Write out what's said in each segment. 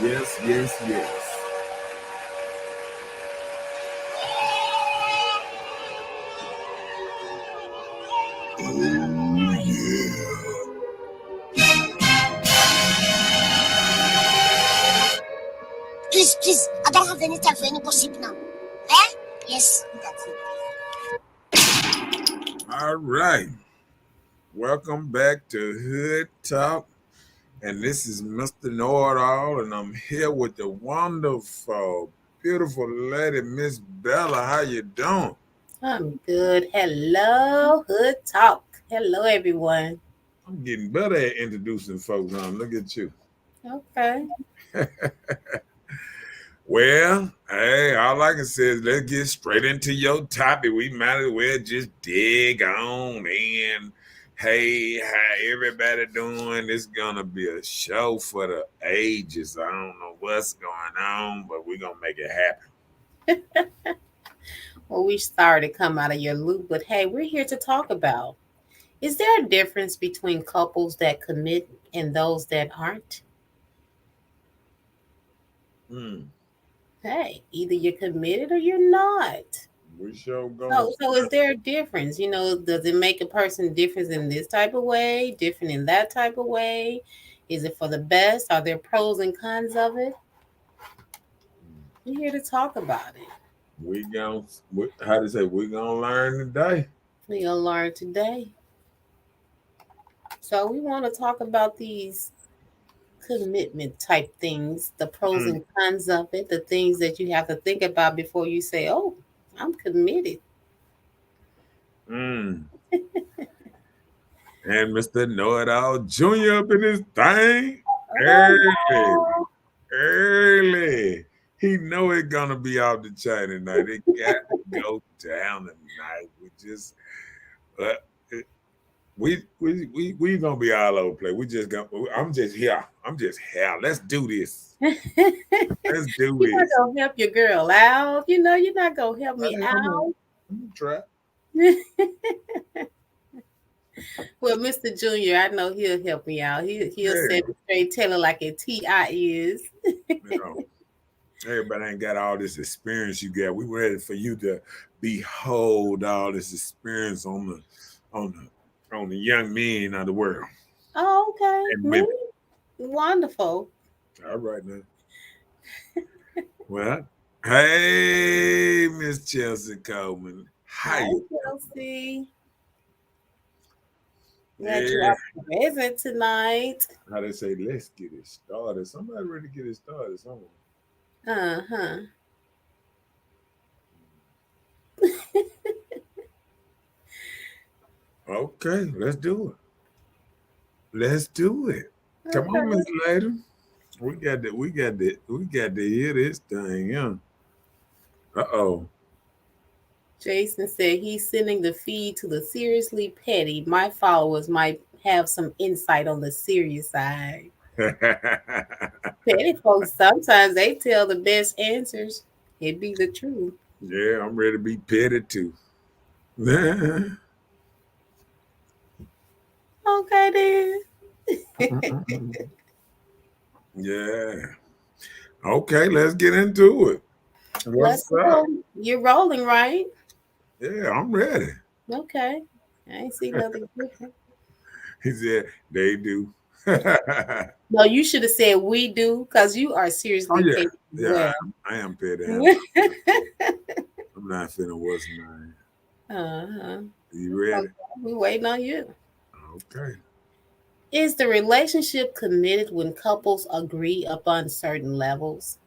Yes, yes, yes. Oh, yeah. Please, I don't have any time for any gossip now. Eh? Yes, that's it. All right. Welcome back to Hood Talk. And this is Mr. Know It All. And I'm here with the wonderful, beautiful lady, Miss Bella. How you doing? I'm good. Hello, Hood Talk. Hello, everyone. I'm getting better at introducing folks now. Look at you. Okay. Well, hey, all I can say is let's get straight into your topic. We might as well just dig on in. Hey, how everybody doing? It's gonna be a show for the ages. I don't know what's going on, but we're gonna make it happen. Well, we started to come out of your loop, but hey, we're here to talk about. Is there a difference between couples that commit and those that aren't? Hmm. Hey, either you're committed or you're not. We sure gonna So is there a difference? Does it make a person different in this type of way, different in that type of way? Is it for the best? Are there pros and cons of it? We're here to talk about it. we gonna how to say we gonna learn today. We're going to learn today. So we want to talk about these commitment type things, the pros Mm. and cons of it, the things that you have to think about before you say, "Oh, I'm committed." Mm. And Mr. Know It All Junior up in this thing early. Oh, Early. He know it's gonna be off the chain tonight. It got to go down tonight. Uh, we gonna be all over the place. We just gonna. I'm just here. I'm just here. Let's do this. no. Let's do You're not this. gonna help your girl out. You're not gonna help me I'm gonna, out. I'm gonna try. Well, Mr. Junior, I know he'll help me out. He'll Yeah, set it straight, tell her like a TI is. you know, everybody ain't got all this experience you got. We ready for you to behold all this experience on on the young men of the world Oh, okay. and Me? women. Wonderful. All right now. Well, hey, Miss Chelsea Coleman. How Hi, you Chelsea. Glad you doing? are present tonight. How they say, let's get it started. Somebody ready to get it started somewhere. Uh-huh. Okay, let's do it. Let's do it. Come on, Okay. Miss Lady. We got to hear this thing, yeah. Uh-oh. Jason said he's sending the feed to the seriously petty. My followers might have some insight on the serious side. Petty folks, sometimes they tell the best answers. It be the truth. Yeah, I'm ready to be petty too. Okay, then. Yeah. Okay, let's get into it. Let's What's up? go. You're rolling, right? Yeah, I'm ready. Okay. I ain't see nothing different. He said, they do. Oh No, you should have said we do, because you are seriously yeah. petty as Yeah, well. I am petty. I'm not finna what's mine. Uh-huh. You ready? We waiting on you. Okay. Is the relationship committed when couples agree upon certain levels?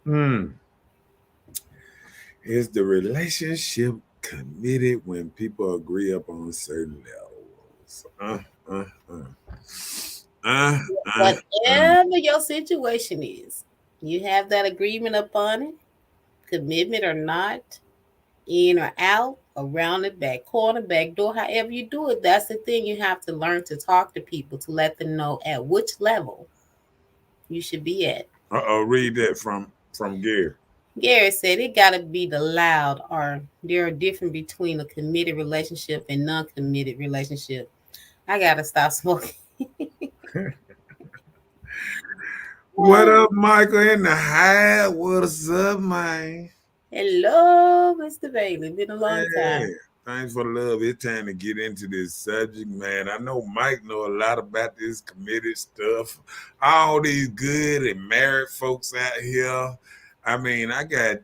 Hmm. Is the relationship committed when people agree upon certain levels? Uh, uh, uh. Whatever your situation is, you have that agreement upon it, commitment or not, in or out, around the back corner, back door, however you do it. That's the thing. You have to learn to talk to people to let them know at which level you should be at. Uh-oh, read that from Gary. Gary said it got to be the loud, or there are different between a committed relationship and non-committed relationship. I got to stop smoking. What up, Michael in the high? What's up, man? Hello, Mr. Bailey. Been a long Hey, time. thanks for the love. It's time to get into this subject, man. I know Mike know a lot about this committed stuff. All these good and married folks out here. I mean, I got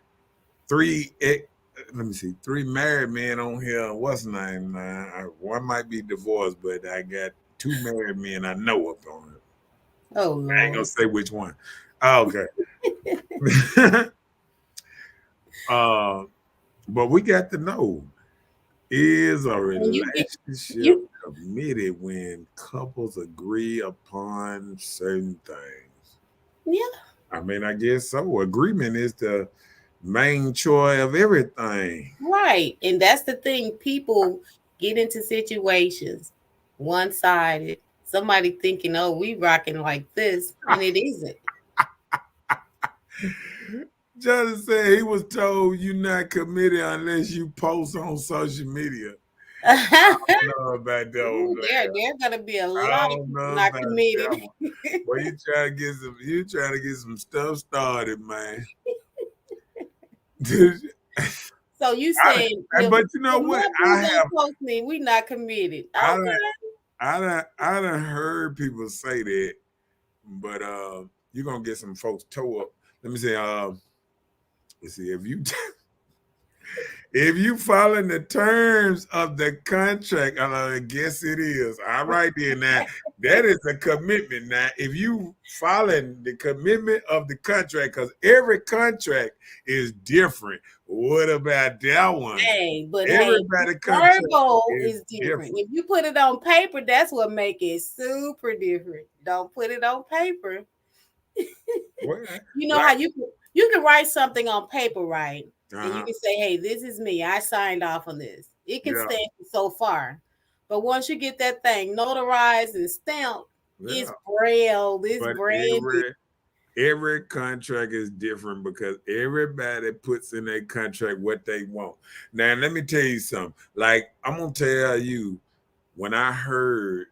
let me see, three married men on here. What's his name? One might be divorced, but I got two married men I know up on it. Oh I ain't gonna Lord. say which one. Okay. uh, but we got to know, is a And you get relationship you committed when couples agree upon certain things? yeah, I mean, I guess so. Agreement is the main choice of everything. right. And that's the thing. People get into situations one-sided. Somebody thinking, oh, we rocking like this, and it isn't. Jonathan said he was told you're not committed unless you post on social media. I don't know about that one, Ooh, man. there gonna be a I lot of don't people know not about committed. that one. Well, you trying to get some stuff started, man. So you I, saying if but you know what? my boo don't post me, we not committed. I done, Okay. I done heard people say that, but you're gonna get some folks toe up. Let me say, let's see if you if you following the terms of the contract, I guess it is. All right, then now that is a commitment. Now, if you following the commitment of the contract, because every contract is different. What about that one? Hey, Everybody contract verbal is is different. different. If you put it on paper, that's what make it super different. Don't put it on paper. Well, You know how like, you can write something on paper, right? And you uh-huh, can say, "Hey, this is me. I signed off on this." It can yeah, stand so far, but once you get that thing notarized and stamped, it's yeah. braille. It's But branded. every contract is different because everybody puts in their contract what they want. Now let me tell you something. Like I'm gonna tell you, when I heard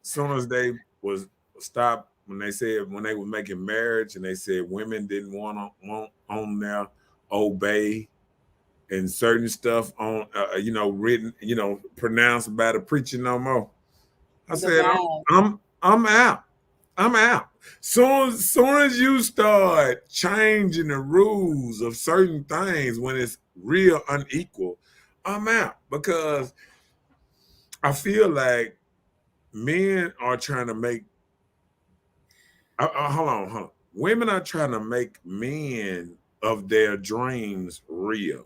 soon as they was stopped when they said when they were making marriage and they said women didn't want on there obey and certain stuff on written pronounced by the preacher no more. I The said vow. I'm out. I'm out. Soon as you start changing the rules of certain things when it's real unequal, I'm out because I feel like men are trying to make. Hold on. Women are trying to make men of their dreams real.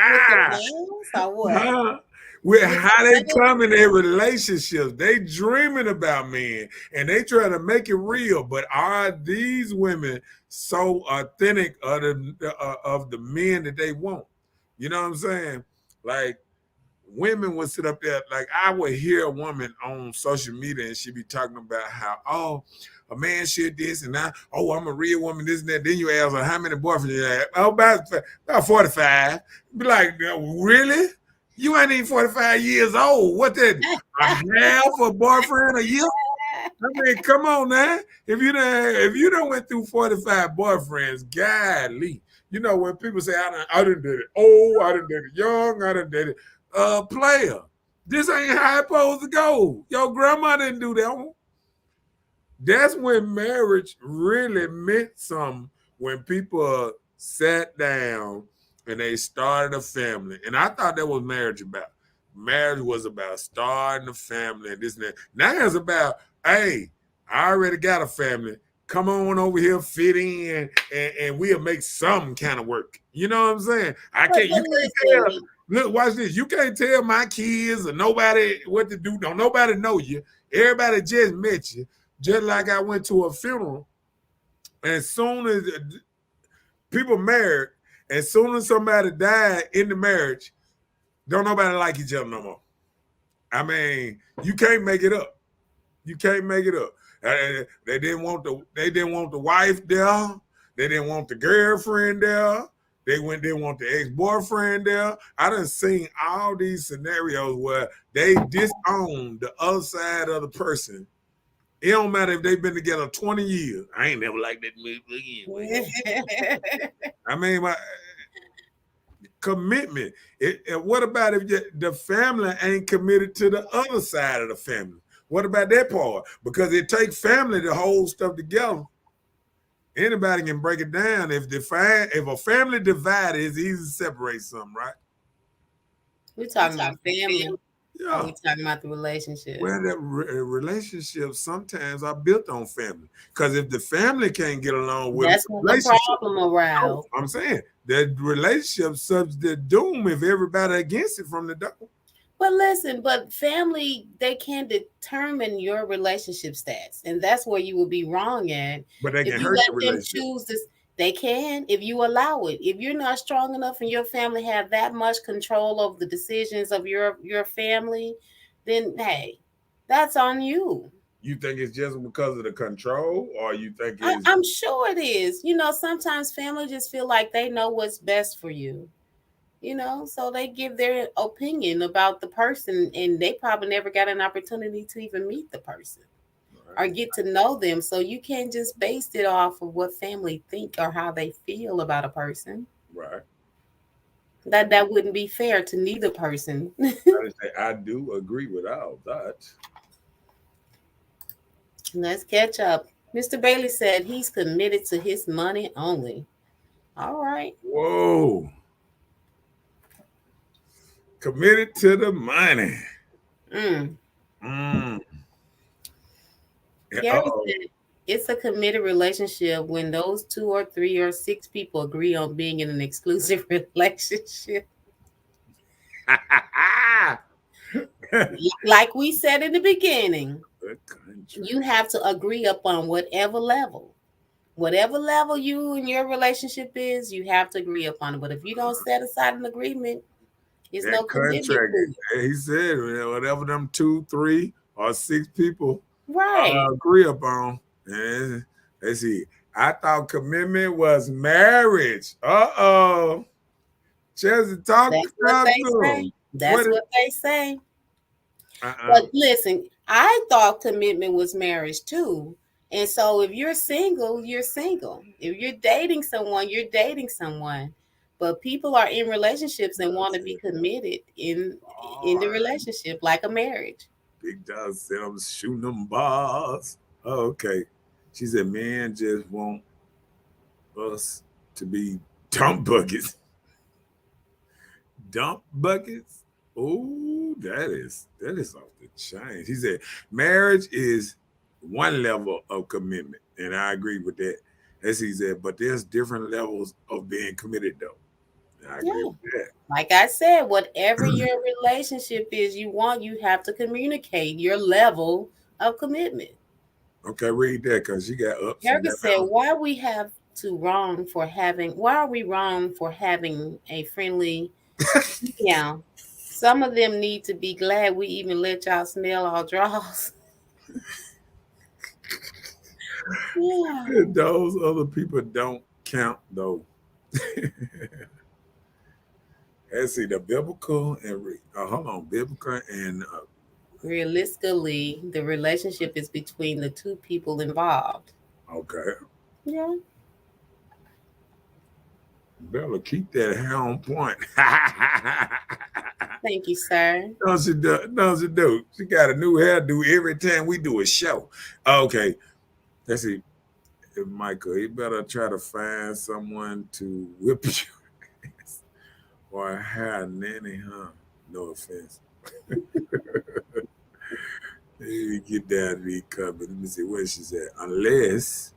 With the vows or what? Huh? With With the how they vows? come in their relationships, they dreaming about men and they try to make it real. But are these women so authentic of the men that they want? You know what I'm saying? Like women would sit up there, like I would hear a woman on social media and she'd be talking about how, oh, a man should this and I, oh, I'm a real woman, this and that. Then you ask her how many boyfriends you have. Oh, about 45. Be like, really? You ain't even 45 years old. What that? A half a boyfriend a year? I mean, come on now. If you don't went through 45 boyfriends, golly. You know, when people say I done did it old, I done did it young, I done did it player. This ain't how it's supposed to go. Your grandma didn't do that one. That's when marriage really meant something, when people sat down and they started a family. And I thought that was marriage about. Marriage was about starting a family and this and that. Now it's about, hey, I already got a family. Come on over here, fit in, and we'll make some kind of work. You know what I'm saying? You But can't tell. listen, Look, watch this. You can't tell my kids or nobody what to do. Don't nobody know you. Everybody just met you. Just like I went to a funeral, and as soon as people married, as soon as somebody died in the marriage, don't nobody like each other no more. I mean, you can't make it up. You can't make it up. They didn't want the wife there. They didn't want the girlfriend there. Didn't want the ex-boyfriend there. I done seen all these scenarios where they disown the other side of the person It don't matter if they've been together 20 years. I ain't never liked that movie anyway. I mean, my commitment. What about if the family ain't committed to the other side of the family? What about that part? Because it takes family to hold stuff together. Anybody can break it down. If a family divided, it's easy to separate something, right? We're talking about family. Or Yeah. we talking about the relationship? Well, that relationships sometimes are built on family. Because if the family can't get along with them, That's what the relationship. problem around. I'm saying that relationship subject to doom if everybody against it from the door. But listen, but family, they can determine your relationship stats. And that's where you will be wrong at. But they If can you hurt let the them relationship. choose this, they can if you allow it. If you're not strong enough and your family have that much control over the decisions of your family, then hey, that's on you. You think it's just because of the control, or you think it's I'm sure it is. Sometimes family just feel like they know what's best for you. So they give their opinion about the person, and they probably never got an opportunity to even meet the person or right? get to know them. So you can't just base it off of what family think or how they feel about a person. Right. That wouldn't be fair to neither person. I do agree with all that. Let's catch up. Mr. Bailey said he's committed to his money only. All right. Whoa. Committed to the money. Mm. Mm. Gary Uh-oh. said it's a committed relationship when those 2 or 3 or 6 people agree on being in an exclusive relationship. Like we said in the beginning, The country. you have to agree upon whatever level. Whatever level you and your relationship is, you have to agree upon it. But if you don't set aside an agreement, it's no That commitment contract. to it. He said whatever them 2, 3, or 6 people Right. agree upon. And let's see. I thought commitment was marriage. Uh-oh. Chelsea, talk That's what talk they to say. him. That's What is what they say. uh-uh. But listen, I thought commitment was marriage too. And so if you're single, you're single. If you're dating someone, you're dating someone. But people are in relationships and want to be committed in the Oh, relationship like a marriage. Big Dog said I'm shooting them balls. Oh, okay. She said, man just want us to be dump buckets. Dump buckets? Oh, that is off the chain. He said, marriage is one level of commitment. And I agree with that. As he said, but there's different levels of being committed though. And I agree Yeah. with Like I said, whatever your relationship is you want, you have to communicate your level of commitment. that. Okay, read that because she got ups and Erica said, downs. why are we wrong for having a friendly yeah. Some of them need to be glad we even let y'all smell our draws. Yeah. Those other people don't count though. Let's see the biblical and hold on, biblical and Realistically, the relationship is between the two people involved. okay. Yeah. Bella, keep that hair on point. Thank you, sir. No, she do. No, she do. She got a new hairdo every time we do a show. Okay, let's see. Michael, you better try to find someone to whip you or hire a nanny, huh? No offense. Let me get down to the comment. Let me see where she's at. Unless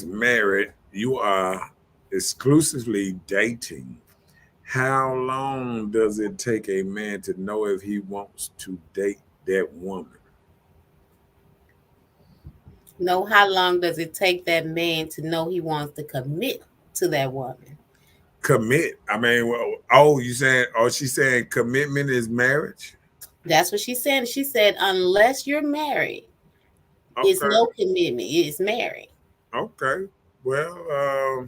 married, you are exclusively dating. How long does it take a man to know if he wants to date that woman? Know how long does it take that man to know he wants to commit to that woman? Commit. I mean, well, oh, you saying? Oh, she's saying commitment is marriage. That's what she said. She said, unless you're married, it's Okay, no commitment. It's married. okay. Well,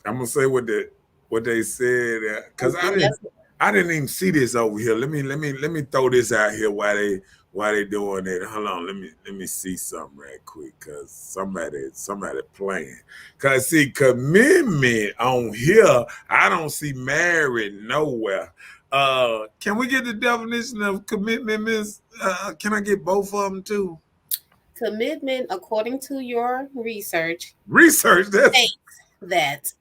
I'm gonna say what they said because And that's I didn't even see this over here. Let me throw this out here while they doing it. Hold on, let me see something right quick, cause somebody playing. Cause see, commitment on here, I don't see married nowhere. Can we get the definition of commitment, Miss? Can I get both of them too? Commitment, according to your research, Research that's states that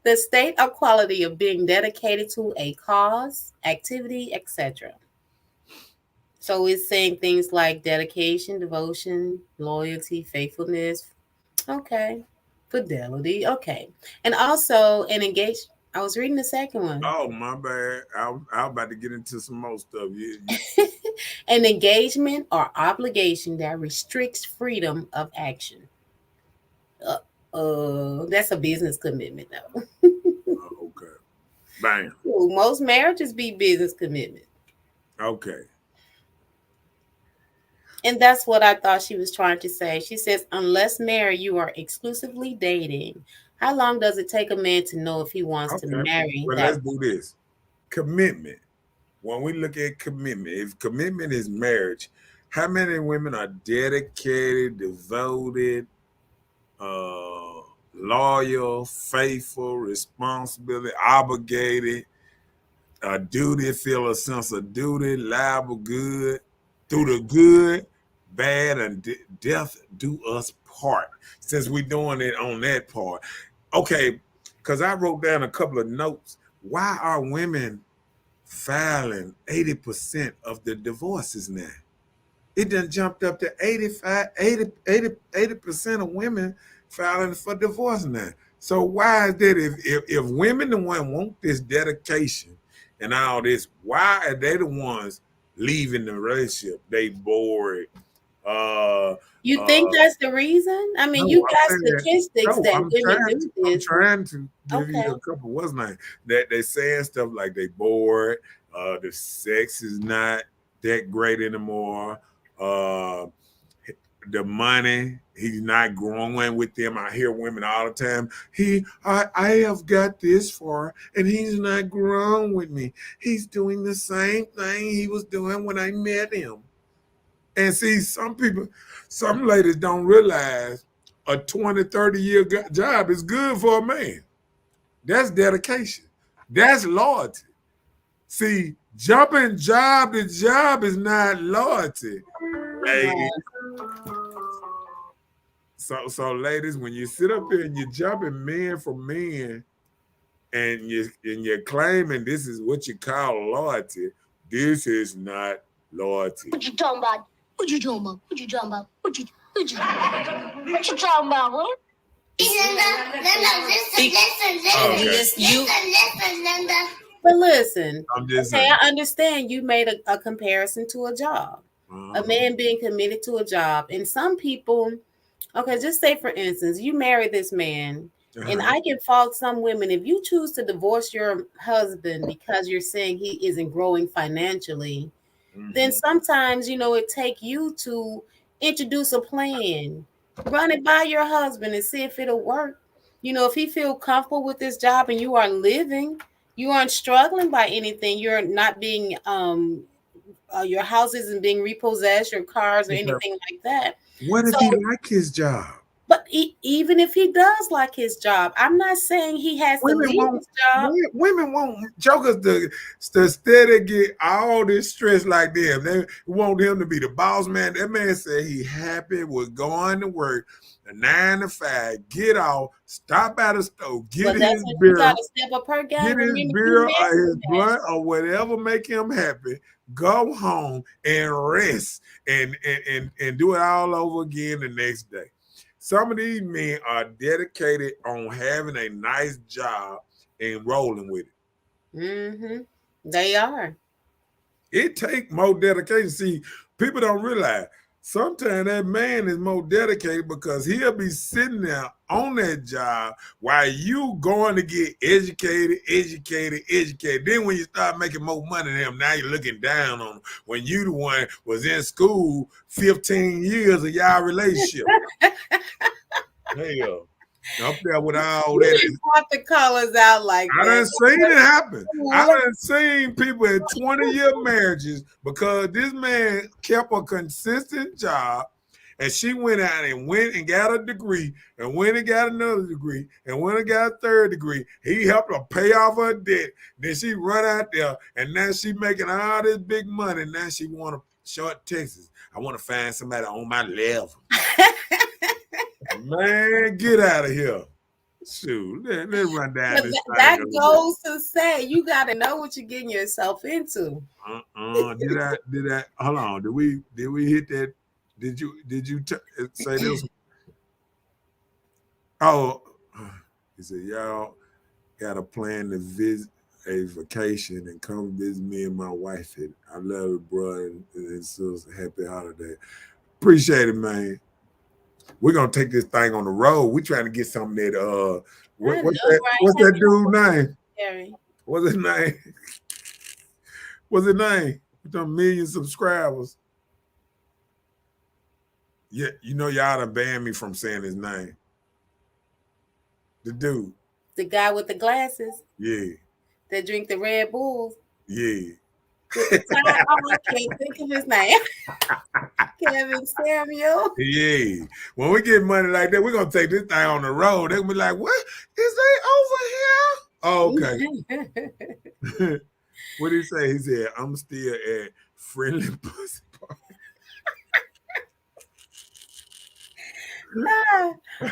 the state or quality of being dedicated to a cause, activity, etc. So it's saying things like dedication, devotion, loyalty, faithfulness. Okay. Fidelity. Okay. And also an engage. I was reading the second one. oh my bad. I was about to get into some more stuff. An engagement or obligation that restricts freedom of action. That's a business commitment, though. Okay. Bam. Ooh, most marriages be business commitment. Okay. And that's what I thought she was trying to say. She says, unless married, you are exclusively dating. How long does it take a man to know if he wants to Okay. marry Well, that let's do this. Commitment. When we look at commitment, if commitment is marriage, how many women are dedicated, devoted, uh, loyal, faithful, responsibility, obligated, duty, feel a sense of duty, liable, good, through the good, bad, and death do us part. Since we're doing it on that part, okay, because I wrote down a couple of notes. Why are women filing 80% of the divorces now? It done jumped up to 85, 80% of women filing for divorce now. So why is that? If women the one want this dedication and all this, why are they the ones leaving the relationship? They bored. Uh, You think uh, that's the reason? I mean, no, you I'm got saying statistics no. that women do I'm this. trying to give Okay. you a couple. What's name that they saying stuff like they bored. The sex is not that great anymore. Uh, the money, he's not growing with them. I hear women all the time. I have got this far, and he's not growing with me. He's doing the same thing he was doing when I met him. And see, some ladies don't realize a 20, 30-year job is good for a man. That's dedication. That's loyalty. See, jumping job to job is not loyalty, ladies. Right. So ladies, when you sit up here and you're jumping men for men and you're claiming this is what you call loyalty, this is not loyalty. What you talking about? What you talking about? What you talking about? What you talking about, huh? Linda. But listen, I'm just okay, saying. I understand you made a comparison to a job, a man being committed to a job. And some people, okay, just say for instance, you marry this man, and I can fault some women if you choose to divorce your husband because you're saying he isn't growing financially. Then sometimes, it take you to introduce a plan, run it by your husband and see if it'll work. If he feel comfortable with this job and you are living, you aren't struggling by anything. You're not being your house isn't being repossessed, your cars or anything like that. What if So, he like his job? but even if he does like his job, I'm not saying he has to leave his job. Women want jokers to steady get all this stress like them. They want him to be the boss man. That man said he happy with going to work, a 9 to 5, get off, stop at the store, get his beer, You got to step up her game. get his beer or his blunt or whatever make him happy. Go home and rest and do it all over again the next day. Some of these men are dedicated on having a nice job and rolling with it. Mm-hmm. They are. It takes more dedication. See, people don't realize sometimes that man is more dedicated because he'll be sitting there on that job while you going to get educated. Then when you start making more money than him, now you're looking down on him. When you the one was in school 15 years of y'all relationship. Hell. Up there with all You that. didn't have to call us out like I that. done seen it happen. I What? done seen people in 20-year marriages because this man kept a consistent job and she went out and went and got a degree and went and got another degree and went and got a third degree. He helped her pay off her debt. Then she run out there and now she making all this big money. Now she want to short Texas. I want to find somebody on my level. Man, get out of here. Shoot, let's run down But this that thing a little bit. goes to say you got to know what you're getting yourself into. Did I hold on? Did we hit that? Did you say this? Oh, he said y'all got a plan to visit a vacation and come visit me and my wife. And I love it, bro, and so happy holiday. Appreciate it, man. We're gonna take this thing on the road. We trying to get something that I what's know, that right? what's that dude's name? Gary. What's his name? What's his name? With a million subscribers. Yeah, you know y'all done banned me from saying his name. The dude. The guy with the glasses Yeah. that drink the Red Bulls. Yeah. With the tie. Oh, I can't think of his name. Kevin Samuel. Yeah. When we get money like that, we're gonna take this thing on the road. They'll be like, what? Is they over here? Oh, okay. What did he say? He said, I'm still at Friendly Pussy Park.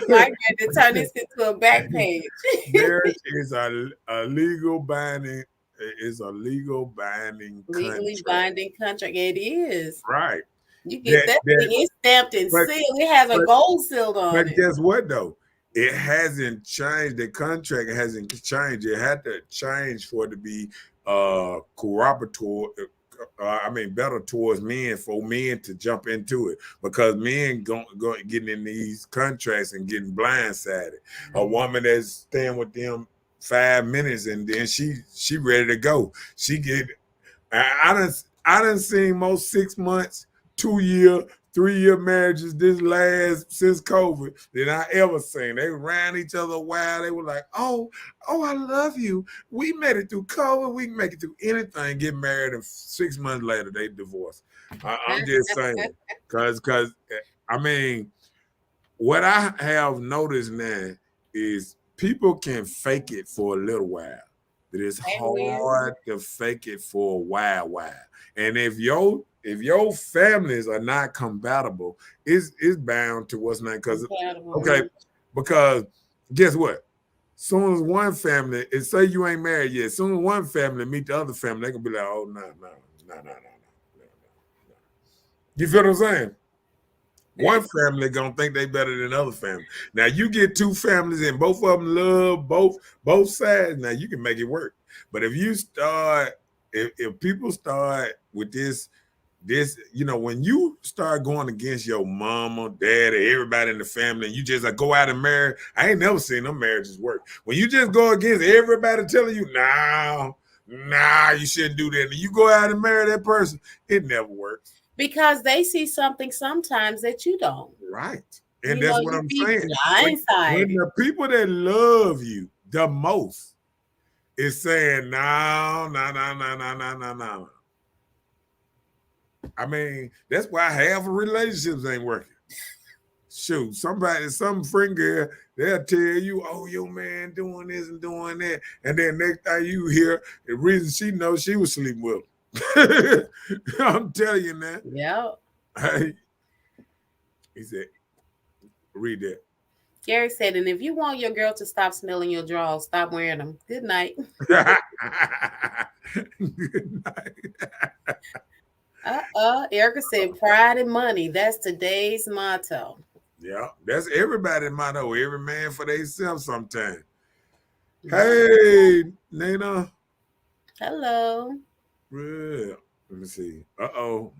Mike had to turn this into a back page. Marriage is a legal binding. Is a legal binding Legally contract. binding contract. It is. Right. You get that thing, it's stamped and sealed. It has a gold seal on but it. Guess what though? It hasn't changed. The contract hasn't changed. It had to change for it to be cooperative. Better towards men, for men to jump into it, because men getting in these contracts and getting blindsided. A woman that's staying with them 5 minutes and then she ready to go. She get I done seen most 6 months, 2-year, 3-year marriages this last since COVID than I ever seen. They ran each other wild. They were like, oh, I love you. We made it through COVID. We can make it through anything. Get married, and 6 months later they divorce. I'm just saying, because what I have noticed now is people can fake it for a little while. It is hard to fake it for a while. And if your families are not compatible, it's bound to what's not, because guess what? Soon as one family, and say you ain't married yet, soon as one family meet the other family, they gonna be like, oh no. You feel what I'm saying? One family gonna think they better than other family. Now you get two families and both of them love both sides. Now you can make it work. But if you start, if people start with this, when you start going against your mama, daddy, everybody in the family, and you just go out and marry, I ain't never seen them marriages work. When you just go against everybody telling you, nah, you shouldn't do that, and you go out and marry that person, it never works. Because they see something sometimes that you don't. Right. And that's what I'm saying. When the people that love you the most is saying, no. That's why half of relationships ain't working. Shoot, some friend girl, they'll tell you, oh, your man doing this and doing that. And then next time you hear, the reason she knows she was sleeping with him. I'm telling you now. Yeah. Hey, he said, read that. Gary said, and if you want your girl to stop smelling your drawers, stop wearing them. Good night. Good night. Erica said, pride and money. That's today's motto. Yeah, that's everybody's motto. Every man for themselves sometime. Hey, Nina. Hello. Yeah. Let me see. My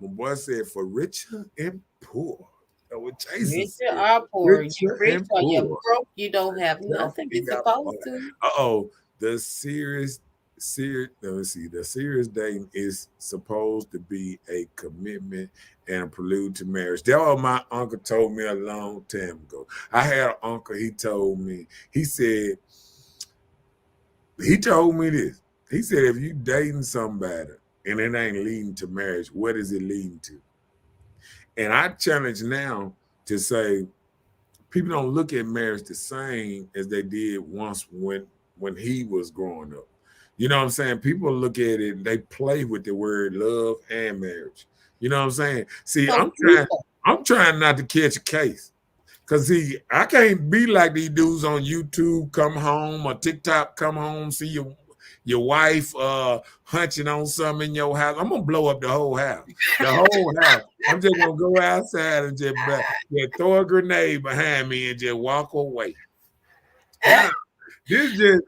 boy said for richer and poor. Richer or poor. You're rich or you're broke. You don't have nothing. You're supposed to. The serious serious. Let's see. The serious dating is supposed to be a commitment and a prelude to marriage. That what my uncle told me a long time ago. I had an uncle. He told me. He said. He told me this. He said, if you dating somebody and it ain't leading to marriage, what is it leading to? And I challenge now to say people don't look at marriage the same as they did once when he was growing up. You know what I'm saying? People look at it, they play with the word love and marriage. You know what I'm saying? See, So I'm trying not to catch a case. Cause see, I can't be like these dudes on YouTube, come home, or TikTok, come home, see your wife hunching on something in your house. I'm gonna blow up the whole house. The whole house. I'm just gonna go outside and just throw a grenade behind me and just walk away. Nah, this just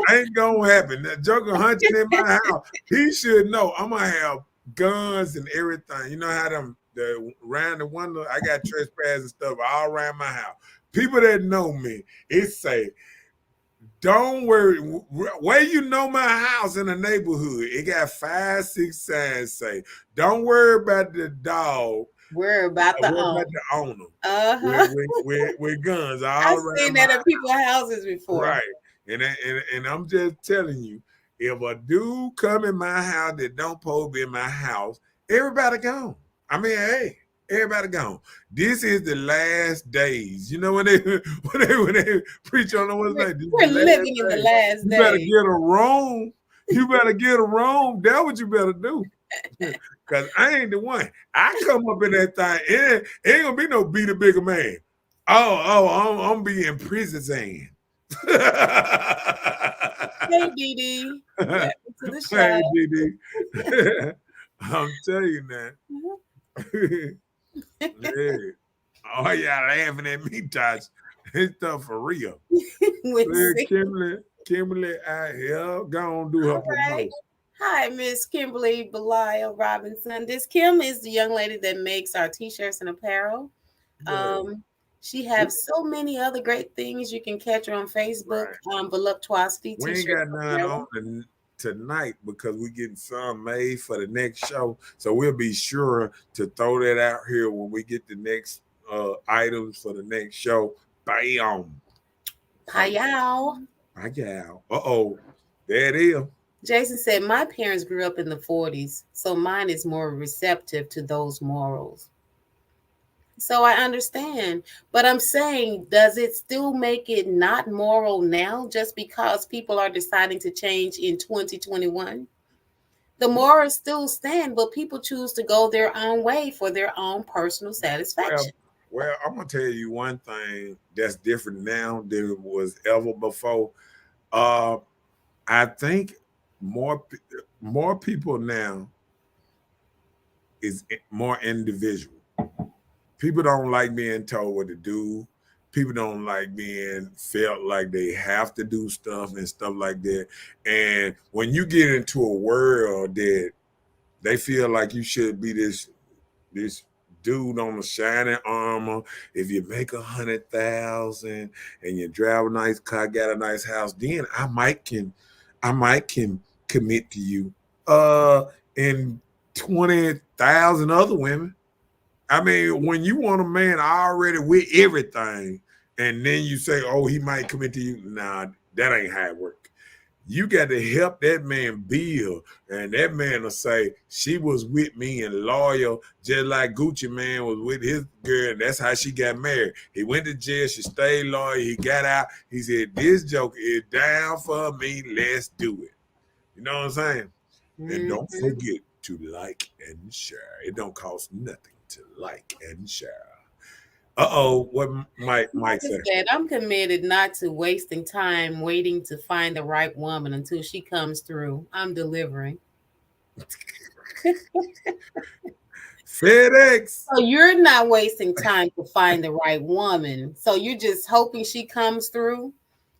ain't gonna happen. That joker hunting in my house. He should know I'm gonna have guns and everything. You know how them the around the window, I got trespass and stuff all around my house. People that know me, it say, don't worry. Where you know my house in the neighborhood, it got 5, 6 signs say, don't worry about the dog. worry about the Worry owner. about the owner. Uh-huh. With guns all I've seen around that my at people's houses before. right. And I'm just telling you, if a dude come in my house that don't supposed to be in my house, everybody gone. I mean, hey, everybody gone. This is the last days. You know when they when they preach on the what's We're, like this is we're the last living in the days. last You better days. get a room. You better get a room. That's what you better do. Cause I ain't the one. I come up in that thing. It ain't gonna be no be the bigger man. I'm being prison. Hey, Dee Dee. Welcome to the Hey, show. DD. I'm telling you now. Yeah. Oh, y'all laughing at me, Tosh. This stuff for real. With Look, Kimberly out here. Go on do her All right. promotion. Hi, Miss Kimberly Belial Robinson. This Kim is the young lady that makes our t-shirts and apparel. Yeah, She has so many other great things. You can catch her on Facebook. right. Voluptuosity We ain't t-shirts got and none apparel. on tonight because we getting some made for the next show. So we'll be sure to throw that out here when we get the next items for the next show. Bam. Payal. Bam. Uh-oh. There it is. Jason said, my parents grew up in the 40s, so mine is more receptive to those morals. So I understand. But I'm saying, does it still make it not moral now just because people are deciding to change in 2021? The morals still stand, but people choose to go their own way for their own personal Well, satisfaction. well, I'm gonna tell you one thing that's different now than it was ever before. Uh, I think more people now is more individual. People don't like being told what to do. People don't like being felt like they have to do stuff and stuff like that. And when you get into a world that they feel like you should be this dude on the shining armor. If you make 100,000 and you drive a nice car, got a nice house, then I might can commit to you. And 20,000 other women. I mean, when you want a man already with everything, and then you say, "Oh, he might commit to you," nah, that ain't how it works. You got to help that man build, and that man will say, "She was with me and loyal, just like Gucci Man was with his girl. And that's how she got married. He went to jail, she stayed loyal. He got out. He said, "This joke is down for me. Let's do it." You know what I'm saying? And don't Mhm. forget to like and share. It don't cost nothing to like and share. What Mike Like I said. said, I'm committed not to wasting time waiting to find the right woman until she comes through. I'm delivering. FedEx. So you're not wasting time to find the right woman. So you're just hoping she comes through.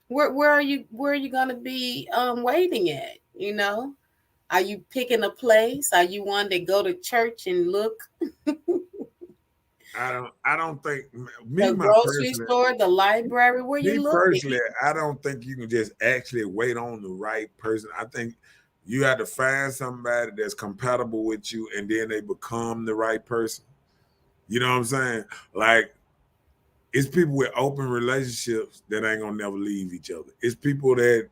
Where are you gonna be waiting at? You know? Are you picking a place? Are you one that go to church and look I don't think The grocery store, the library, where you looking? I don't think you can just actually wait on the right person. I think you have to find somebody that's compatible with you, and then they become the right person. You know what I'm saying? Like, it's people with open relationships that ain't gonna never leave each other. It's people that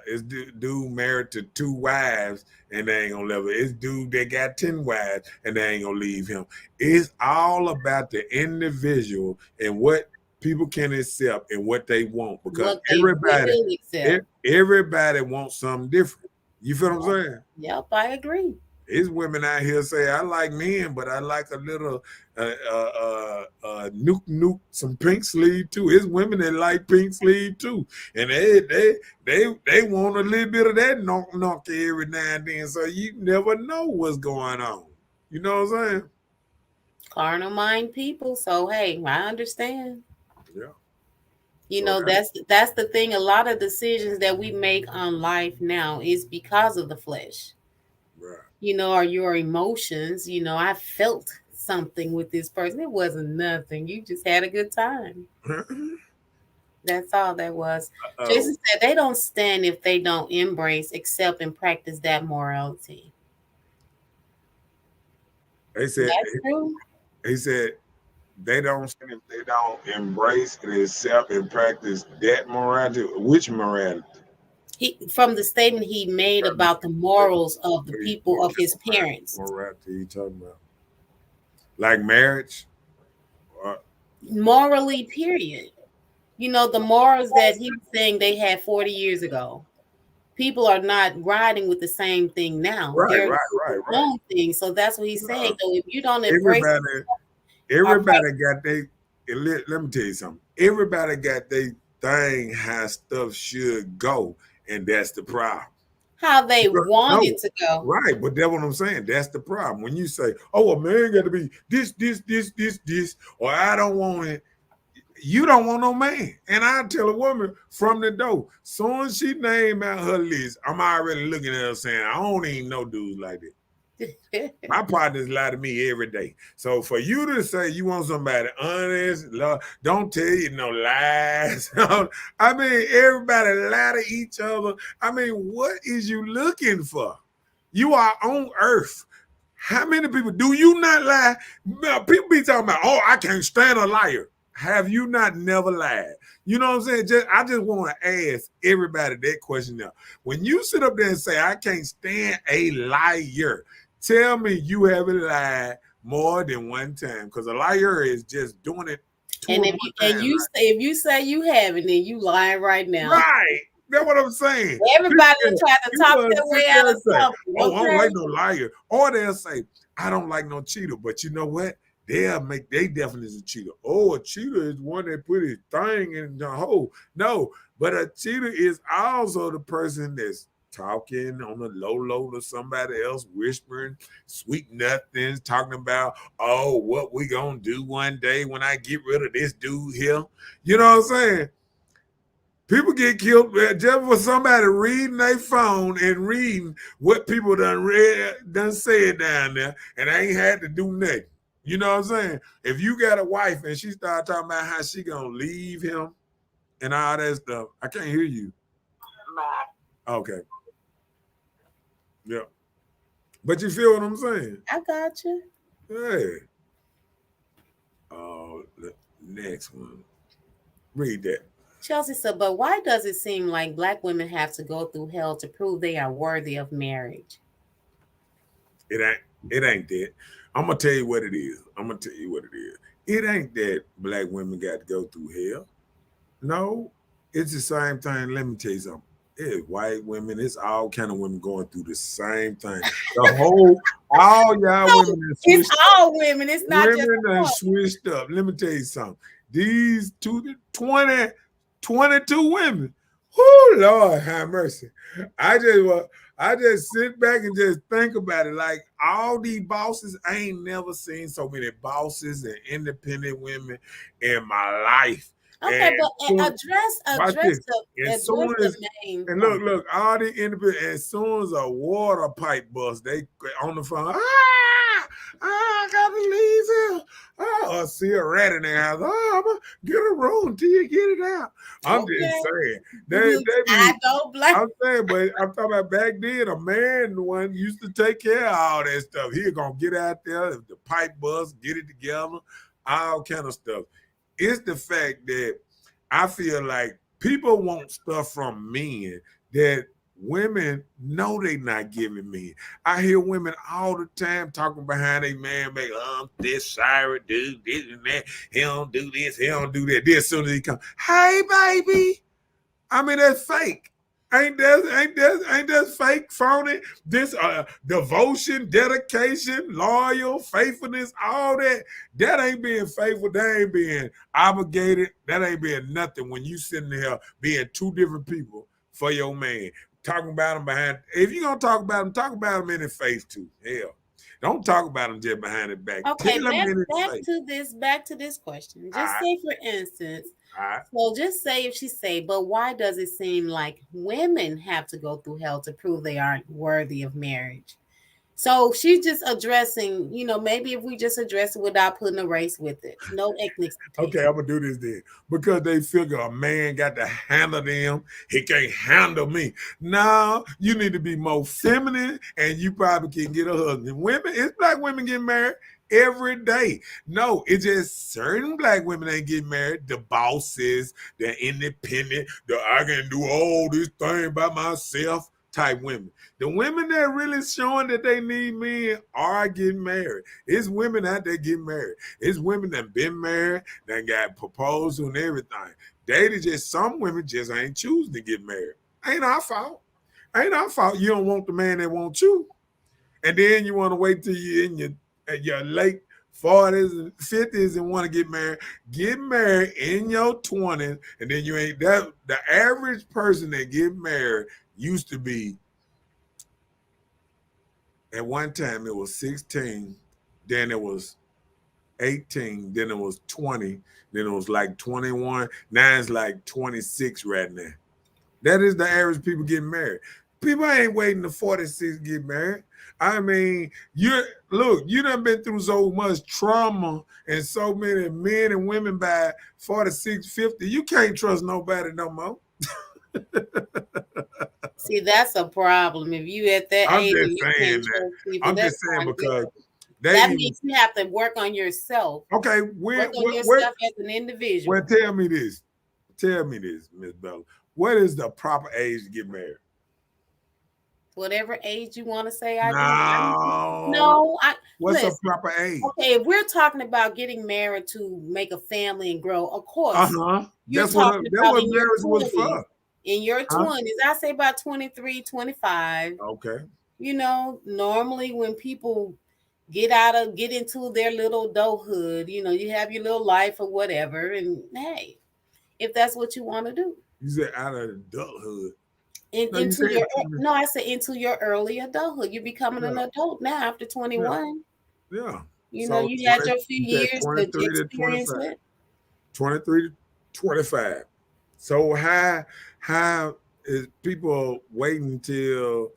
it's dude married to 2 wives and they ain't gonna never. It's dude that got 10 wives and they ain't gonna leave him. It's all about the individual and what people can accept and what they want, because What they will accept. everybody wants something different. You feel what I'm saying? Yep, I agree. It's women out here say I like men, but I like a little nuke some pink sleeve too. It's women that like pink sleeve too, and they want a little bit of that knock every now and then. So you never know what's going on. You know what I'm saying? Carnal mind people. So hey, I understand. Yeah. You So know, that's the thing. A lot of decisions that we make on life now is because of the flesh. right. You know, or your emotions. You know, I felt something with this person. It wasn't nothing. You just had a good time. That's all that was. Jason said they don't stand if they don't embrace, accept, and practice that morality. They said That's true. he said they don't stand if they don't embrace and accept and practice that morality. Which morality? From the statement he made about the morals of the people of his parents. Morality you talking about? Like marriage? Morally, period. You know, the morals that he was saying they had 40 years ago. People are not riding with the same thing now. They're Right. own thing. So that's what he's saying. So if you don't embrace Everybody got they. Let me tell you something. Everybody got they thing how stuff should go, and that's the problem. how they want it to go. Right, but that's what I'm saying. That's the problem. When you say, "Oh, a man got to be this," or "I don't want it," you don't want no man. And I tell a woman from the door, soon as she name out her list, I'm already looking at her saying, "I don't even know dudes like that." My partners lie to me every day. So for you to say you want somebody honest, don't tell you no lies. I mean, everybody lie to each other. I mean, what is you looking for? You are on earth. How many people do you not lie? People be talking about, oh, I can't stand a liar. Have you not never lied? You know what I'm saying? I just want to ask everybody that question now. When you sit up there and say, I can't stand a liar, tell me you haven't lied more than one time, because a liar is just doing it. And if you say you haven't, then you lying right now. Right. That's what I'm saying. Everybody will try to talk their way out of something. Oh, I don't like no liar. Or they'll say, I don't like no cheater. But you know what? They'll make their definition of cheater. Oh, a cheater is one that put his thing in the hole. No, but a cheater is also the person that's talking on the low to somebody else, whispering sweet nothings, talking about, oh, what we gonna do one day when I get rid of this dude here. You know what I'm saying? People get killed just for somebody reading their phone and reading what people done said down there, and they ain't had to do nothing. You know what I'm saying? If you got a wife and she start talking about how she gonna leave him and all that stuff, I can't hear you. Okay. Yeah. But you feel what I'm saying? I got you. Hey. The next one. Read that. Chelsea said, but why does it seem like Black women have to go through hell to prove they are worthy of marriage? It ain't that. I'm gonna tell you what it is. It ain't that Black women got to go through hell. No, it's the same thing. Let me tell you something. It's white women. It's all kind of women going through the same thing. All y'all women. It's all women. It's not women just done switched up. Let me tell you something. These 22 women. Whoo, Lord have mercy. I just sit back and just think about it. Like, all these bosses, I ain't never seen so many bosses and independent women in my life. Okay, and but address the name. And look, all the independent, as soon as a water pipe bust, they on the phone. I gotta leave here. or see a rat in their house. Oh, I'm gonna get a room till you get it out. I'm just Okay. saying. They I be. don't blame. I'm saying, but I'm talking about back then. A man, the one used to take care of all that stuff. He gonna get out there, if the pipe bust, get it together, all kind of stuff. It's the fact that I feel like people want stuff from men that women know they not giving men. I hear women all the time talking behind a man, make this sorry dude, this and that. He don't do this, he don't do that. Then as soon as he comes, hey baby. I mean, that's fake. Ain't that fake, phony? This devotion, dedication, loyal, faithfulness, all that ain't being faithful. That ain't being obligated. That ain't being nothing when you sitting there being two different people for your man. Talking about him behind. If you're gonna talk about him in his face too. Hell. Don't talk about him just behind his back. Okay, Tell him in his back to this question. All Just right. say, for instance, All right. well, just say if she say, but why does it seem like women have to go through hell to prove they aren't worthy of marriage? So she's just addressing, maybe if we just address it without putting a race with it, no ethnicity. Okay, I'm gonna do this then because they figure a man got to handle them. He can't handle me. No, you need to be more feminine, and you probably can get a husband. Women, it's black women getting married every day. No, it's just certain black women ain't getting married. The bosses, the independent, I can do all this thing by myself type women. The women that really showing that they need men are getting married. It's women out there getting married. It's women that been married, that got proposal and everything. Some women just ain't choosing to get married. Ain't our fault. Ain't our fault. You don't want the man that wants you. And then you want to wait till you're in your late 40s and 50s and want to get married. Get married in your 20s, and then you ain't that. The average person that get married used to be, at one time it was 16, then it was 18, then it was 20, then it was like 21. Now it's like 26 right now. That is the average people getting married. People ain't waiting to 46 to get married. I mean, you done been through so much trauma and so many men and women by 46, 50. You can't trust nobody no more. See, that's a problem. If you at that I'm age, just and you saying can't that. trust people, I'm that's just saying not because good. they That means you have to work on yourself. okay. Work on yourself as an individual. Well, tell me this, Miss Bella. What is the proper age to get married? Whatever age you want to say, What's listen, a proper age? Okay, if we're talking about getting married to make a family and grow, of course, you're That's talking about what in your marriage 20s. was for. In your 20s, I say about 23, 25. Okay. Normally when people get into their little adulthood, you have your little life or whatever, and hey, if that's what you want to do. You said out of adulthood. I said into your early adulthood. You're becoming an adult now after 21. Yeah. You had your few years to experience it. 23 to 25. So how is people waiting till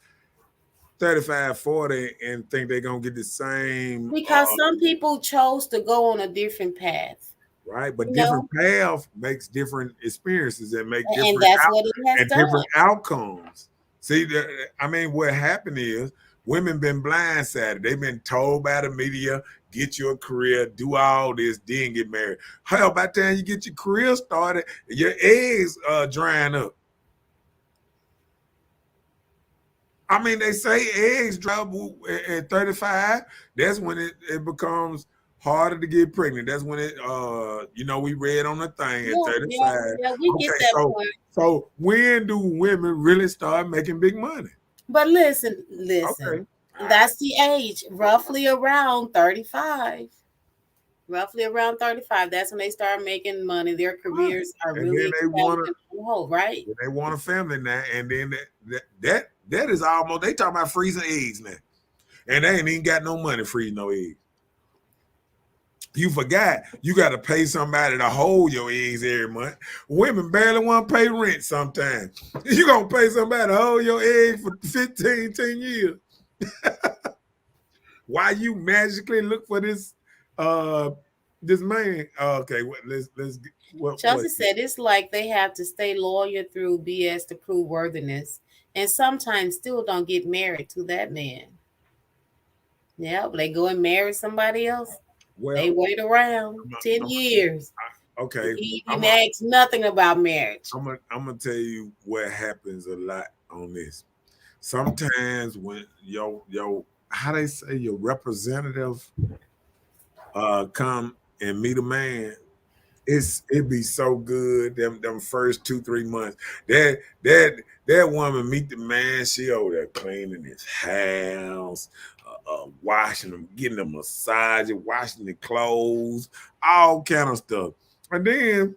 35, 40 and think they're gonna get the same? Because some people chose to go on a different path. Right, but different path makes different experiences and make different what it has done. different outcomes. See, what happened is women been blindsided. They've been told by the media, get your career, do all this, then get married. Hell, by the time you get your career started, your eggs are drying up. I mean, they say eggs dry up at 35. That's when it becomes harder to get pregnant. That's when we read on the thing at 35. Yeah, we get that point. So when do women really start making big money? But listen. Okay. That's the age, roughly around 35. Roughly around 35. That's when they start making money. Their careers are really on hold, right? They want a family now, and then that is almost, they talking about freezing eggs now. And they ain't even got no money freezing no eggs. You forgot you got to pay somebody to hold your eggs every month. Women barely want to pay rent sometimes. You going to pay somebody to hold your eggs for 10 years. Why you magically look for this this man. Okay, let's what Chelsea said it's like they have to stay loyal through BS to prove worthiness, and sometimes still don't get married to that man. Yeah, they go and marry somebody else. They well. wait around I'm, 10 years. okay, He I'm didn't ask nothing about marriage. I'm gonna tell you what happens a lot on this. Sometimes when your how they say your representative come and meet a man, it be so good them first 2 3 months. That woman meet the man, she over there cleaning his house, washing him, getting a massage, washing the clothes, all kind of stuff. And then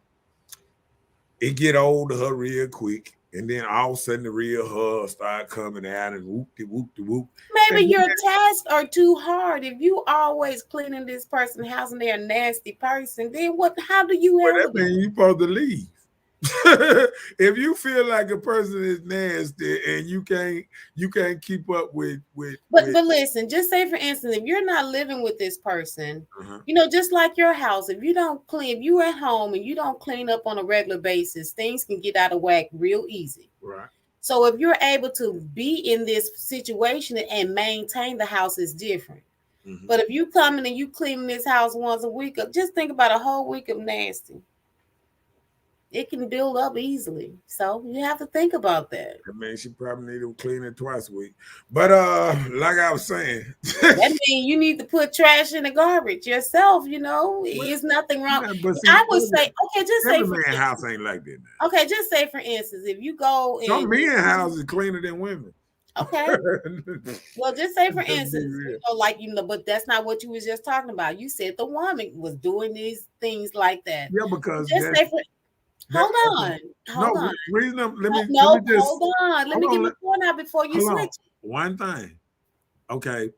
it get old to her real quick. And then all of a sudden the real her start coming out and whoop de whoop de whoop. Maybe And then, your tasks are too hard. If you always cleaning this person's house and they're a nasty person, then what? How do you well, that handle it? means you supposed to leave. If you feel like a person is nasty and you can't keep up with But listen, just say for instance, if you're not living with this person, uh-huh, just like your house, if you don't clean, if you're at home and you don't clean up on a regular basis, things can get out of whack real easy. right. So if you're able to be in this situation and maintain the house is different. Mm-hmm. But if you come in and you clean this house once a week, just think about a whole week of nasty. It can build up easily. So you have to think about that. That means she probably need to clean it twice a week. But like I was saying, That means you need to put trash in the garbage yourself. well, It's nothing wrong. yeah, but see, I would say, okay, just say every for man house instance, ain't like that now. okay, just say for instance, if you go Some and men houses cleaner than women. okay, well, just say for Let's be instance, real. but that's not what you was just talking about. You said the woman was doing these things like that. Yeah, because Just say for that hold okay. on, No hold on. reason. Let me No, just hold on. Let hold me get on. my point out before you Hold on. switch. One thing. Okay.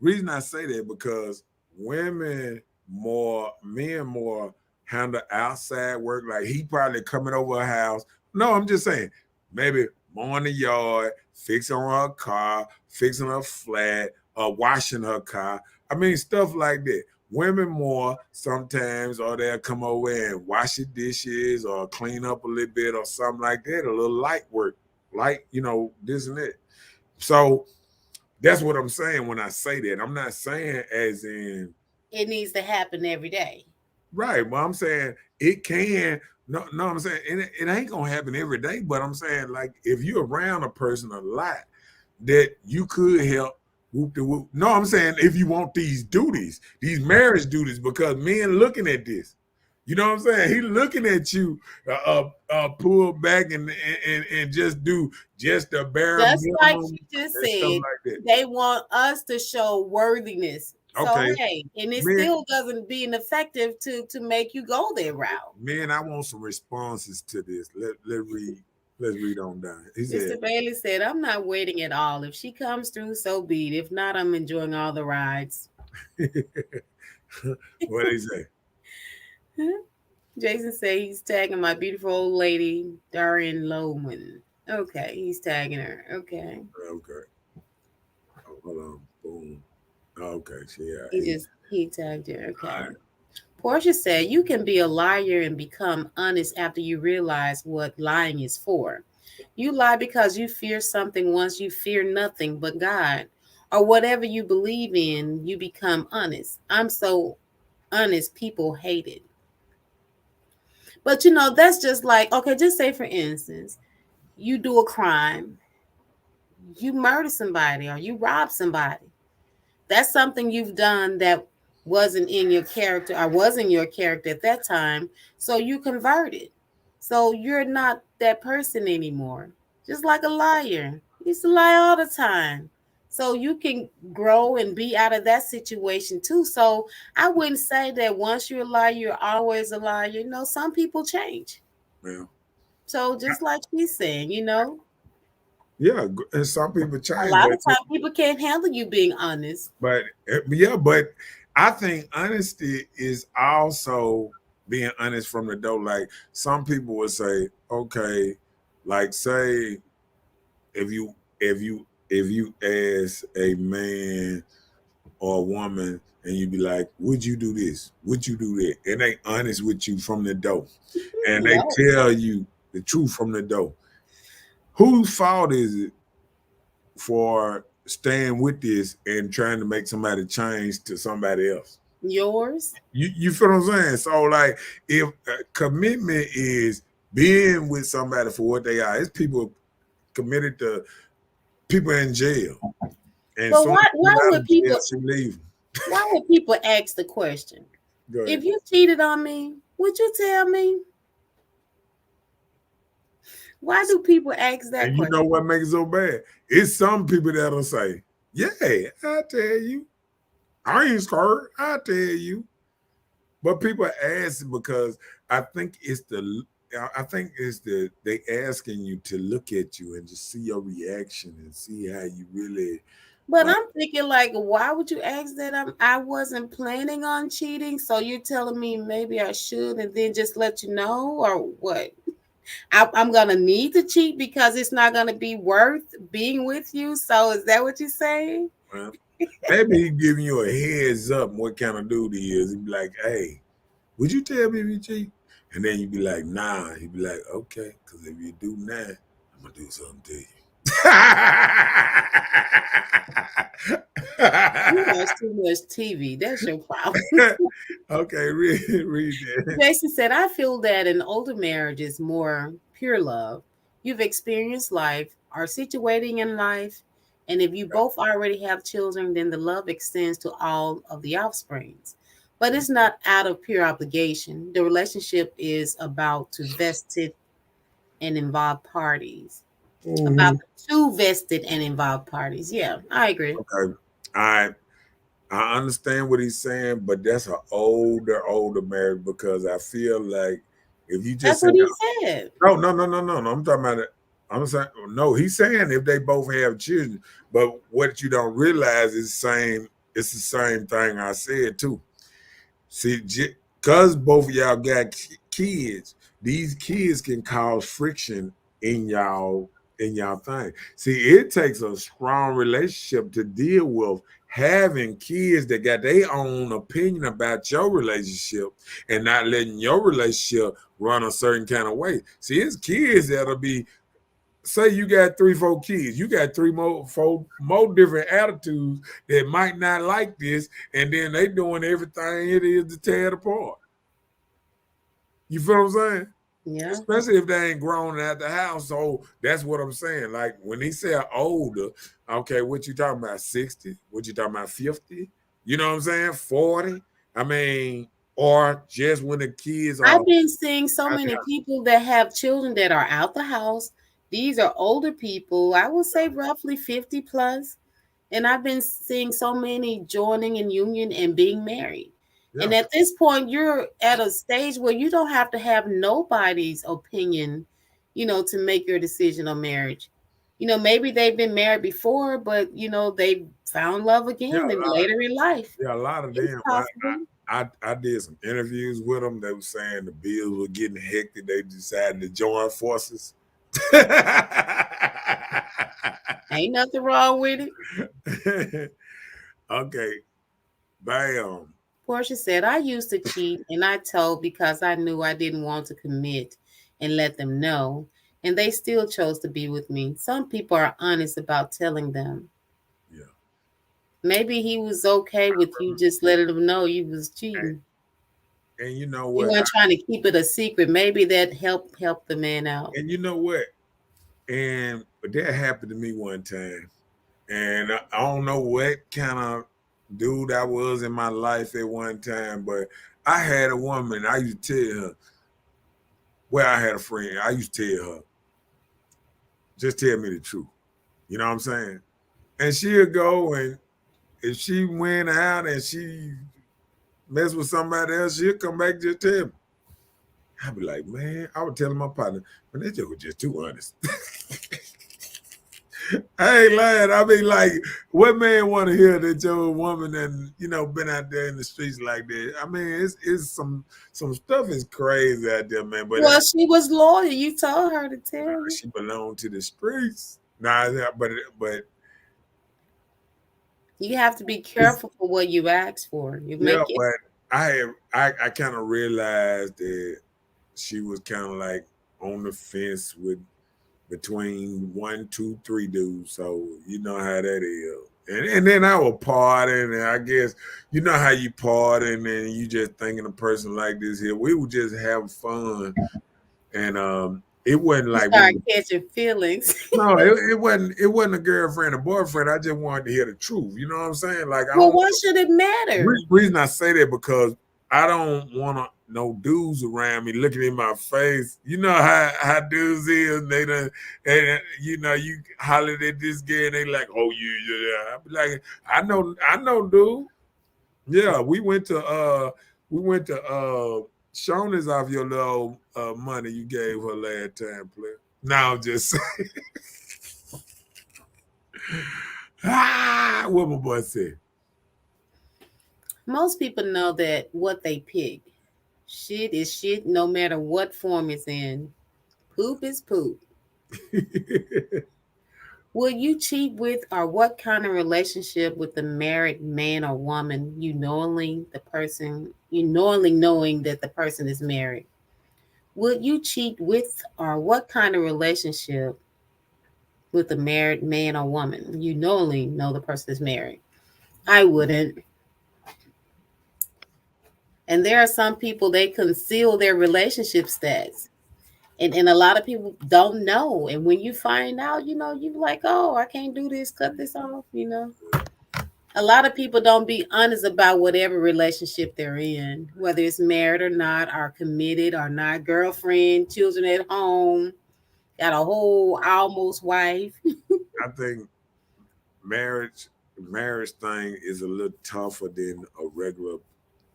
Reason I say that because men more handle outside work. Like he probably coming over her house. No, I'm just saying, maybe mowing the yard, fixing her car, fixing her flat, or washing her car. I mean, stuff like that. Women more sometimes, or they'll come over and wash the dishes or clean up a little bit or something like that, a little light work, light, this and that. So that's what I'm saying when I say that. I'm not saying as in It needs to happen every day. right, but I'm saying it can. No, no, I'm saying it ain't gonna happen every day. But I'm saying like if you're around a person a lot, that you could help. Whoop de whoop. No, I'm saying if you want these duties, these marriage duties, because men looking at this. You know what I'm saying? He looking at you, pull back and just do just the bare Just like minimum she just and stuff said, like that. they want us to show worthiness. So Okay, hey, and it men, still doesn't being effective to make you go that route. man, I want some responses to this. Let's read on down. He said, Mr. Bailey said, I'm not waiting at all. If she comes through, so be it. If not, I'm enjoying all the rides. what did he say? Jason said he's tagging my beautiful old lady, Darian Loman. Okay, he's tagging her. Okay. Okay. Oh, hold on. Boom. Okay. He tagged her. All Okay. right. Portia said you can be a liar and become honest after you realize what lying is for. You lie because you fear something once you fear nothing but God. Or whatever you believe in, you become honest. I'm so honest, people hate it. But that's just like, okay, just say for instance, you do a crime, you murder somebody or you rob somebody. That's something you've done that wasn't in your character or was in your character at that time. So you converted. So you're not that person anymore. Just like a liar. You used to lie all the time. So you can grow and be out of that situation too. So I wouldn't say that once you're a liar, you're always a liar. Some people change. Yeah. So just like she's saying, Yeah. And some people a change, lot of times people can't handle you being honest. but yeah, but I think honesty is also being honest from the door. Like some people would say, okay, like say if you ask a man or a woman, and you be like, would you do this? Would you do that? And they honest with you from the door. And they No. tell you the truth from the door. Whose fault is it for staying with this and trying to make somebody change to somebody else? Yours? You feel what I'm saying? So like, if commitment is being with somebody for what they are, it's people committed to people in jail, and But soon as you why get out would of jail, people she leave. why would people ask the question? Go ahead. If you cheated on me, would you tell me? Why do people ask that And you question? know what makes it so bad? It's some people that'll say, "Yeah, I tell you, I ain't scared. I tell you." But people ask because I think it's the I think it's they asking you to look at you and just see your reaction and see how you really But like. I'm thinking, like, why would you ask that? I wasn't planning on cheating, so you're telling me maybe I should, and then just let you know, or what? I'm gonna need to cheat because it's not gonna be worth being with you. So is that what you're saying? Well, maybe he giving you a heads up what kind of dude he is. He'd be like, "Hey, would you tell me if you cheat?" And then you'd be like, "Nah." He'd be like, "Okay, because if you do now, I'm gonna do something to you." You watch too much TV. That's your problem. Okay, read that. Jason said, I feel that an older marriage is more pure love. You've experienced life, are situating in life, and if you both already have children, then the love extends to all of the offsprings. But it's not out of pure obligation. The relationship is about to vested and involved parties. About Mhm. the two vested and involved parties. Yeah, I agree. Okay, I I understand what he's saying, but that's an older marriage because I feel like if you just That's say what he said. no, I'm talking about it. I'm saying no. He's saying if they both have children, but what you don't realize is same. It's the same thing I said too. See, because both of y'all got kids, these kids can cause friction in y'all thing. See, it takes a strong relationship to deal with having kids that got their own opinion about your relationship and not letting your relationship run a certain kind of way. See, it's kids that'll be say you got 3, 4 kids, you got 4 more different attitudes that might not like this, and then they doing everything it is to tear it apart. You feel what I'm saying? Yeah. Especially if they ain't grown out the house. So that's what I'm saying. Like when he said older, okay, what you talking about? 60? What you talking about? 50? You know what I'm saying? 40? I mean, or just when the kids are I've been seeing so out the many house. people that have children that are out the house. These are older people, I would say roughly 50 plus. And I've been seeing so many joining in union and being married. And Yeah. at this point, you're at a stage where you don't have to have nobody's opinion, to make your decision on marriage. Maybe they've been married before, but they found love Yeah, again and later in life. a lot of It's them. possible. I did some interviews with them. They were saying the bills were getting hectic. They decided to join forces. Ain't nothing wrong with it. Okay, bam. Portia said, I used to cheat and I told because I knew I didn't want to commit and let them know. And they still chose to be with me. Some people are honest about telling them. Yeah. Maybe he was okay with you just letting them know you was cheating. And you know You what? weren't trying to keep it a secret. Maybe that helped the man out. And you know what? And that happened to me one time. And I don't know what kind of dude I was in my life at one time, but I had a woman. I used to tell her, well, I had a friend. I used to tell her, just tell me the truth. You know what I'm saying? And she'll go, and if she went out and she messed with somebody else, she'll come back and just tell me. I'd be like, man, I would tell my partner, man, that joke was just too honest. I ain't lying. I mean, like, what man want to hear that your woman and been out there in the streets like that? I mean, it's some stuff is crazy out there, man. But Well, she was loyal. You told her to tell you. she belonged to the streets. Nah, but You have to be careful for what you ask for. You Yeah, make it. but I kind of realized that she was kind of like on the fence with between one, two, three dudes. So you know how that is. And then I was partying, and I guess you know how you party, and then you just thinking a person like this here. We were just having fun, and it wasn't You like we start were. catching feelings. No, it wasn't a girlfriend or boyfriend. I just wanted to hear the truth. You know what I'm saying? Like I Well, don't. why should it matter? Reason I say that because I don't want to no dudes around me looking in my face. You know how dudes is. They done, and you know you hollered at this guy and they like, oh yeah. I be like, I know, dude. Yeah, we went to Shoney's off your little money you gave her last time, player. Now I'm just what my boy said. Most people know that what they pick. Shit is shit no matter what form it's in. Poop is poop. Will you cheat with or what kind of relationship with the married man or woman you knowingly knowing that the person is married? Would you cheat with or what kind of relationship with a married man or woman you knowingly know the person is married? I wouldn't. And there are some people they conceal their relationship stats. And a lot of people don't know. And when you find out, you like, oh, I can't do this, cut this off. A lot of people don't be honest about whatever relationship they're in, whether it's married or not, are committed or not, girlfriend, children at home, got a whole almost wife. I think marriage marriage thing is a little tougher than a regular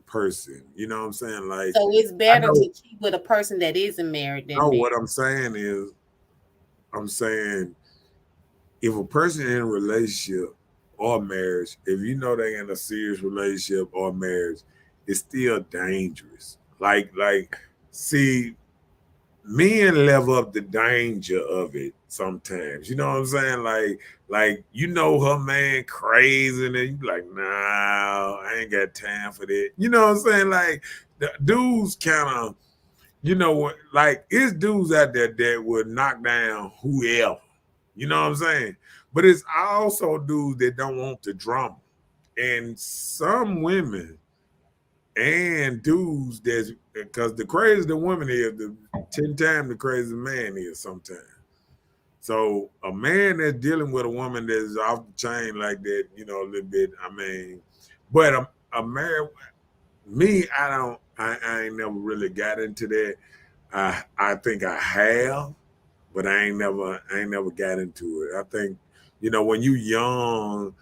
person. You know what I'm saying? Like So it's I better to know cheat with a person that isn't married than no married. what I'm saying is I'm saying if a person in a relationship or marriage, if you know they in a serious relationship or marriage, it's still dangerous. Like see men level up the danger of it sometimes. You know what I'm saying? Like you know her man crazy and then you be like, nah, I ain't got time for that. You know what I'm saying? Like the dudes kind of, you know what, like it's dudes out there that would knock down whoever. You know what I'm saying? But it's also dudes that don't want the drama. And some women and dudes that's because the crazier the woman is, the 10 times the crazy man is sometimes. So a man that's dealing with a woman that's off the chain like that, you know, a little bit. I mean, but a married me, I ain't never really got into that. I think I have, but I ain't never got into it. I think, you know, when you young,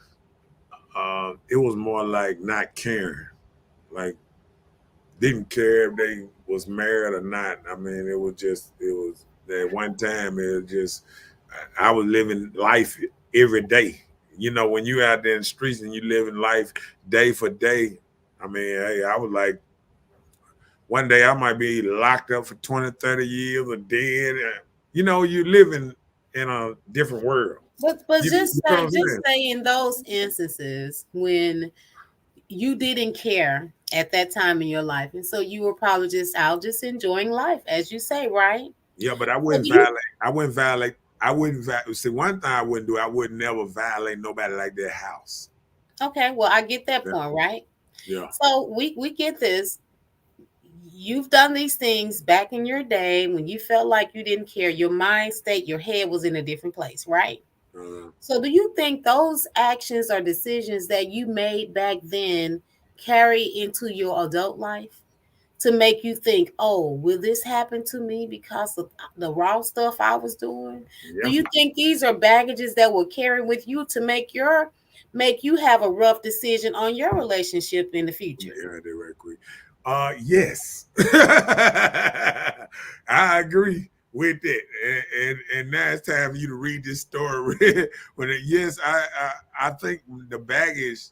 it was more like not caring. Like didn't care if they was married or not. I mean, it was at one time it was just I was living life every day. You know, when you out there in the streets and you living life day for day. I mean, hey, I was like one day I might be locked up for 20, 30 years or dead. You know, you living in a different world. But You know what I'm just saying? say in those instances when you didn't care at that time in your life, and so you were probably just out just enjoying life, as you say, right? Yeah, but I So wouldn't do you violate. I wouldn't violate. I wouldn't see one thing I wouldn't do. I would never violate nobody like their house. okay, well I get that Yeah, point, right? yeah, So we get this. You've done these things back in your day when you felt like you didn't care. Your mind state, your head was in a different place, right? uh, So, do you think those actions or decisions that you made back then carry into your adult life to make you think, oh, will this happen to me because of the raw stuff I was doing? Do yeah, you think these are baggages that will carry with you to make you have a rough decision on your relationship in the yeah. future? Right there, right quick. Yes, I agree with that. And now it's time for you to read this story. But yes, I think the baggage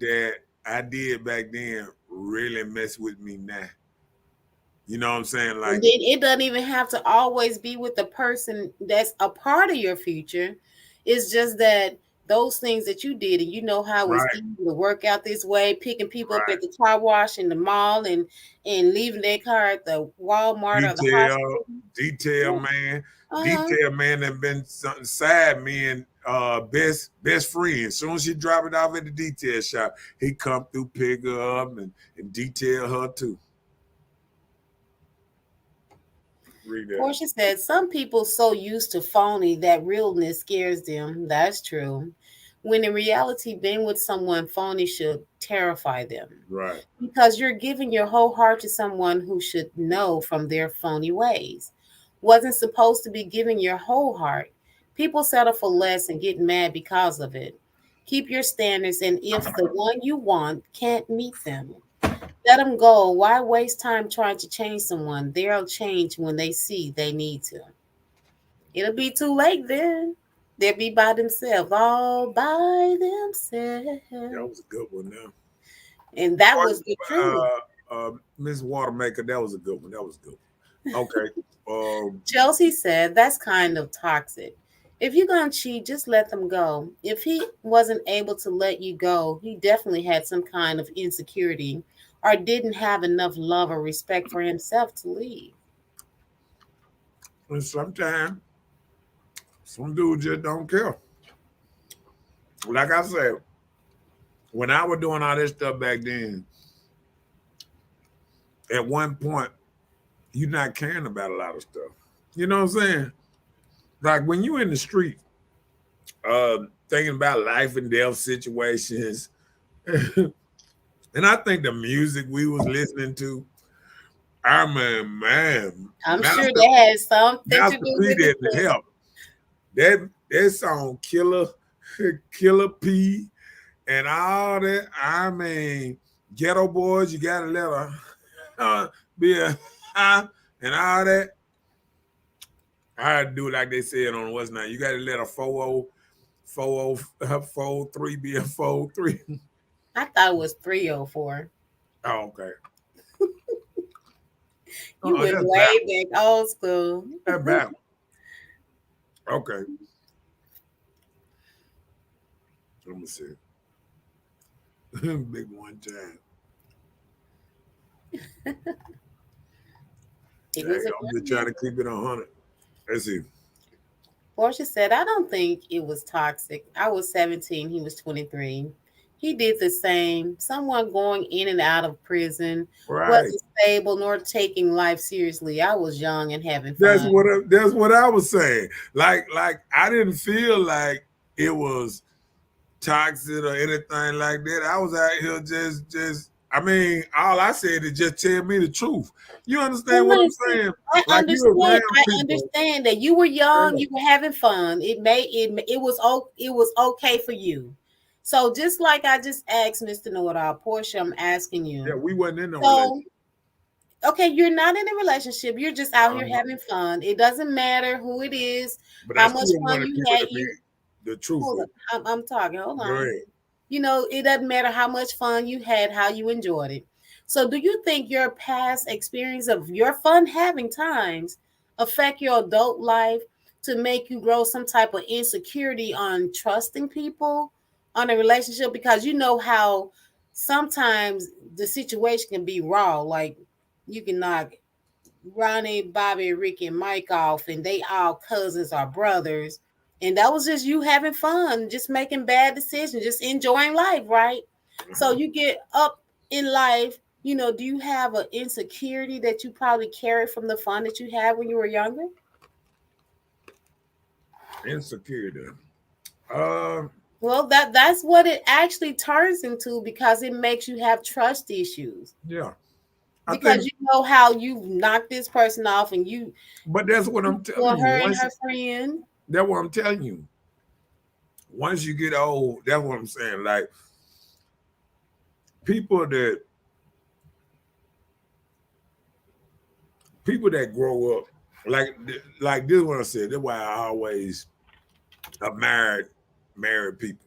that I did back then really mess with me now. You know what I'm saying? And Like, then it doesn't even have to always be with the person that's a part of your future. It's just that those things that you did, and you know how it's Right, easy to work out this way, picking people up right. at the car wash in the mall and leaving their car at the Walmart or the Detail, hospital. detail Yeah. man, Uh-huh. detail man that been something side me and best friend. As soon as she drop it off at the detail shop, he come through, pick her up and detail her too. Read that. Portia said, some people so used to phony that realness scares them. That's true. When in reality, being with someone phony should terrify them. Right. Because you're giving your whole heart to someone who should know from their phony ways. Wasn't supposed to be giving your whole heart. People settle for less and get mad because of it. Keep your standards, and if the one you want can't meet them, let them go. Why waste time trying to change someone? They'll change when they see they need to. It'll be too late then. They'll be by themselves, all by That themselves. was a good one now. And that was the truth. Miss Watermaker, that was a good one. That was good. Okay. Chelsea said that's kind of toxic. If you're going to cheat, just let them go. If he wasn't able to let you go, he definitely had some kind of insecurity or didn't have enough love or respect for himself to leave. And sometimes some dudes just don't care. Like I said, when I was doing all this stuff back then, at one point, you're not caring about a lot of stuff. You know what I'm saying? Like when you in the street, thinking about life and death situations, and I think the music we was listening to, I mean, man, I'm sure that has something to Master do P with it didn't too. help. That song Killer Killer P and all that. I mean, Ghetto Boys, you gotta let her be a and all that. I had to do like they said on what's now. You gotta let a 403 be a 403. I thought it was 304. Oh, okay. You went That's bad. way back old school. That's bad. Okay. Let me see. Big one time. It Dang, was a I'm good just trying to memory. keep it 100. Let's see. Portia said, I don't think it was toxic. I was 17, he was 23. He did the same. Someone going in and out of prison Right. wasn't stable nor taking life seriously. I was young and having That's fun. what I was saying. Like I didn't feel like it was toxic or anything like that. I was out here just I mean, all I said is just tell me the truth. You Well, understand what I'm listen, saying? I Like you understand. around I people. understand that you were young, Yeah, you were having fun. It was okay for you. So just like I just asked Mr. Know-it-all, Portia, I'm asking yeah, you. we wasn't in no So relationship. okay, you're not in a relationship. You're just out here Uh-huh. having fun. It doesn't matter who it is, But I how much still fun wanted you people had. to be You the truth hold with up. I'm talking. Hold me. Go on. ahead. You know, it doesn't matter how much fun you had, how you enjoyed it. So, do you think your past experience of your fun having times affect your adult life to make you grow some type of insecurity on trusting people on a relationship? Because you know how sometimes the situation can be raw. Like you can knock Ronnie, Bobby, Ricky, and Mike off, and they all cousins or brothers. And that was just you having fun, just making bad decisions, just enjoying life, right? So Uh-huh. you get up in life, you know, do you have an insecurity that you probably carry from the fun that you had when you were younger? Insecurity. Um, Well, that's what it actually turns into because it makes you have trust issues. yeah. I Because think you know how you knocked this person off and you but that's what I'm telling for you. her and her friend. That's what I'm telling you. Once you get old, that's what I'm saying. Like people that people that grow up, like this is what I said. That's why I always married people.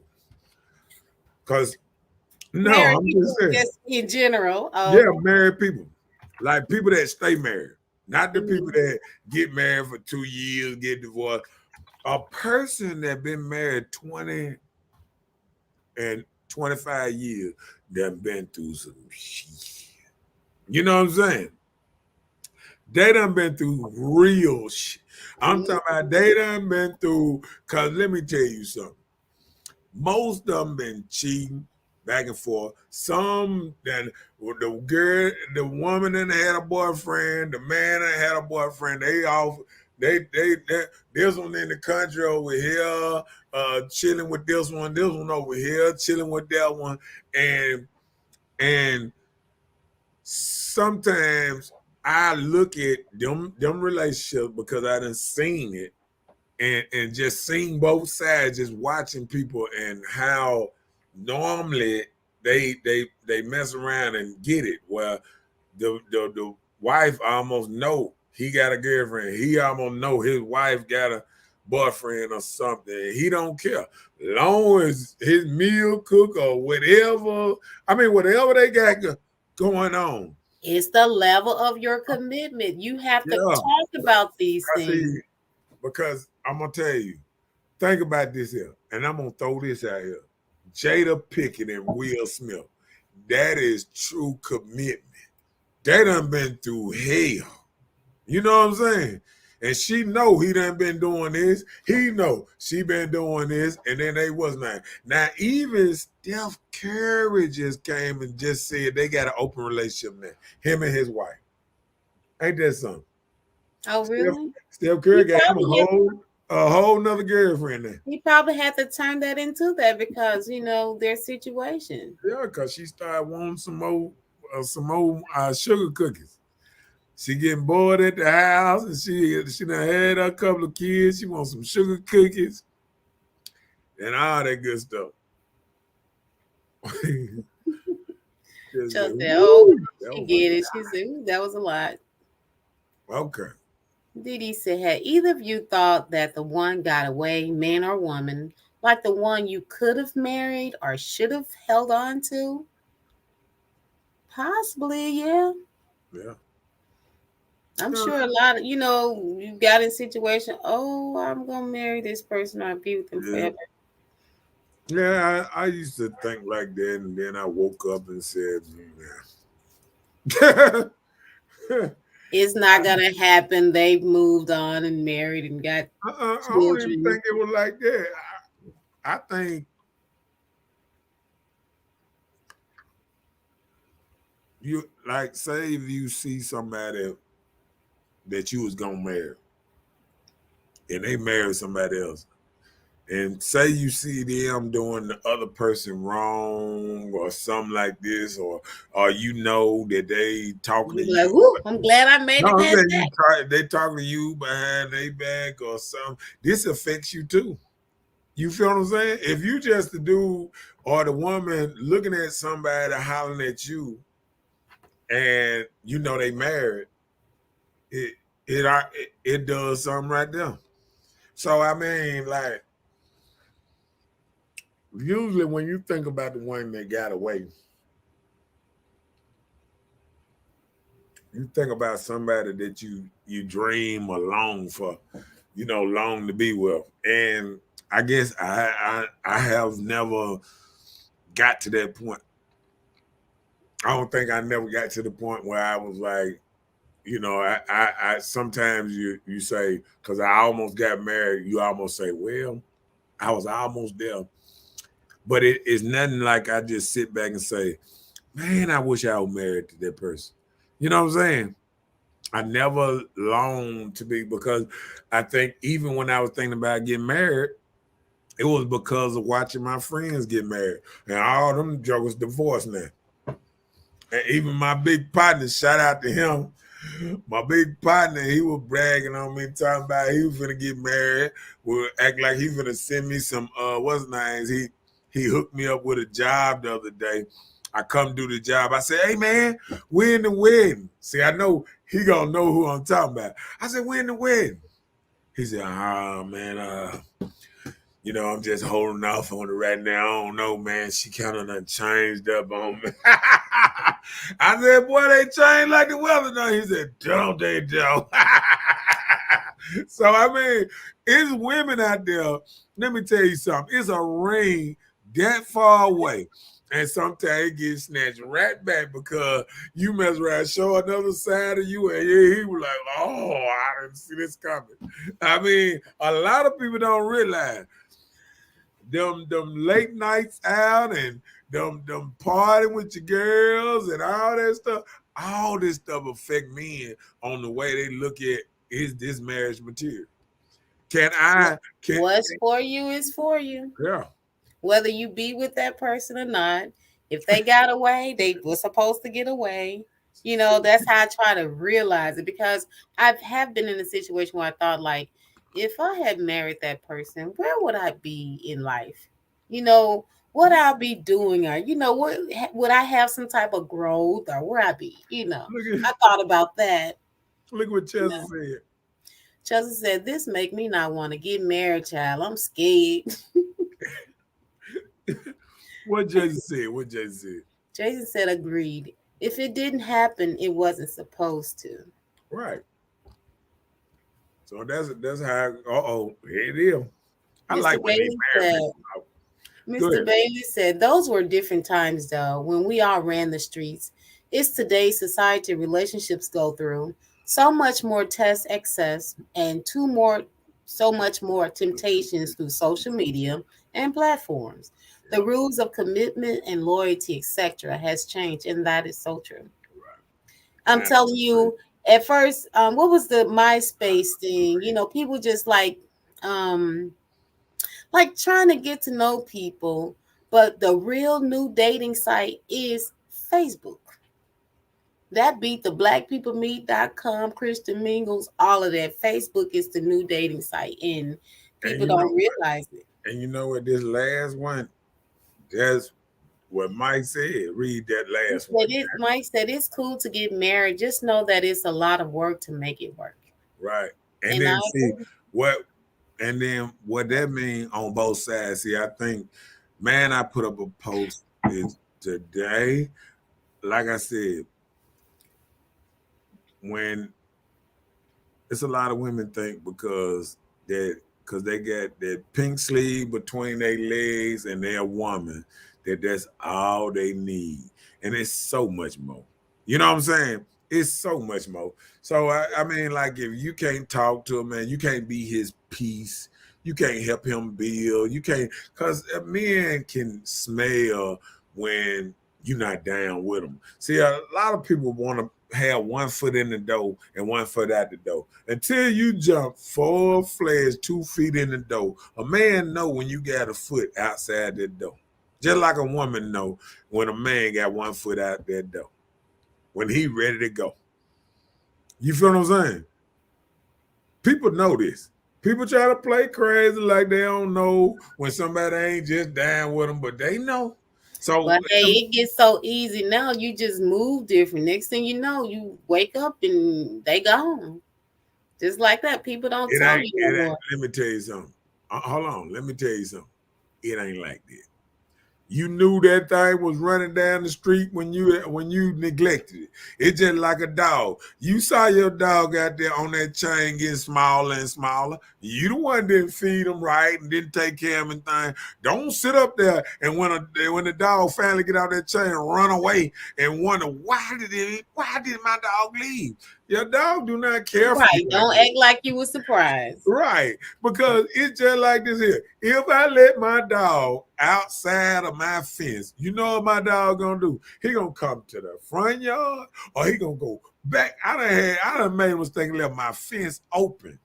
Cause no, Married I'm just people saying, just in general. yeah, Oh, married people, like people that stay married, not the people mhm. that get married for 2 years, get divorced. A person that been married 20. and 25 years done been through some shit. You know what I'm saying? They done been through real shit. I'm talking about they done been through, because let me tell you something. Most of them been cheating back and forth. Some then the girl, the woman that had a boyfriend, the man that had a boyfriend, they this one in the country over here, chilling with this one over here, chilling with that one, and sometimes I look at them relationships because I done seen it and just seeing both sides, just watching people and how normally they mess around and get it. Well, the wife almost know he got a girlfriend. He almost know his wife got a boyfriend or something. He don't care. Long as his meal cook or whatever. I mean, whatever they got going on. It's the level of your commitment. You have to Yeah. talk about these I see, things. because I'm gonna tell you, think about this here, and I'm gonna throw this out here. Jada Pinkett and Will Smith. That is true commitment. They done been through hell. You know what I'm saying? And she know he done been doing this. He know she been doing this, and then they was not. Now even Steph Curry just came and just said they got an open relationship now. Him and his wife. Ain't that something? Oh, really? Steph Curry got him a whole nother girlfriend now. He probably had to turn that into that because their situation. Yeah, because she started wanting some more sugar cookies. She getting bored at the house, and she done had a couple of kids. She wants some sugar cookies and all that good stuff. Just said, "Oh, she get it." She said, "Ooh, that was a lot." Okay. Didi said, "Had either of you thought that the one got away, man or woman, like the one you could have married or should have held on to?" Possibly, yeah. Yeah. I'm sure a lot of, you got in a situation, oh, I'm going to marry this person or be with them forever. Yeah, I used to think like that, and then I woke up and said, yeah. It's not going to happen. They've moved on and married and got I children. don't even think it was like that. I think you, like, say if you see somebody that you was gonna marry and they marry somebody else, and say you see them doing the other person wrong or something like this, or that they talking to Like, you. whoo, I'm glad I made it past that. They talking to you behind their back or something. This affects you too. You feel what I'm saying? If you just the dude or the woman looking at somebody hollering at you, and they married, it does something right there. So I mean, like, usually when you think about the one that got away, you think about somebody that you dream or long for, long to be with. And I guess I have never got to that point. I don't think I never got to the point where I was like, I sometimes you say, because I almost got married, you almost say, well, I was almost there. But it's nothing like I just sit back and say, man, I wish I was married to that person. You know what I'm saying? I never longed to be, because I think even when I was thinking about getting married, it was because of watching my friends get married. And all them jokers divorced now. And even my big partner, shout out to him, my big partner, he was bragging on me, talking about he was finna get married, would act like he finna send me some, what's his name? He hooked me up with a job the other day. I come do the job. I said, hey, man, when the wedding? See, I know he gonna know who I'm talking about. I said, when the wedding? He said, man, I'm just holding off on it right now. I don't know, man. She kind of done changed up on me. I said, boy, they changed like the weather now. He said, don't they, Joe? So, I mean, it's women out there. Let me tell you something. It's a ring that far away. And sometimes it gets snatched right back because you mess around, show another side of you, and yeah, he was like, "Oh, I didn't see this coming." I mean, a lot of people don't realize them late nights out and them partying with your girls and all that stuff. All this stuff affect men on the way they look at is this marriage material. Can I? Can What's for you is for you. yeah. Whether you be with that person or not. If they got away, they were supposed to get away. You know, that's how I try to realize it, because I have been in a situation where I thought, like, if I had married that person, where would I be in life? You know, what I'll be doing, or what would I have some type of growth, or where I be? Look I at thought about that. look what You Chelsea know, said. Chelsea said, "This make me not want to get married, child. I'm scared." What Jason said. What Jason said. Jason said, "Agreed. If it didn't happen, it wasn't supposed to." Right. So that's how. Here it is. I Mr. like when they Bailey marry said, people. Go Mr. ahead. Bailey said, those were different times, though, when we all ran the streets. It's today's society relationships go through. So much more test excess and so much more temptations through social media and platforms. The rules of commitment and loyalty, etc., has changed, and that is so true. I'm I telling agree. you, at first, what was the MySpace thing? People just um, like trying to get to know people, but the real new dating site is Facebook. That beat the blackpeoplemeet.com, Christian Mingles, all of that. Facebook is the new dating site, and And people you know don't what? realize it. And you know what? This last one. That's what Mike said. Read that last one. Mike said it's cool to get married. Just know that it's a lot of work to make it work. Right. And And I then see agree. what and then what that means on both sides. See, I think, man, I put up a post is today. Like I said, when it's a lot of women think because they got that pink sleeve between their legs and they're a woman, that's all they need. And it's so much more. You know what I'm saying? It's so much more. So I mean, like if you can't talk to a man, you can't be his peace. You can't help him build. You can't, because men can smell when you're not down with them. See, a lot of people want to have one foot in the door and one foot out the door. Until you jump full fledged 2 feet in the door, a man know when you got a foot outside that door. Just like a woman know when a man got one foot out that door. When he ready to go. You feel what I'm saying? People know this. People try to play crazy like they don't know when somebody ain't just down with them, but they know. So But hey, it gets so easy now. You just move different. Next thing you know, you wake up and they gone. Just like that. People don't it tell ain't, you no it ain't, more. let me tell you something. Hold on, let me tell you something. It ain't like that. You knew that thing was running down the street when you neglected it. It's just like a dog. You saw your dog out there on that chain getting smaller and smaller. You the one didn't feed him right and didn't take care of him and thing. Don't sit up there and when the dog finally get out that chain and run away and wonder why did my dog leave? Your dog do not care for you Right. like Don't that. act like you were surprised. Right. Because it's just like this here. If I let my dog outside of my fence, you know what my dog gonna do? He gonna come to the front yard or he gonna go back. I done made a mistake and left my fence open.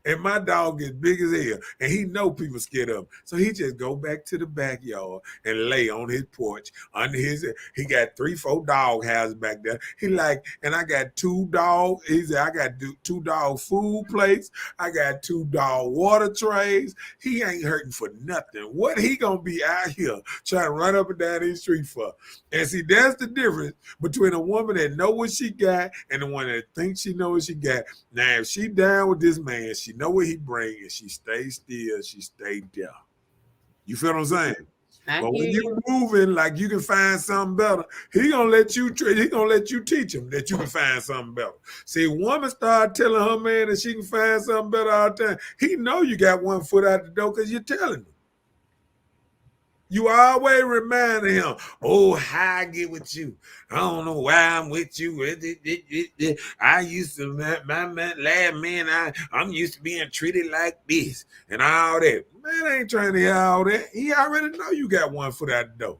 And my dog is big as hell, and he know people scared of him. So he just go back to the backyard and lay on his porch under his. He got 3, 4 dog houses back there. He like, and I got 2 dog. He said I got 2 dog food plates. I got 2 dog water trays. He ain't hurting for nothing. What he gonna be out here trying to run up and down these streets for? And see, that's the difference between a woman that know what she got and the one that thinks she know what she got. Now, if she down with this man, she know what he bring, and she stay still, she stay there. You feel what I'm saying? I But when hear you you. moving like you can find something better, he gonna let you teach him that you can find something better. See, woman start telling her man that she can find something better all the time. He know you got one foot out the door because you're telling him. You always remind him, oh, how I get with you. I don't know why I'm with you. I used to, my last man, I'm used to being treated like this and all that. Man ain't trying to hear all that. He already know you got one foot out the door.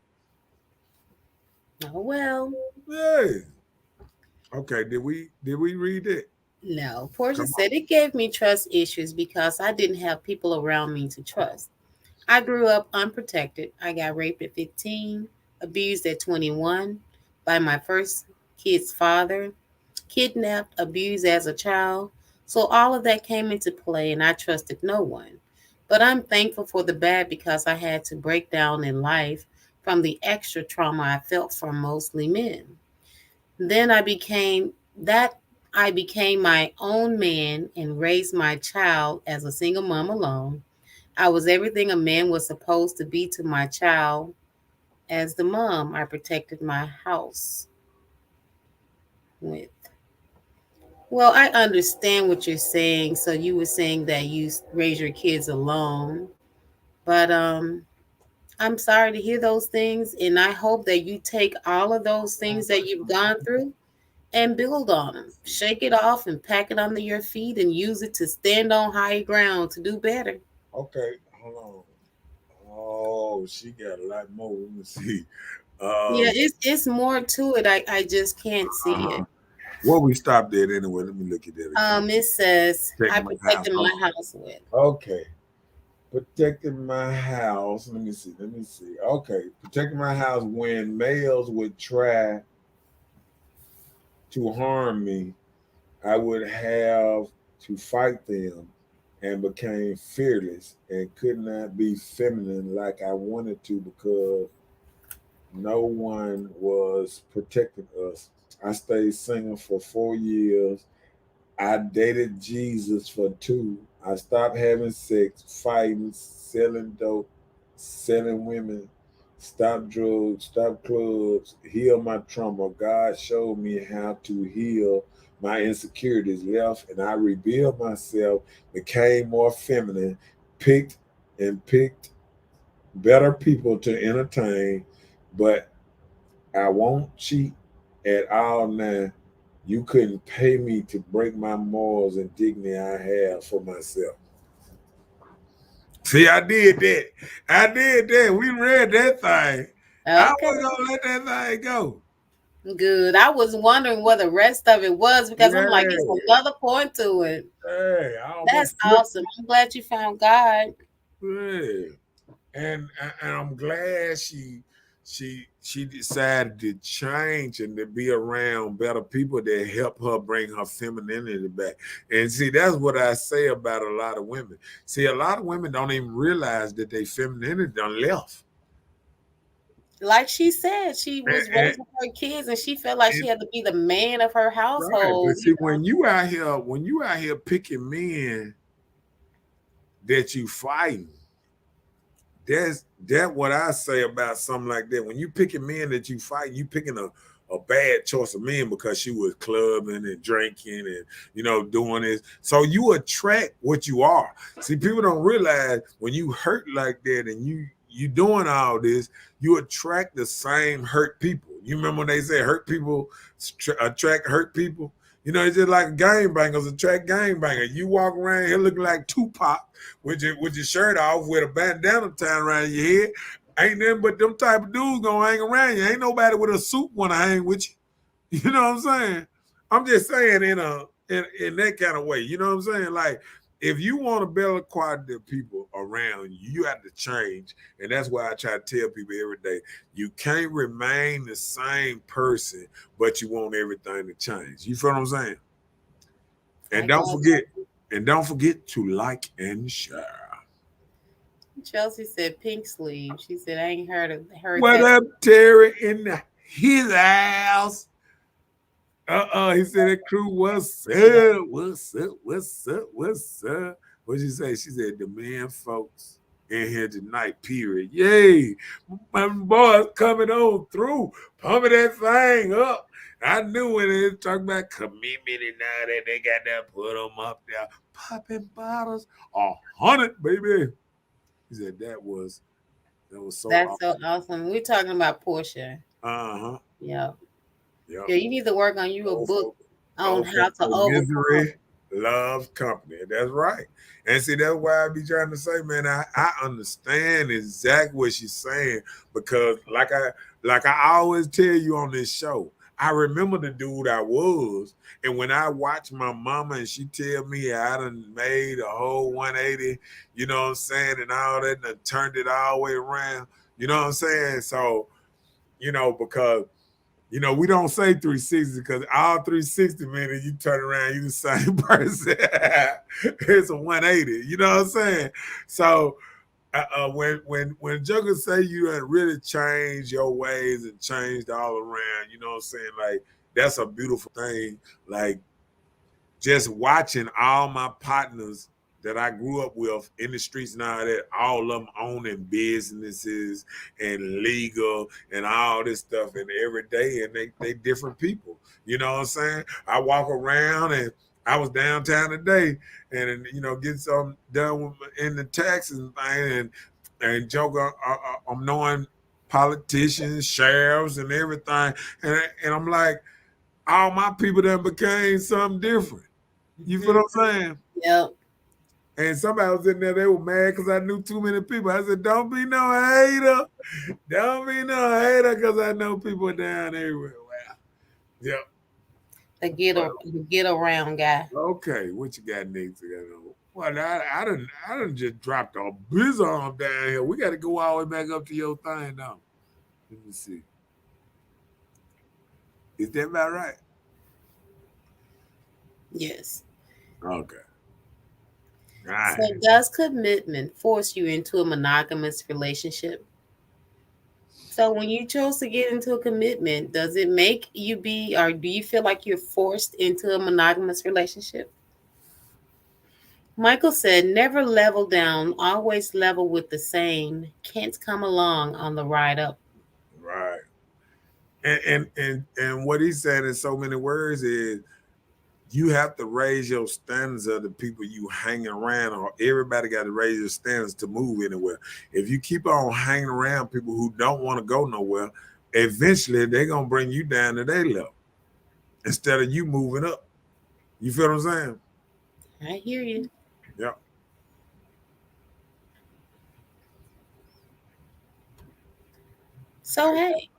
Oh, well. Hey. Okay, did we read it? No. Portia Come on. said it gave me trust issues because I didn't have people around me to trust. I grew up unprotected. I got raped at 15, abused at 21 by my first kid's father, kidnapped, abused as a child. So all of that came into play, and I trusted no one. But I'm thankful for the bad because I had to break down in life from the extra trauma I felt from mostly men. Then I became my own man and raised my child as a single mom alone. I was everything a man was supposed to be to my child. As the mom, I protected my house with. Well, I understand what you're saying. So you were saying that you raise your kids alone, but I'm sorry to hear those things, and I hope that you take all of those things that you've gone through and build on them. Shake it off and pack it under your feet and use it to stand on higher ground to do better. Okay, hold on. Oh, she got a lot more. Let me see. Yeah, Um, it's more to it. I just can't see uh, it. where we stopped at anyway? Let me look at that again. It says I Protecting my house. protected Hold my on. house with. Okay. Protecting my house. Let me see. Let me see. Okay. Protecting my house when males would try to harm me, I would have to fight them and became fearless and could not be feminine like I wanted to because no one was protecting us. I stayed single for 4 years. I dated Jesus for 2. I stopped having sex, fighting, selling dope, selling women, stop drugs, stop clubs, heal my trauma. God showed me how to heal my insecurities left, and I rebuilt myself, became more feminine, picked better people to entertain, but I won't cheat at all now. You couldn't pay me to break my morals and dignity I have for myself. See, I did that. I did that. We read that thing. I Okay, was gonna let that thing go. good. I was wondering what the rest of it was because I'm like, it's Yeah. another point to it. Hey, I That's almost flipped. awesome. I'm glad you found God. Yeah. And I'm glad she decided to change and to be around better people that help her bring her femininity back. And see, that's what I say about a lot of women. See, a lot of women don't even realize that they femininity done left. Like she said, she And, was and, raising her kids and she felt like she and had to be the man of her right, but household. see, when you out here picking men that you fighting, that what I say about something like that. When you picking men that you fight, you picking a bad choice of men because she was clubbing and drinking and doing this. So you attract what you are. See, people don't realize when you hurt like that and you doing all this, you attract the same hurt people. You remember when they say hurt people attract hurt people? It's just like game bangers attract game bangers. You walk around here looking like Tupac with your shirt off with a bandana tied around your head. Ain't nothing but them type of dudes gonna hang around you. Ain't nobody with a suit wanna hang with you. You know what I'm saying? I'm just saying in that kind of way. You know what I'm saying? Like if you want a better quality of people around you, you have to change. And that's why I try to tell people every day, you can't remain the same person, but you want everything to change. You feel what I'm saying? And I don't got forget, and don't forget to like and share. you. Chelsea said pink sleeve. She said I ain't heard What that. up, Terry his house? He said that crew, what's up? What's up? What's up? What's up? What'd she say? She said the man folks in here tonight, period. Yay. My boys coming on through, pumping that thing up. I knew when they was talking about commitment and now that they got that put them up there, popping bottles, 100, baby. He said that was That was so That's so awesome. awesome. We're talking about Portia. Uh-huh. Yeah. Yep. Yeah, you need to work on you a Go book for on go how for to overcome. misery loves company. That's right. And see, that's why I be trying to say, man, I understand exactly what she's saying because like I always tell you on this show, I remember the dude I was. And when I watch my mama and she tell me I done made a whole 180, you know what I'm saying, and all that, and I turned it all the way around, you know what I'm saying? So, because we don't say 360 because all 360 minutes you turn around, you the same person. It's a 180. You know what I'm saying? So when Joker say you done really changed your ways and changed all around, you know what I'm saying? Like that's a beautiful thing. Like just watching all my partners that I grew up with in the streets now that all of them owning businesses and legal and all this stuff and every day and they different people. You know what I'm saying? I walk around and I was downtown today and get something done in the taxes and thing and Joker I'm knowing politicians, sheriffs and everything and I'm like all my people done became something different. You feel Mhm. what I'm saying? Yep. And somebody was in there, they were mad because I knew too many people. I said, don't be no hater. Don't be no hater because I know people down everywhere. Well, yep. The get around guy. Okay, what you got next? Well, I done just dropped a bizarre down here. We got to go all the way back up to your thing now. Let me see. Is that about right? Yes. Okay. All So right. does commitment force you into a monogamous relationship? So when you chose to get into a commitment, does it make you be, or do you feel like you're forced into a monogamous relationship? Michael said, never level down, always level with the same. Can't come along on the ride up. Right. And what he said in so many words is you have to raise your standards of the people you hanging around, or everybody got to raise your standards to move anywhere. If you keep on hanging around people who don't want to go nowhere, eventually they're gonna bring you down to their level instead of you moving up. You feel what I'm saying? I hear you. Yeah. So, hey,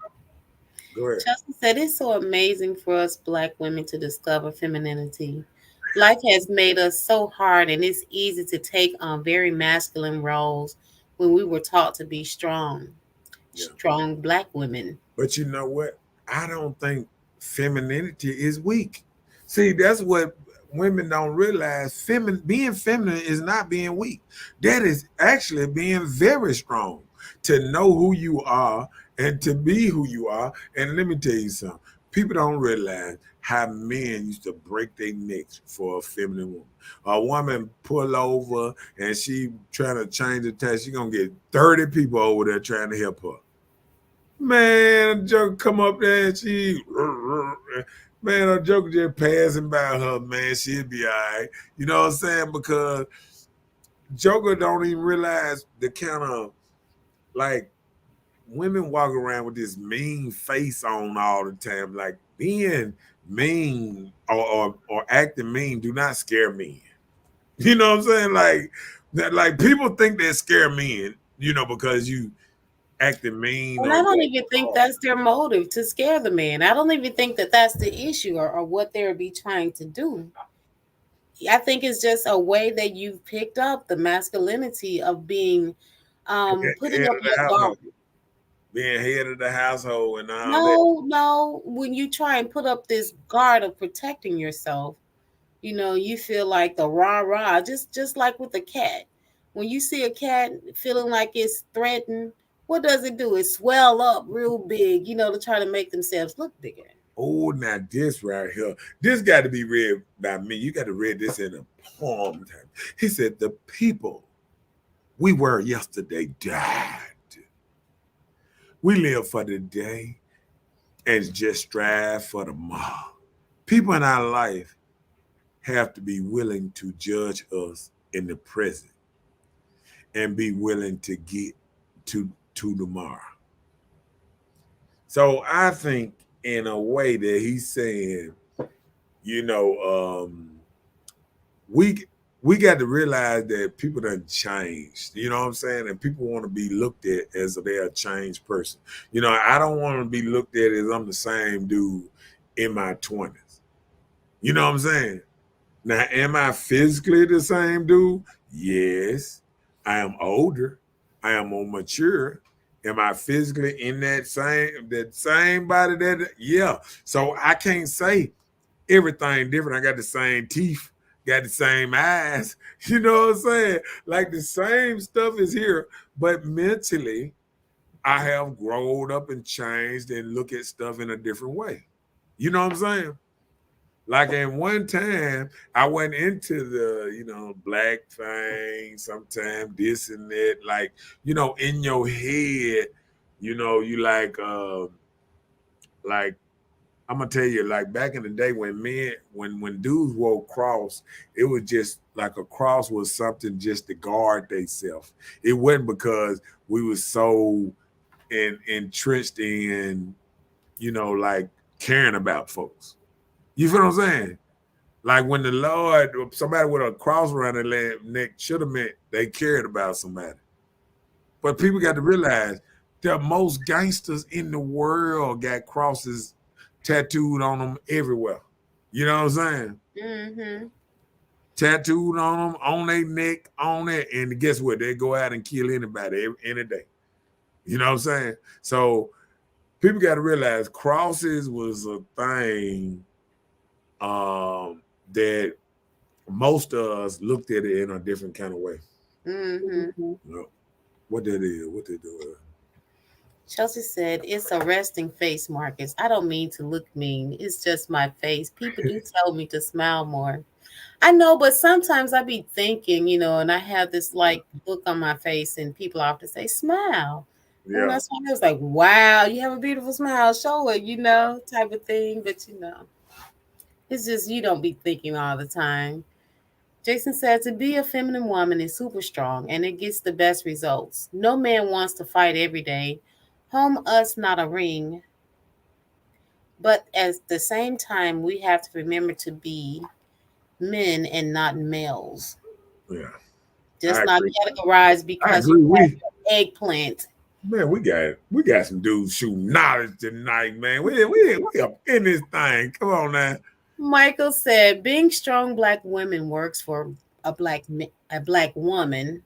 Go ahead. Chelsea said it's so amazing for us Black women to discover femininity. Life has made us so hard, and it's easy to take on very masculine roles when we were taught to be strong, Yeah. strong Black women. But you know what? I don't think femininity is weak. See, that's what women don't realize. Being feminine is not being weak. That is actually being very strong to know who you are and to be who you are. And let me tell you something. People don't realize how men used to break their necks for a feminine woman. A woman pull over and she trying to change the test, she gonna get 30 people over there trying to help her. Man, a joker come up there and man, a joker just passing by her, man, she'll be all right. You know what I'm saying? Because Joker don't even realize the kind of, like, women walk around with this mean face on all the time. Like, being mean or acting mean do not scare men. You know what I'm saying? Like, that, like people think they scare men, because you acting mean And or I don't what. even think that's their motive to scare the man. I don't even think that that's the issue or what they'll be trying to do. I think it's just a way that you've picked up the masculinity of being putting Head up of the your guard. household, being head of the household and all that. No, no. When you try and put up this guard of protecting yourself, you feel like the rah rah, just like with a cat. When you see a cat feeling like it's threatened, what does it do? It swell up real big, to try to make themselves look bigger. Oh, now this right here, this got to be read by me. You got to read this in a poem time. He said, "The people we were yesterday died. We live for the day and just strive for tomorrow. People in our life have to be willing to judge us in the present and be willing to get to tomorrow. So I think in a way that he's saying, you know, we we got to realize that people done changed. You know what I'm saying? And people want to be looked at as they're a changed person. You know, I don't want to be looked at as I'm the same dude in my 20s. You know what I'm saying? Now, am I physically the same dude? Yes. I am older. I am more mature. Am I physically in that same body that? Yeah. So I can't say everything different. I got the same teeth, got the same eyes. You know what I'm saying? Like the same stuff is here, but mentally, I have grown up and changed and look at stuff in a different way. You know what I'm saying? Like at one time, I went into the, black thing, sometimes this and that. Like, in your head, you like I'm gonna tell you, like back in the day when dudes wore cross, it was just like a cross was something just to guard themselves. It wasn't because we was so entrenched in, like caring about folks. You feel what I'm saying? Like when the Lord, somebody with a cross around their neck should have meant they cared about somebody. But people got to realize the most gangsters in the world got crosses tattooed on them everywhere. You know what I'm saying? Mm-hmm. Tattooed on them, on their neck, on it. And guess what? They go out and kill anybody any day. You know what I'm saying? So people got to realize crosses was a thing that most of us looked at it in a different kind of way. Mm-hmm. You know, what that is, what they do. Chelsea said, "It's a resting face, Marcus. I don't mean to look mean. It's just my face. People do tell me to smile more. I know, but sometimes I be thinking, and I have this like look on my face, and people often say, smile. And Yeah. that's why I was like, wow, you have a beautiful smile. Show it, type of thing. But, it's just you don't be thinking all the time. Jason said, to be a feminine woman is super strong and it gets the best results. No man wants to fight every day. Home us not a ring. But at the same time, we have to remember to be men and not males. Yeah. I Just not agree. categorized I because you agree. have your eggplant. Man, we got some dudes shooting knowledge tonight, man. We up in this thing. Come on now. Michael said, being strong black women works for a black woman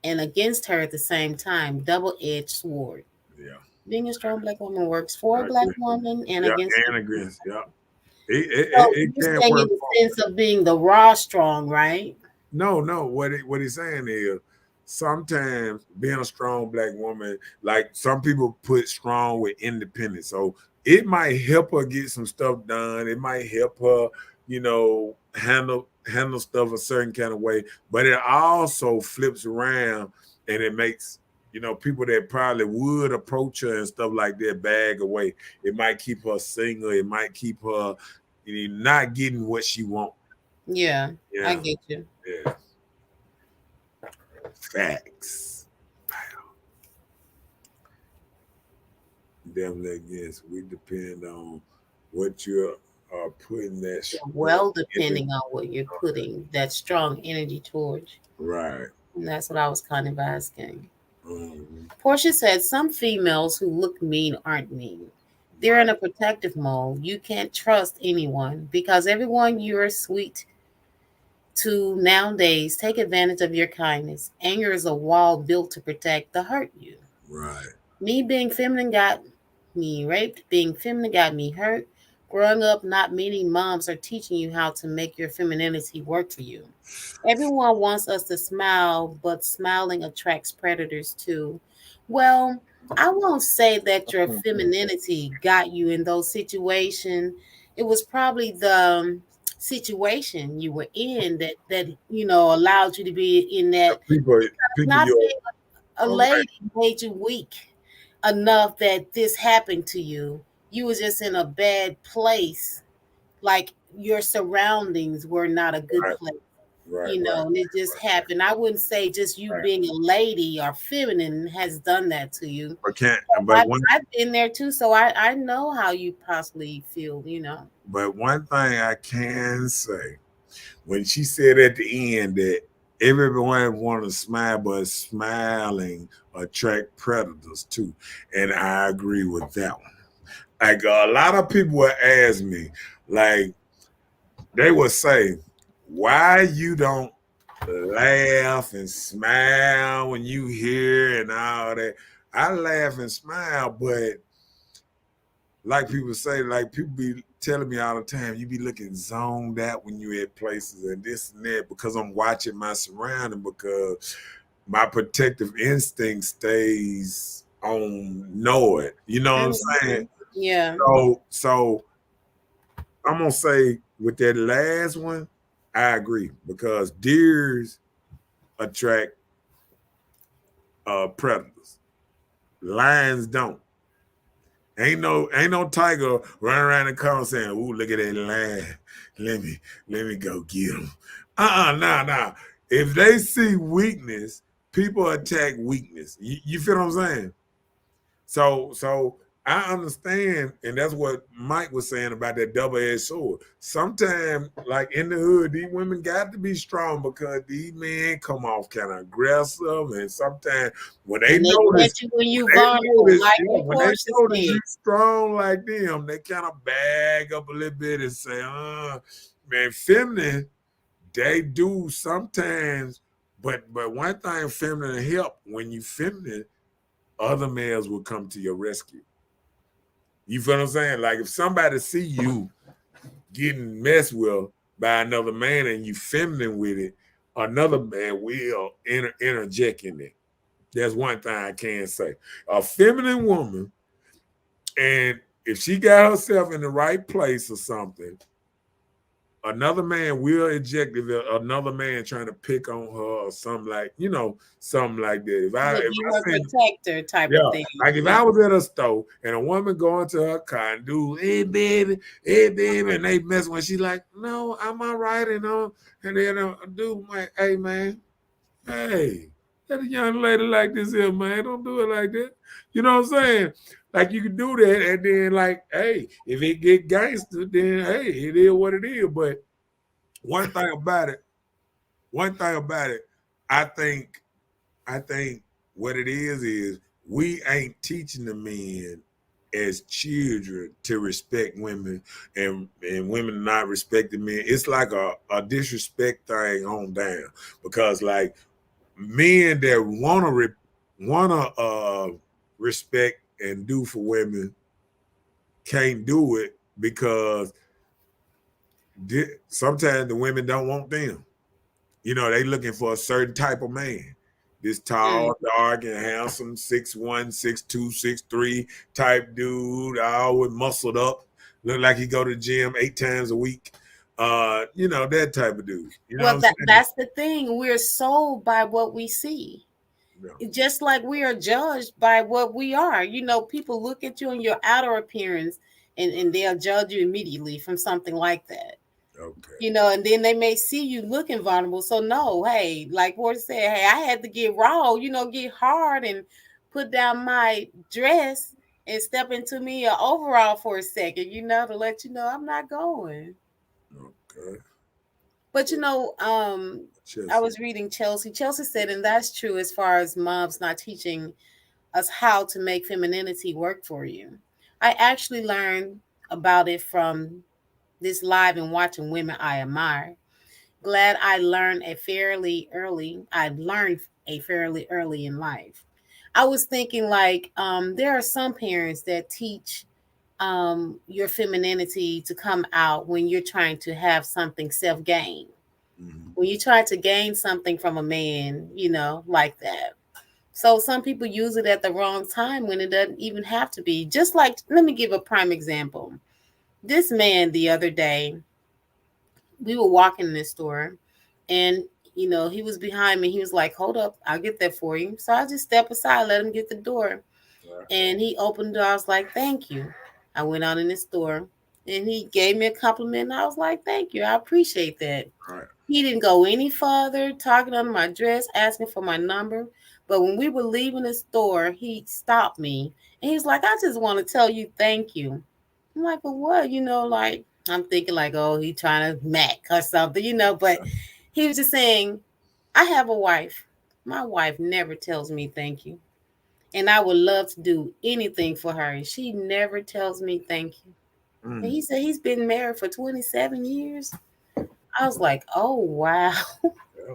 and against her at the same time. Double-edged sword. Yeah, Being a strong black woman works for a I black agree. woman and Yeah, against her. and against. Yeah, it So you're can saying in work. the sense of being the raw strong, right? No. What he's saying is sometimes being a strong black woman, like some people put strong with independence. So it might help her get some stuff done. It might help her, handle stuff a certain kind of way. But it also flips around and it makes people that probably would approach her and stuff like that bag away. It might keep her single. It might keep her not getting what she wants. Yeah, I Yeah, get you. yeah. Facts. Definitely, yes. We depend on what you are putting that strong Well, energy. depending on what you're putting that strong energy towards. Right. And that's what I was kind of asking. Mhm. Portia said some females who look mean aren't mean. They're Right. in a protective mode. You can't trust anyone because everyone you're sweet to nowadays take advantage of your kindness. Anger is a wall built to protect the hurt you. Right. Me being feminine got me raped. Being feminine got me hurt. Growing up, not many moms are teaching you how to make your femininity work for you. Everyone wants us to smile, but smiling attracts predators too. Well, I won't say that your femininity got you in those situations. It was probably the situation you were in that allowed you to be in The that. people Not you're being a all right. lady made you weak enough that this happened to you. You was just in a bad place. Like your surroundings were not a good Right. place. right, right, and it just happened. I wouldn't say just you right. being a lady or feminine has done that to you. But can't. But one. I've been there too, so I know how you possibly feel. But one thing I can say, when she said at the end that everyone want to smile, but smiling attract predators too, and I agree with that one. Like a lot of people would ask me, like they would say, "Why you don't laugh and smile when you hear and all that?" I laugh and smile, but like people say, like people be telling me all the time, you be looking zoned out when you at places and this and that because I'm watching my surrounding because my protective instinct stays on know it. You know what I'm saying? Mhm. Yeah. So I'm gonna say with that last one, I agree because deers attract predators. Lions don't. Ain't no tiger running around the car saying, "Ooh, look at that lion. Let me let me go get him." Nah. If they see weakness, people attack weakness. You feel what I'm saying? So I understand, and that's what Mike was saying about that double-edged sword. Sometimes, like in the hood, these women got to be strong because these men come off kind of aggressive, and sometimes when they And they notice catch you when you they vulnerable, notice, like yeah, them when they horses notice did. you strong like them, they kind of bag up a little bit and say, man, feminine, they do sometimes, but one thing feminine help when you feminine, other males will come to your rescue. You feel what I'm saying? Like if somebody see you getting messed with by another man and you feminine with it, another man will interject in it. That's one thing I can say. A feminine woman, and if she got herself in the right place or something, another man will eject if another man trying to pick on her or something something like that. If I You'll if be her I seen protector type of yeah, thing. like if I was at a store and a woman going to her car and do, hey baby, and they mess when she like, no, I'm all right, and then a dude like, hey man, hey, that a young lady like this here, man. Don't do it like that. You know what I'm saying? Like you can do that, and then like, hey, if it get gangster, then hey, it is what it is. But one thing about it, one thing about it, I think, I think what it is we ain't teaching the men as children to respect women and women not respecting men. It's like a disrespect thing on down because like men that wanna respect and do for women can't do it because sometimes the women don't want them. You know, they looking for a certain type of man. This Mm. tall, dark, and handsome, 6'1", 6'2", 6'3" type dude, always muscled up, look like he go to the gym 8 times a week. That type of dude. You know what Well, I'm saying? that's the thing. We're sold by what we see. Yeah. Just like we are judged by what we are. People look at you and your outer appearance and they'll judge you immediately from something like that. Okay. And then they may see you looking vulnerable. So no, hey, like Ward said, hey, I had to get raw, get hard and put down my dress and step into me an overall for a second, to let you know I'm not going. Okay. But I Chelsea. was reading Chelsea. Chelsea said, and that's true as far as moms not teaching us how to make femininity work for you. I actually learned about it from this live and watching women I admire. Glad I learned a fairly early in life. I was thinking like there are some parents that teach your femininity to come out when you're trying to have something self-gain. Mm-hmm. When you try to gain something from a man, like that. So some people use it at the wrong time when it doesn't even have to be. Just like, let me give a prime example. This man the other day, we were walking in this store and he was behind me. He was like, hold up, I'll get that for you. So I just step aside, let him get the door. Right. And he opened the door. I was like, thank you. I went out in the store and he gave me a compliment. And I was like, thank you. I appreciate that. Right. He didn't go any further, talking under my dress, asking for my number. But when we were leaving the store, he stopped me and he was like, I just want to tell you thank you. I'm like, for what? Like I'm thinking like, oh, he trying to mac or something, but he was just saying, I have a wife. My wife never tells me thank you. And I would love to do anything for her. And she never tells me thank you. And he said he's been married for 27 years. I was like, oh wow. Yeah,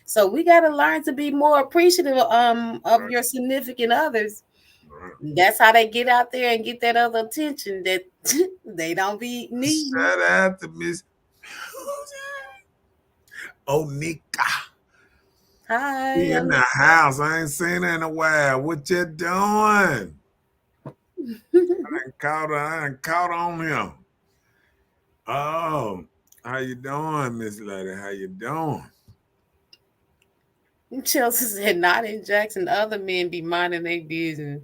So we got to learn to be more appreciative of right, your significant others. right. That's how they get out there and get that other attention that they don't be needing. Shout out to Miss Onika. Hi, She in the house. I ain't seen her in a while. What you doing? I done caught on him. Oh, how you doing, Miss Lady? How you doing? Chelsea said, not in Jackson. Other men be minding their business,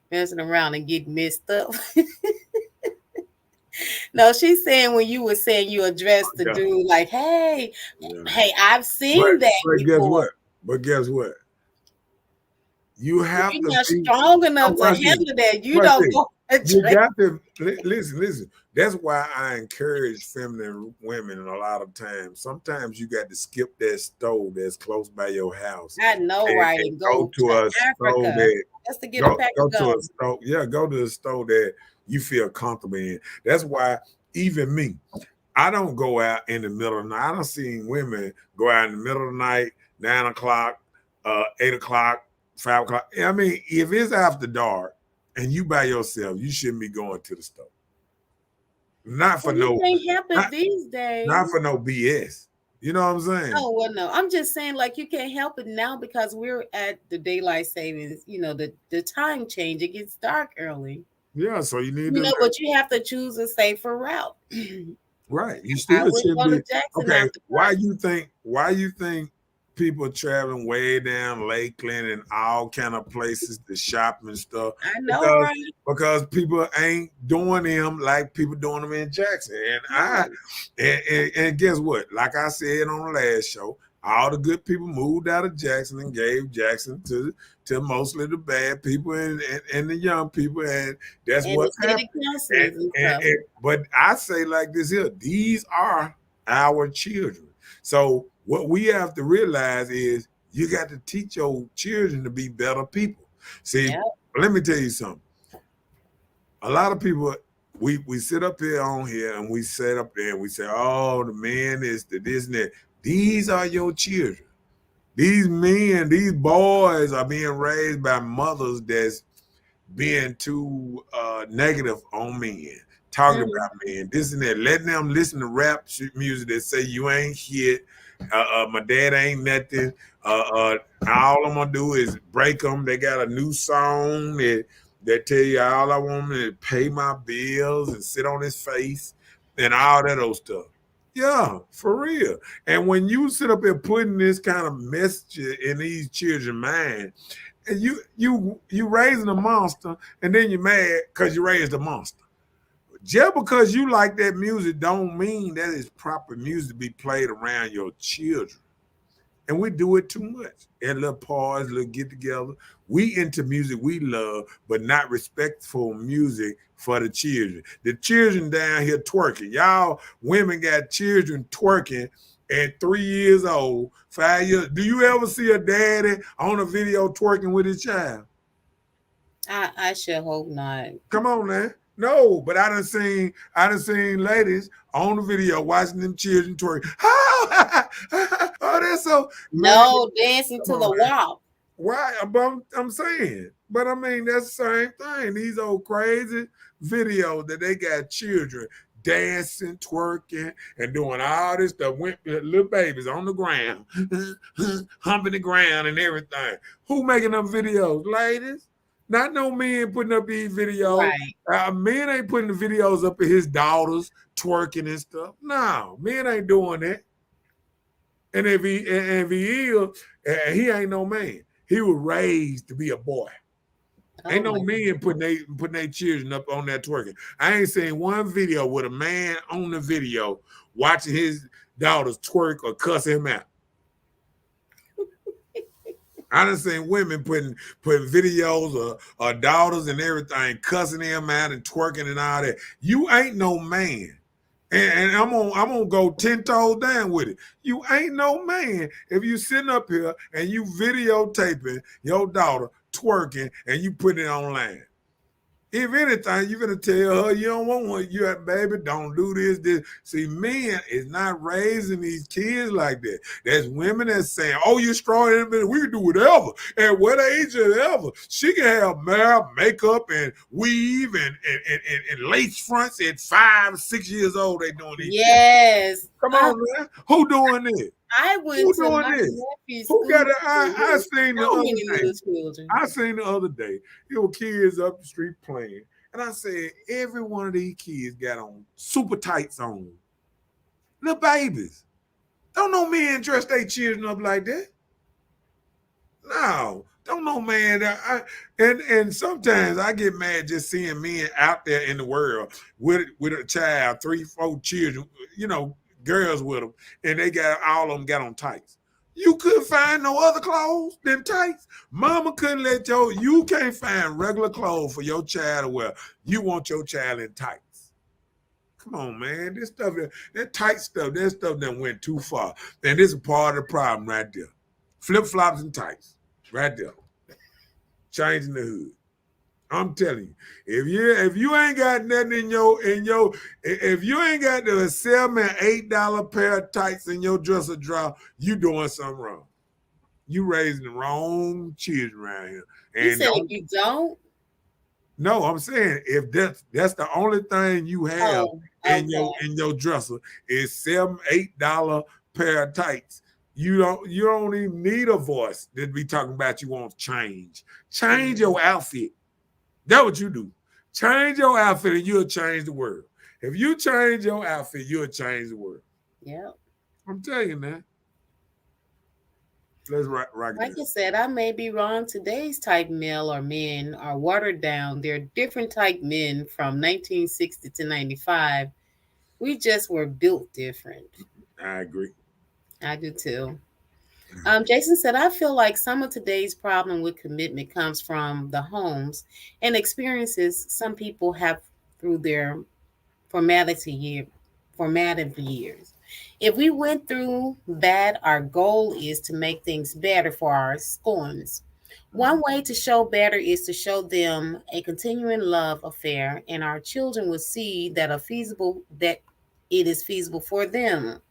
messing around and get messed up. No, she's saying when you were saying you addressed the Yeah, dude, like, hey, yeah. hey, I've But seen that but guess before. what? But guess what? You If have you're to not be. strong enough No, to watch this. handle that, you Watch don't this. go You address. got to listen, listen. That's why I encourage feminine women a lot of times. Sometimes you got to skip that stove that's close by your house I know, right? and And go go to to a stove Africa that just to get a pack go of to a gum. stove. Yeah, go to a stove that you feel comfortable in. That's why even me, I don't go out in the middle of the night. I don't see women go out in the middle of the night, 9 o'clock, 8 o'clock, 5 o'clock. I mean, if it's after dark and you by yourself, you shouldn't be going to the store. Not for Well, you no, can't help not, it these not days. for no BS. You know what I'm saying? Oh, well, no. I'm just saying, like, you can't help it now because we're at the daylight savings, the time change. It gets dark early. Yeah, so you need to let, But you have to choose a safer route. right. You I still wouldn't should go to be Jackson okay. after dark. Why you think people traveling way down Lakeland and all kind of places to shop and stuff? I know, Because right? people ain't doing them like people doing them in Jackson. And I Right. and guess what? Like I said on the last show, all the good people moved out of Jackson and gave Jackson to mostly the bad people and the young people, and that's And the what's city happening. And, councilors and stuff. but I say like this here, these are our children. So what we have to realize is you got to teach your children to be better people. See, Yeah. let me tell you something. A lot of people, we sit up here on here and we sit up there and we say, oh, the man is the this and that. These are your children. These men, these boys are being raised by mothers that's being too negative on men, talking Mhm. about men, this and that, letting them listen to rap music that say you ain't shit, my dad ain't nothing. All I'm gonna do is break them. They got a new song that tell you all I want him to pay my bills and sit on his face and all that old stuff. Yeah, for real. And when you sit up there putting this kind of message in these children's mind, and you raising a monster, and then you're mad because you raised a monster. Just because you like that music don't mean that it's proper music to be played around your children. And we do it too much. At little parties, little get together. We into music we love, but not respectful music for the children. The children down here twerking. Y'all women got children twerking at 3 years old, 5 years. Do you ever see a daddy on a video twerking with his child? I sure hope not. Come on, man. No, but I done seen ladies on the video watching them children twerk. Oh, that's so man. No dancing Come to on, the man. wall. Why? I'm saying, but I mean that's the same thing. These old crazy videos that they got children dancing, twerking, and doing all this stuff. Went little babies on the ground, humping the ground and everything. Who making them videos, ladies? Not no men putting up these videos. Right. Men ain't putting the videos up of his daughters twerking and stuff. No, men ain't doing that. And if he is, he ain't no man. He was raised to be a boy. Oh Ain't no my men putting their children up on that twerking. I ain't seen one video with a man on the video watching daughters twerk or cuss him out. I done seen women putting videos of daughters and everything, cussing him out and twerking and all that. You ain't no man. And I'm gonna go 10 toes down with it. You ain't no man if you sitting up here and you videotaping your daughter twerking and you putting it online. If anything, you're gonna tell her you don't want one. You like, baby, don't do this. See, men is not raising these kids like that. There's women that's saying, "Oh, you're strong, we can do whatever, at what age ever." She can have makeup, and weave, and lace fronts at 5, 6 years old. They doing these shit. Yes. Come on, man. Who doing this? I went Who to doing my this? nephew's Who school. got it? I seen the So other many day. little children. I seen the other day, kids up the street playing. And I said, every one of these kids got on super tights on. Little babies. Don't no man dress their children up like that. No. Don't no man. And sometimes I get mad just seeing men out there in the world with a child, 3, 4 children, girls with them, and they got all of them got on tights. You couldn't find no other clothes than tights. Mama couldn't you can't find regular clothes for your child to wear. You want your child in tights. Come on, man. This stuff, that tight stuff, that stuff done went too far. And this is part of the problem right there. Flip-flops and tights. Right there. Changing the hood. I'm telling you, if you ain't got nothing if you ain't got the $7 and $8 pair of tights in your dresser drawer, you doing something wrong. You raising the wrong children around here. And you said if you don't? No, I'm saying if that's the only thing you have in your dresser is $7, $8 pair of tights. You don't even need a voice to be talking about you want to change. Change your outfit. That's what you do. Change your outfit and you'll change the world. If you change your outfit, you'll change the world. Yeah. I'm telling you, man. Let's rock like I said, I may be wrong. Today's type male or men are watered down. They're different type men from 1960 to 95. We just were built different. I agree. I do too. Jason said, I feel like some of today's problem with commitment comes from the homes and experiences some people have through their formative years. If we went through that, our goal is to make things better for our scorns. One way to show better is to show them a continuing love affair, and our children will see that that it is feasible for them.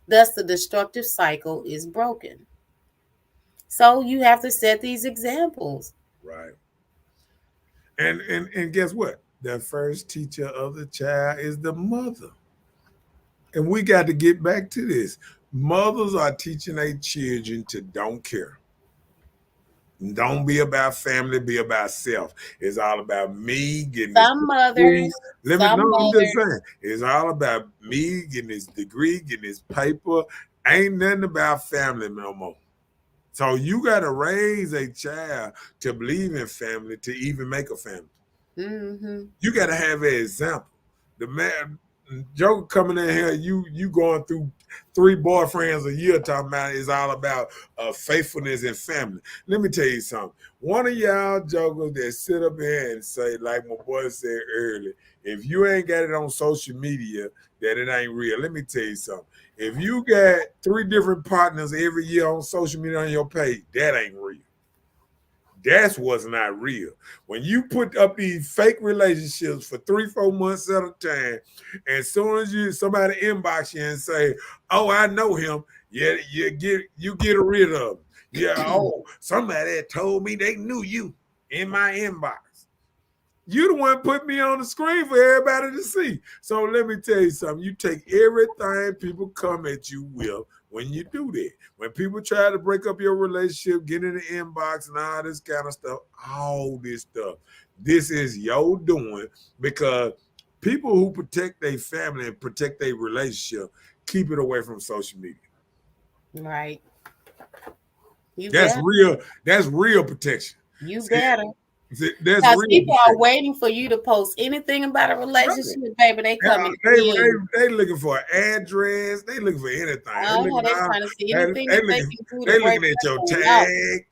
Thus, the destructive cycle is broken. So you have to set these examples. Right. And guess what? The first teacher of the child is the mother. And we got to get back to this. Mothers are teaching their children to don't care. Don't be about family, be about self. It's all about me getting this Some degree. mothers, I'm just saying. It's all about me getting this degree, getting this paper. Ain't nothing about family no more. So you got to raise a child to believe in family, to even make a family. Mm-hmm. You got to have an example. The man, Joe coming in here, you going through 3 boyfriends a year talking about it's all about faithfulness and family. Let me tell you something. One of y'all jokers that sit up here and say, like my boy said earlier, if you ain't got it on social media, that it ain't real. Let me tell you something. If you got 3 different partners every year on social media on your page, that ain't real. That's what's not real. When you put up these fake relationships for 3, 4 months at a time, and as soon as somebody inbox you and say, "Oh, I know him," yeah, you get rid of them. Yeah, oh, somebody had told me they knew you in my inbox. You the one put me on the screen for everybody to see. So let me tell you something. You take everything people come at you with when you do that. When people try to break up your relationship, get in the inbox and all this kind of stuff, all this stuff. This is your doing because people who protect their family and protect their relationship keep it away from social media. Right. That's real. That's real protection. You better. See, that's Because real people are bad. waiting for you to post anything about a Right. relationship, baby. They Yeah, coming in. they looking for an address. They looking for anything. They looking They out. trying to see anything They that they looking. can do to They break looking at that your thing off. tag.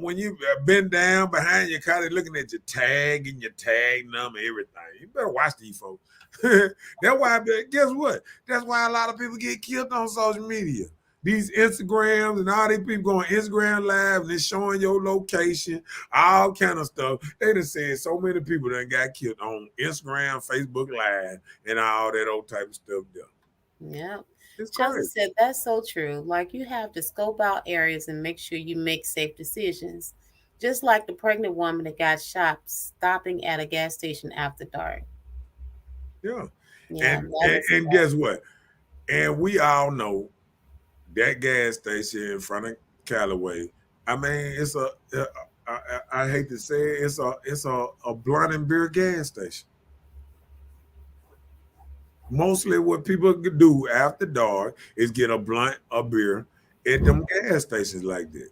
When you bend down behind your car, they looking at your tag and your tag number, everything. You better watch these folks. That's why. Guess what? That's why a lot of people get killed on social media. These Instagrams and all these people going Instagram live and they showing your location, all kind of stuff. They done said so many people done got killed on Instagram, Facebook Live, and all that old type of stuff there. Yeah. It's Chelsea crazy. said that's so true. Like you have to scope out areas and make sure you make safe decisions. Just like the pregnant woman that got shot stopping at a gas station after dark. Yeah. Yeah, that was And guess what? And we all know that gas station in front of Callaway. I mean, it's I hate to say it, it's a blunt and beer gas station. Mostly what people do after dark is get a blunt, a beer at them gas stations like that.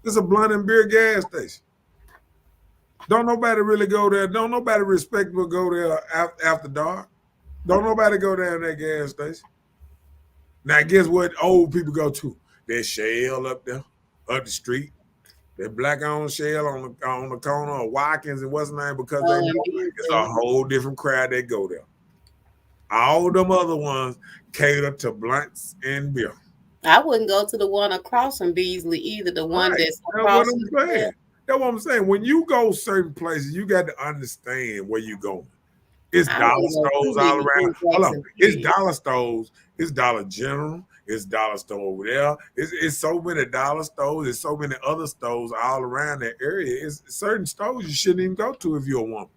It's a blunt and beer gas station. Don't nobody really go there. Don't nobody respectable go there after dark. Don't nobody go down that gas station. Now, guess what old people go to? That Shell up there, up the street. That black owned Shell on the corner of Watkins and what's the name because they so know it's a amazing. whole different crowd that go there. All them other ones cater to blunts and beer. I wouldn't go to the one across from Beasley either, the one Right. that's That's what across from I'm the saying. That's what I'm saying. When you go certain places, you got to understand where you're going. It's I dollar wouldn't go stores too all many around. in Hold on. Jackson, It's period. dollar stores. It's Dollar General. It's dollar store over there. It's so many dollar stores. There's so many other stores all around that area. It's certain stores you shouldn't even go to if you're a woman.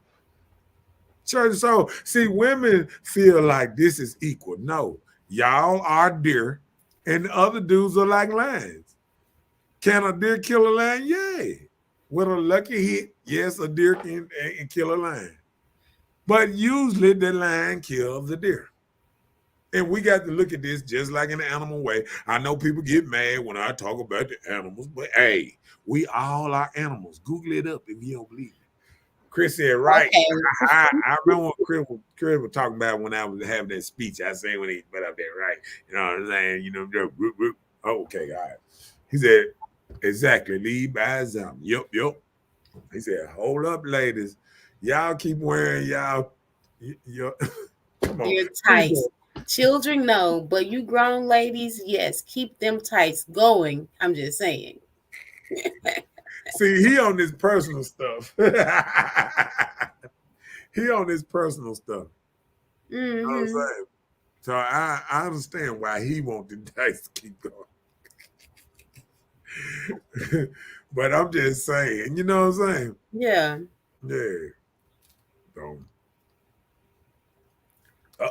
So see, women feel like this is equal. No, y'all are deer, and the other dudes are like lions. Can a deer kill a lion? Yeah. With a lucky hit, yes, a deer can kill a lion. But usually the lion kills the deer. And we got to look at this just like in the animal way. I know people get mad when I talk about the animals, but hey, we all are animals. Google it up if you don't believe me. Chris said, right. Okay. I remember what Chris was talking about when I was having that speech. I say when he put up there, right? You know what I'm saying? You know, oh, okay, all right. He said, exactly, lead by example. Yep. He said, hold up, ladies. Y'all keep wearing your come on. Your tights. Children no, but you grown ladies, yes, keep them tights going. I'm just saying. See, he on this personal stuff. He on this personal stuff. You know what I'm Mm-hmm. saying? So I understand why he want the dice to keep going. But I'm just saying, you know what I'm saying? Yeah. Yeah. So,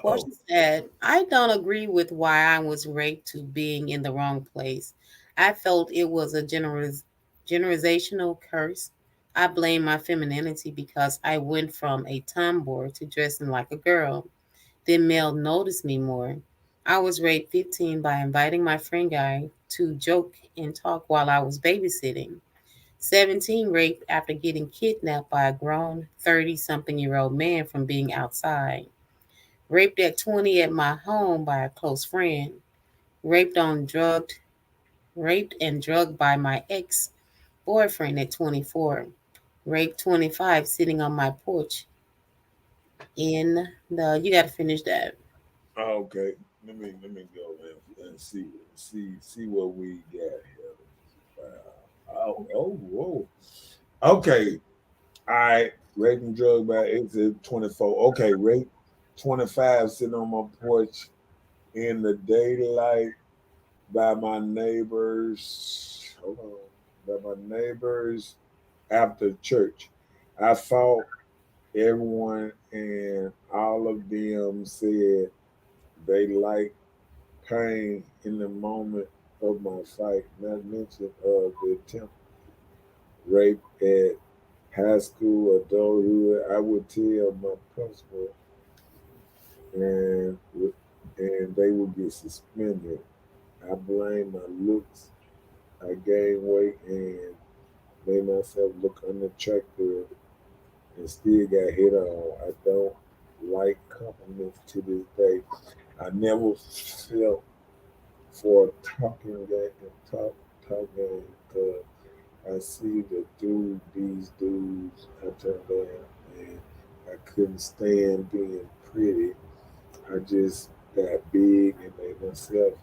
Portia uh-oh. said, I don't agree with why I was raped to being in the wrong place. I felt it was a generational curse. I blame my femininity because I went from a tomboy to dressing like a girl. Then male noticed me more. I was raped 15 by inviting my friend guy to joke and talk while I was babysitting. 17 raped after getting kidnapped by a grown 30 something year old man from being outside. Raped at 20 at my home by a close friend. Raped on drugged, raped and drugged by my ex boyfriend at 24. Raped 25 sitting on my porch in the, you got to finish that. Oh, okay. Let me go and see what we got here. Whoa. Okay. All right. Rape and drug by exit 24. Okay, rape 25 sitting on my porch in the daylight by my neighbors. Hold on. By my neighbors after church. I fought everyone and all of them said they like pain in the moment of my fight, not mention of the attempt rape at high school, adulthood. I would tell my principal and they would get suspended. I blame my looks. I gained weight and made myself look unattractive and still got hit on. I don't like compliments to this day. I never felt for talking game talk game because I see these dudes I turned down and I couldn't stand being pretty. I just got big and made myself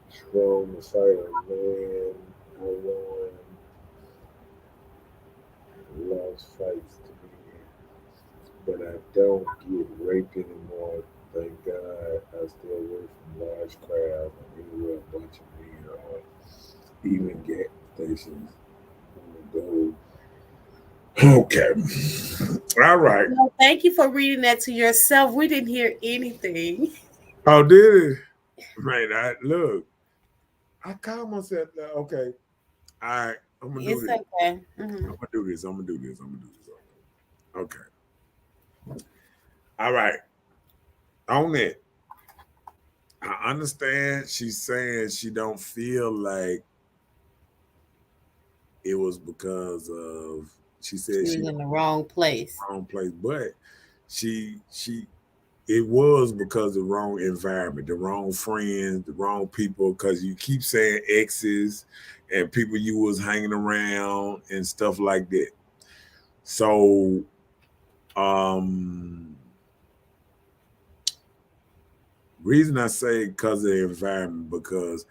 strong to fight a man. I won lost fights to be in, but I don't get raped anymore. Thank God I stay away from large crowds and anywhere a bunch of men or even gas stations. Go. Okay. All right. Well, thank you for reading that to yourself. We didn't hear anything. Oh, did it? Man, look. I call myself okay. All right. I'm gonna do It's this. okay. I'm gonna do this. I'm gonna do this. I'm gonna do this. Okay. All right. On it. I understand she's saying she don't feel like it was because of she said She she was don't in the wrong place. wrong place, but she it was because of the wrong environment, the wrong friends, the wrong people. Because you keep saying exes and people you was hanging around and stuff like that. So, um, reason I say because of the environment because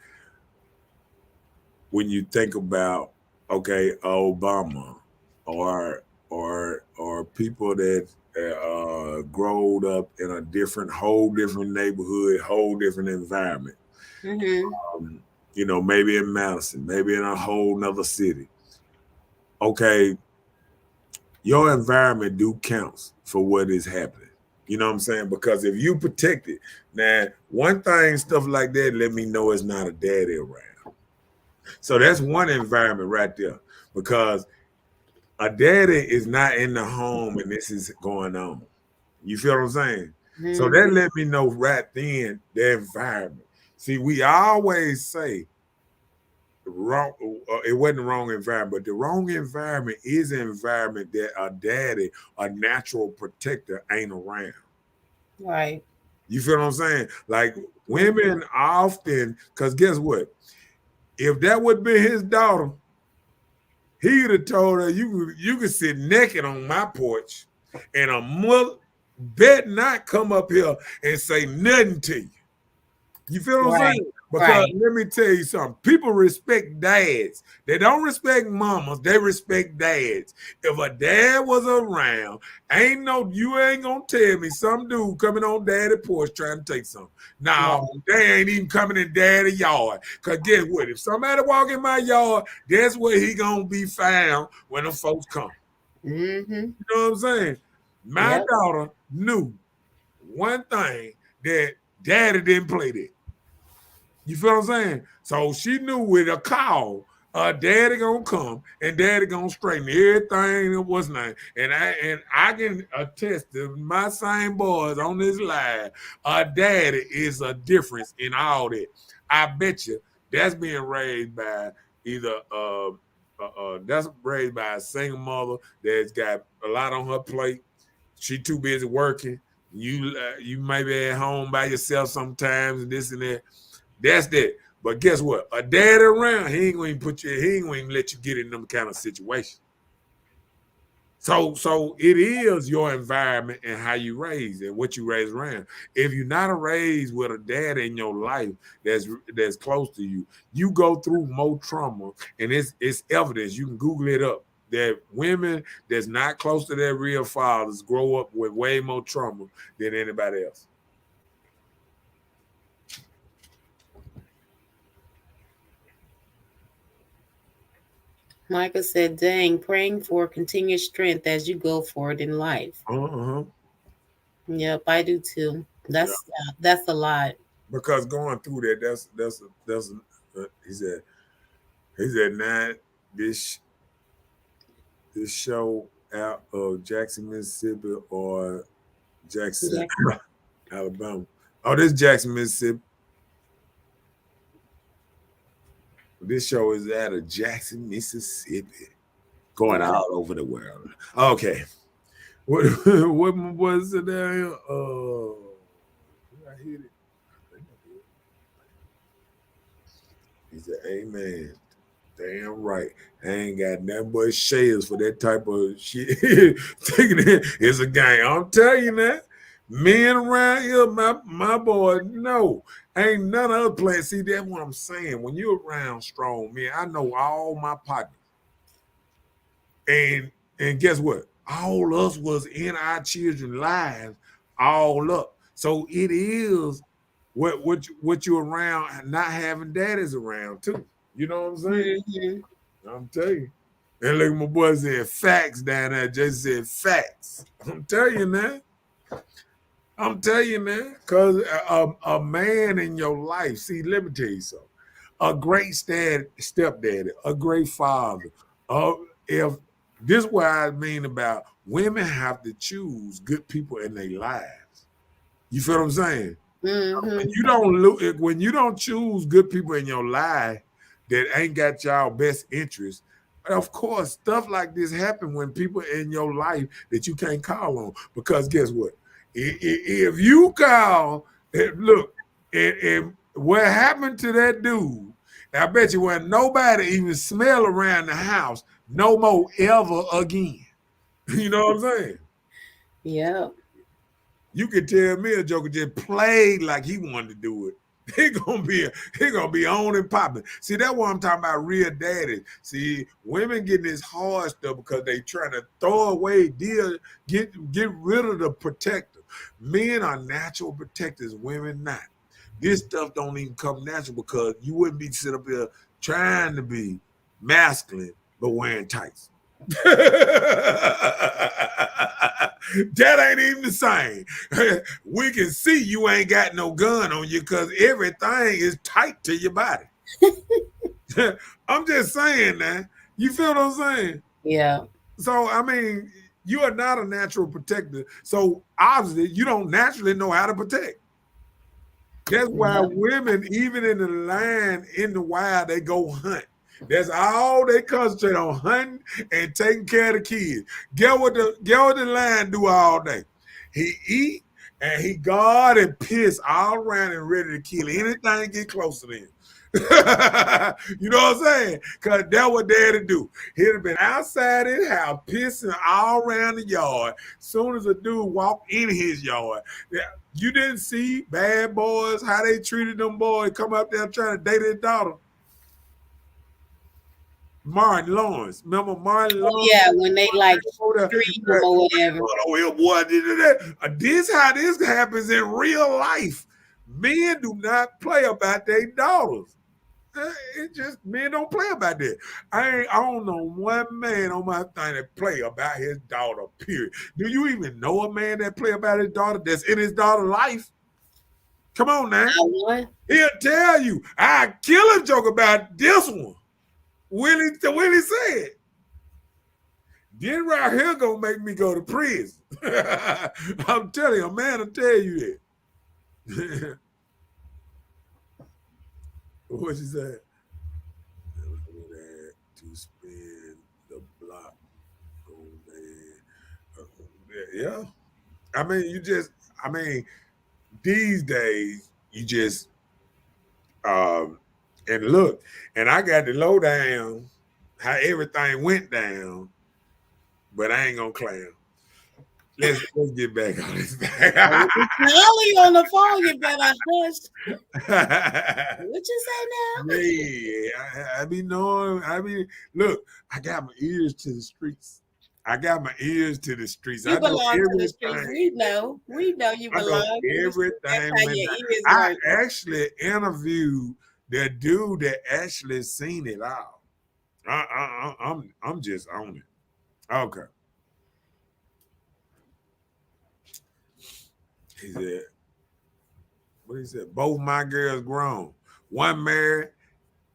when you think about okay, Obama or people that growed up in a whole different neighborhood, whole different environment. Mm-hmm. Um, maybe in Madison, maybe in a whole nother city. Okay, your environment do counts for what is happening. You know what I'm saying? Because if you protect it, now one thing, stuff like that, let me know it's not a daddy around. So that's one environment right there. Because a daddy is not in the home and this is going on. You feel what I'm saying? So that Mm-hmm. let me know right then the environment. See, we always say wrong. It wasn't the wrong environment, but the wrong environment is an environment that a daddy, a natural protector, ain't around. Right. You feel what I'm saying? Like women often, because guess what? If that would be his daughter, he'd have told her you could sit naked on my porch, and a mother bet not come up here and say nothing to you. You feel what I'm Right. saying? Because Right. let me tell you something. People respect dads. They don't respect mamas. They respect dads. If a dad was around, you ain't gonna tell me some dude coming on daddy porch trying to take something. Nah, Right. they ain't even coming in daddy yard. Cause guess what? If somebody walk in my yard, that's where he gonna be found when the folks come. Mm-hmm. You know what I'm saying? My Yep. daughter knew one thing that daddy didn't play that. You feel what I'm saying? So she knew with a call, daddy gonna come and daddy gonna straighten everything that was name. And I can attest to my same boys on this line. Daddy is a difference in all that. I bet you that's being raised by either that's raised by a single mother that's got a lot on her plate. She too busy working. You may be at home by yourself sometimes and this and that. That's that. But guess what? A dad around, he ain't gonna even he ain't gonna even let you get in them kind of situations. So it is your environment and how you raise and what you raise around. If you're not raised with a dad in your life that's close to you, you go through more trauma, and it's evidence. You can Google it up that women that's not close to their real fathers grow up with way more trauma than anybody else. Micah said, dang, praying for continued strength as you go forward in life. Uh-huh. Yep, I do too. Yeah. That's a lot. Because going through that, he said now this this show out of Jackson, Mississippi or Jackson, Yeah. Alabama. Oh, this Jackson, Mississippi. This show is out of Jackson, Mississippi. going all over the world. Okay. What was it there? I hit it. He said, "Amen." Damn right. I ain't got nothing but shares for that type of shit. Taking it, it's a game. I'm telling you that. Men around here, my boy, no. Ain't none other place. See, that's what I'm saying. When you're around strong men, I know all my partners. And guess what? All us was in our children's lives all up. So it is what you're around, not having daddies around too. You know what I'm saying? Mm-hmm. I'm telling you. And look, my boy said facts down there. Just said facts. I'm telling you, man. I'm telling you, man. Because a man in your life, see, let me tell you something. A great stepdaddy, a great father. If this is what I mean about women have to choose good people in their lives. You feel what I'm saying? Mm-hmm. When you don't choose good people in your life that ain't got y'all best interest, of course, stuff like this happen when people in your life that you can't call on. Because guess what? If you call, look, and what happened to that dude, I bet you when nobody even smell around the house no more ever again. You know what I'm saying? Yeah. You could tell me a joker just played like he wanted to do it. He gonna be on and popping. See, that's what I'm talking about, real daddy. See, women getting this hard stuff because they trying to throw away, get rid of the protector. Men are natural protectors, women not. This stuff don't even come natural because you wouldn't be sitting up here trying to be masculine but wearing tights. That ain't even the same. We can see you ain't got no gun on you because everything is tight to your body. I'm just saying that. You feel what I'm saying? Yeah. So, I mean, you are not a natural protector. So, obviously, you don't naturally know how to protect. That's why women, even in the line in the wild, they go hunt. That's all they concentrate on, hunting and taking care of the kids. Get what the lion do all day. He eat and he guard and piss all around and ready to kill anything get closer to him. You know what I'm saying? Because that's what daddy do. He'd have been outside his house pissing all around the yard. Soon as a dude walk in his yard, you didn't see Bad Boys, how they treated them boys, come up there trying to date his daughter. Martin Lawrence. Remember Martin Lawrence? Yeah, when they like stream them or whatever. Oh, boy, this how this happens in real life. Men do not play about their daughters. It just men don't play about that. I don't know one man on my thing that play about his daughter. Period. Do you even know a man that play about his daughter that's in his daughter's life? Come on now. He'll tell you, I kill a joke about this one. Willie said. This right here gonna make me go to prison. I'm telling you, a man will tell you that. What she said? To spin the block. Yeah. I mean, these days, you just and look, and I got the lowdown how everything went down, but I ain't gonna claim. Let's get back on this thing. Holly on the phone, you better hush. What you say now? Yeah, I be knowing. Look, I got my ears to the streets. You belong to the streets. We know you belong. Everything. That's how your ears I work. actually interviewed the dude that actually seen it all. I'm just on it. Okay. He said, what he said? Both my girls grown. One married,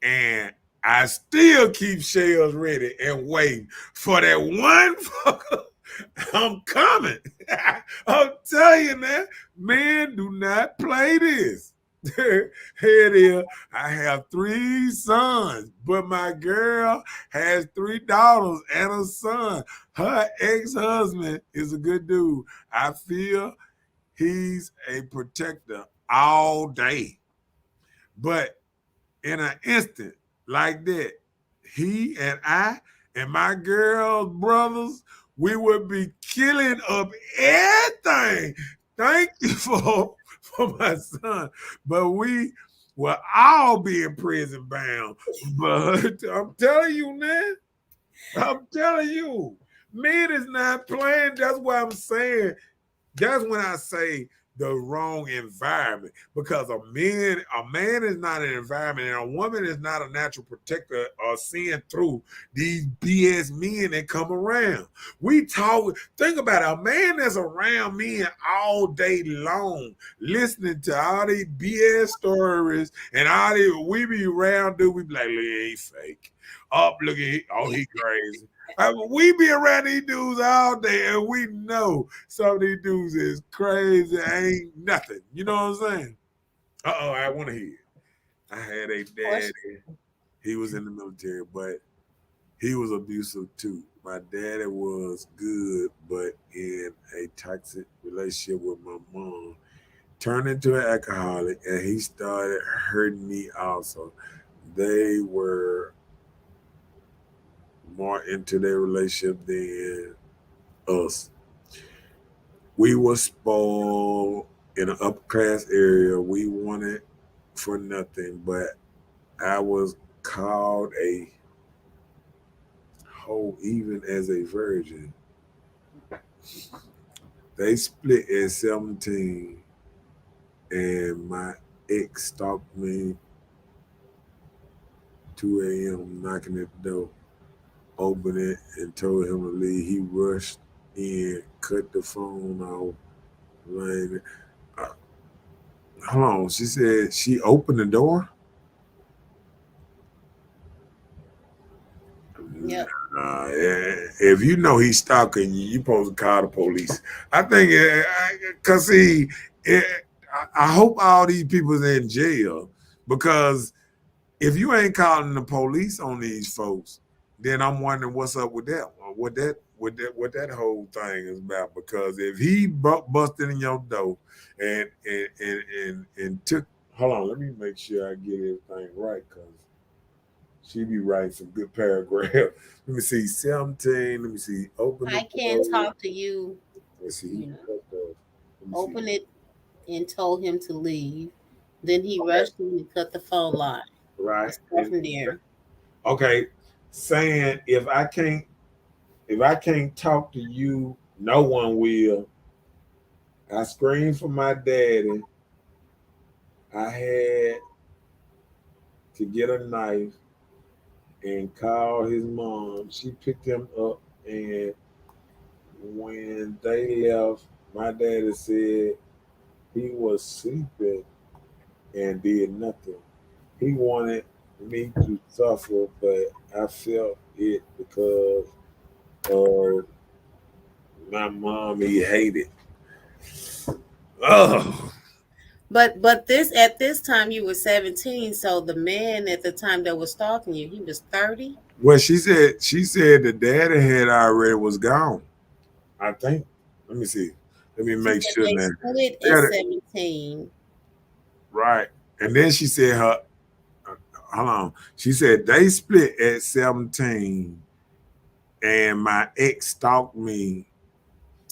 and I still keep shells ready and waiting for that one fucker. I'm coming. I'm telling you, man. Men do not play this. Here it is. I have 3 sons, but my girl has 3 daughters and a son. Her ex-husband is a good dude. I feel he's a protector all day. But in an instant like that, he and I and my girl's brothers, we would be killing up everything. Thank you for my son. But we will all be in prison bound. But I'm telling you, man, I'm telling you, men is not playing. That's what I'm saying. That's when I say the wrong environment, because a man is not an environment, and a woman is not a natural protector or seeing through these BS men that come around. We talk, think about it, a man that's around men all day long, listening to all these BS stories and all these, we be around, dude, we be like, look, he fake. Up, look at he crazy. We be around these dudes all day, and we know some of these dudes is crazy, ain't nothing. You know what I'm saying? I want to hear. I had a daddy. He was in the military, but he was abusive too. My daddy was good, but in a toxic relationship with my mom, turned into an alcoholic, and he started hurting me also. They were more into their relationship than us. We were spoiled in an upper class area. We wanted for nothing, but I was called a hoe even as a virgin. They split at 17, and my ex stalked me 2 a.m. knocking at the door, opened it, and told him to leave. He rushed in, cut the phone off. Like, uh, hold on. She said she opened the door. Yep. If you know he's stalking you, you supposed to call the police. I think, cause see, I hope all these people's in jail, because if you ain't calling the police on these folks, then I'm wondering what's up with that. What that whole thing is about. Because if he busted in your door and took, hold on, let me make sure I get everything right, cause she be writing some good paragraph. Let me see, 17. Let me see, open the I can't door. talk to you. Let's see, You know, cut the, let me open see. it and told him to leave. Then he Okay, rushed in and cut the phone line. right. Let's go from there. Okay, saying if I can't talk to you, no one will. I screamed for my daddy. I had to get a knife and call his mom. She picked him up, and when they left, my daddy said he was sleeping and did nothing. He wanted me to suffer, but I felt it because of my mom. He hated. Oh, But this at this time you were 17, so the man at the time that was stalking you, he was 30. well, she said the daddy had already was gone. I think. Let me see. Let me She make said sure they now. split They at got it 17. right. And then she said hold on. She said they split at 17, and my ex stalked me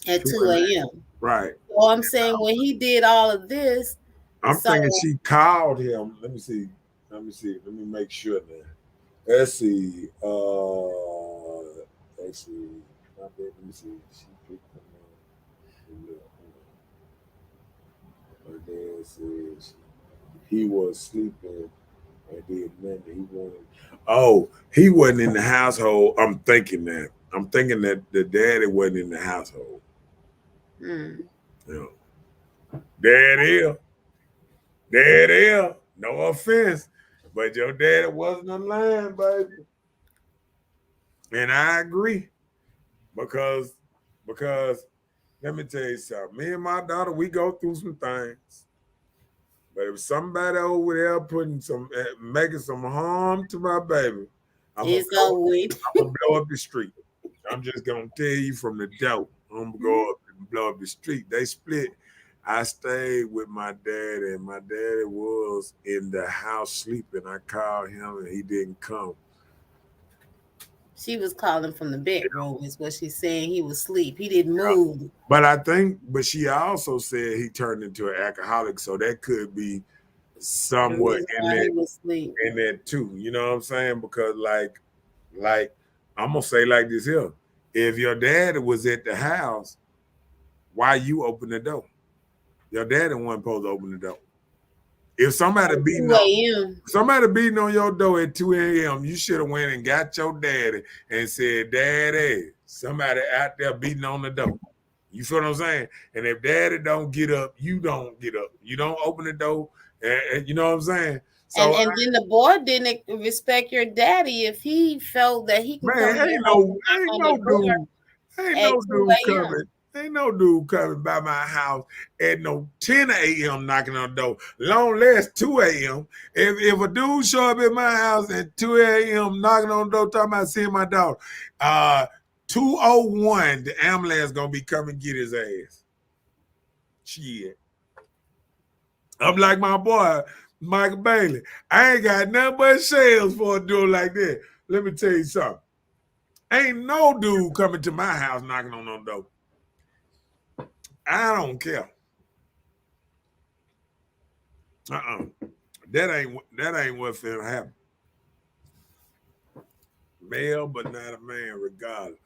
At two 2 and a.m. right. So I'm saying when he did all of this, I'm so thinking she called him. Let me see. Let me see. Let me make sure now. Let's see. Let's see. Let me see. She picked him up. Look, her dad says he was sleeping and did nothing. He wanted. Oh, he wasn't in the household. I'm thinking that. I'm thinking that the daddy wasn't in the household. mm, You know, daddy, daddy. No offense, but your daddy wasn't online, baby. And I agree, because because let me tell you something. Me and my daughter, we go through some things. But if somebody over there making some harm to my baby, I'm gonna It's over with. blow up the street. I'm just gonna tell you from the dope. I'm gonna go up and blow up the street. They split. I stayed with my dad, and my daddy was in the house sleeping. I called him, and he didn't come. She was calling from the bedroom, is what she's saying. He was asleep. He didn't move. But she also said he turned into an alcoholic, so that could be The somewhat reason why he was asleep. in that too. You know what I'm saying? Because like I'm gonna say like this here. If your daddy was at the house, why you open the door? Your daddy wasn't supposed to open the door. If somebody At beating 2 on a.m. somebody beating on your door at 2 a.m., you should have went and got your daddy and said, Daddy, somebody out there beating on the door. You feel what I'm saying? And if daddy don't get up, you don't get up. You don't open the door. And you know what I'm saying? So And then the boy didn't respect your daddy if he felt that he can come man, in your house and knock ain't on no the door dude, ain't at no 2 dude a.m. coming. Ain't no dude coming by my house at no 10 a.m. knocking on the door. Long less 2 a.m. If a dude show up at my house at 2 a.m. knocking on the door talking about seeing my dog, 2:01, the ambulance gonna be coming get his ass. Shit. I'm like my boy, Michael Bailey. I ain't got nothing but shells for a dude like that. Let me tell you something. Ain't no dude coming to my house knocking on no door. I don't care. That ain't what finna happen. Male, but not a man, regardless.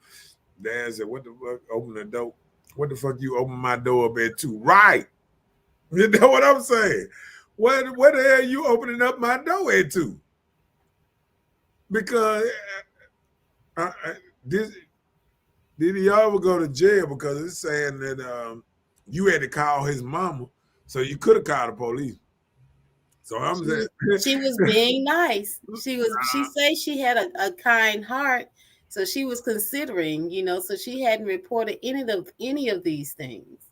Dad said, "What the fuck? Open the door? What the fuck you open my door up at 2? Right? You know what I'm saying? What the hell you opening up my door at 2? Because this did he ever go to jail? Because it's saying that you had to call his mama, so you could have called the police. So I'm saying She was being nice. She said she had a kind heart. So she was considering, so she hadn't reported any of these things.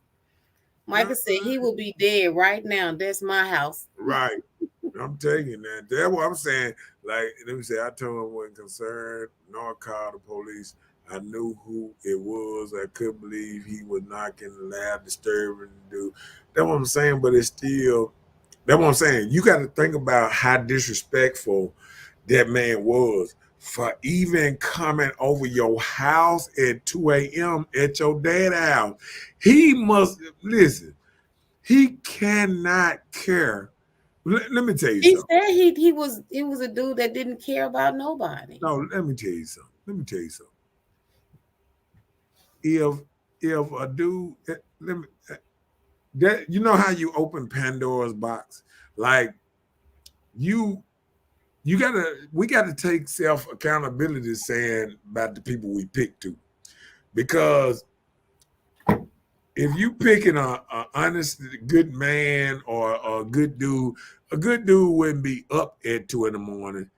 Michael said he will be dead right now. That's my house. Right. I'm telling you that. That's what I'm saying. Like, let me say, I told him I wasn't concerned, nor called the police. I knew who it was. I couldn't believe he was knocking loud, disturbing dude. That's what I'm saying, but it's still, that's what I'm saying. You got to think about how disrespectful that man was for even coming over your house at 2 a.m. at your dad's house. He must, listen, he cannot care. Let me tell you He something. said he was a dude that didn't care about nobody. No, let me tell you something. If a dude, let me, that you know how you open Pandora's box, like we gotta take self accountability saying about the people we pick to, because if you picking a honest good man or a good dude wouldn't be up at 2 in the morning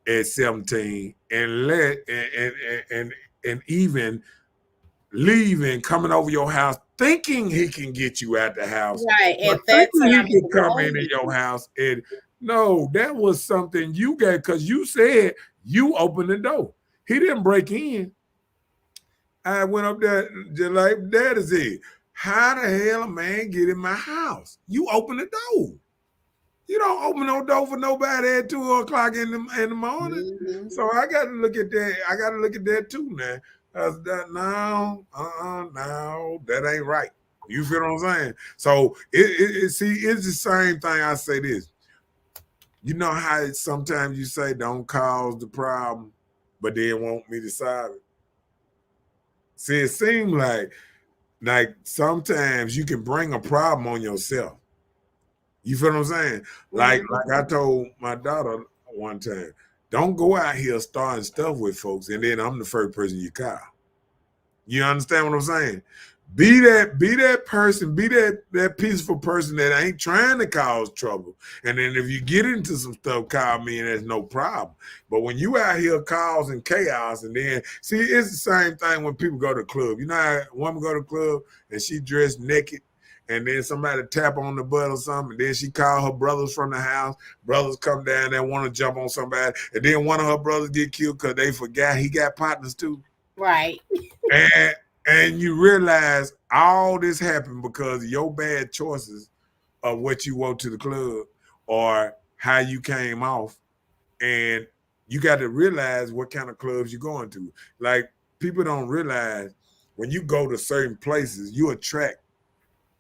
at 17 and and even leaving, coming over your house, thinking he can get you out the house, Right. or At that thinking he time, he can was come into only your house. And no, that was something you got because you said you opened the door. He didn't break in. I went up there just like Daddy said. How the hell a man get in my house? You open the door. You don't open no door for nobody at 2 o'clock in the morning. Mhm. So I got to look at that. I got to look at that too now. No, that ain't right. You feel what I'm saying? So it's the same thing. I say this. You know how sometimes you say don't cause the problem, but then want me to solve it. See, it seems like sometimes you can bring a problem on yourself. You feel what I'm saying? Like I told my daughter one time, don't go out here starting stuff with folks, and then I'm the first person you call. You understand what I'm saying? Be that person, be that peaceful person that ain't trying to cause trouble. And then if you get into some stuff, call me and there's no problem. But when you out here causing chaos, and then see, it's the same thing when people go to the club. You know how a woman go to the club and she dressed naked and then somebody tap on the butt or something, and then she call her brothers from the house. Brothers come down there, want to jump on somebody, and then one of her brothers get killed because they forgot he got partners too. Right. And you realize all this happened because of your bad choices of what you wore to the club or how you came off. And you got to realize what kind of clubs you're going to. Like, people don't realize when you go to certain places, you attract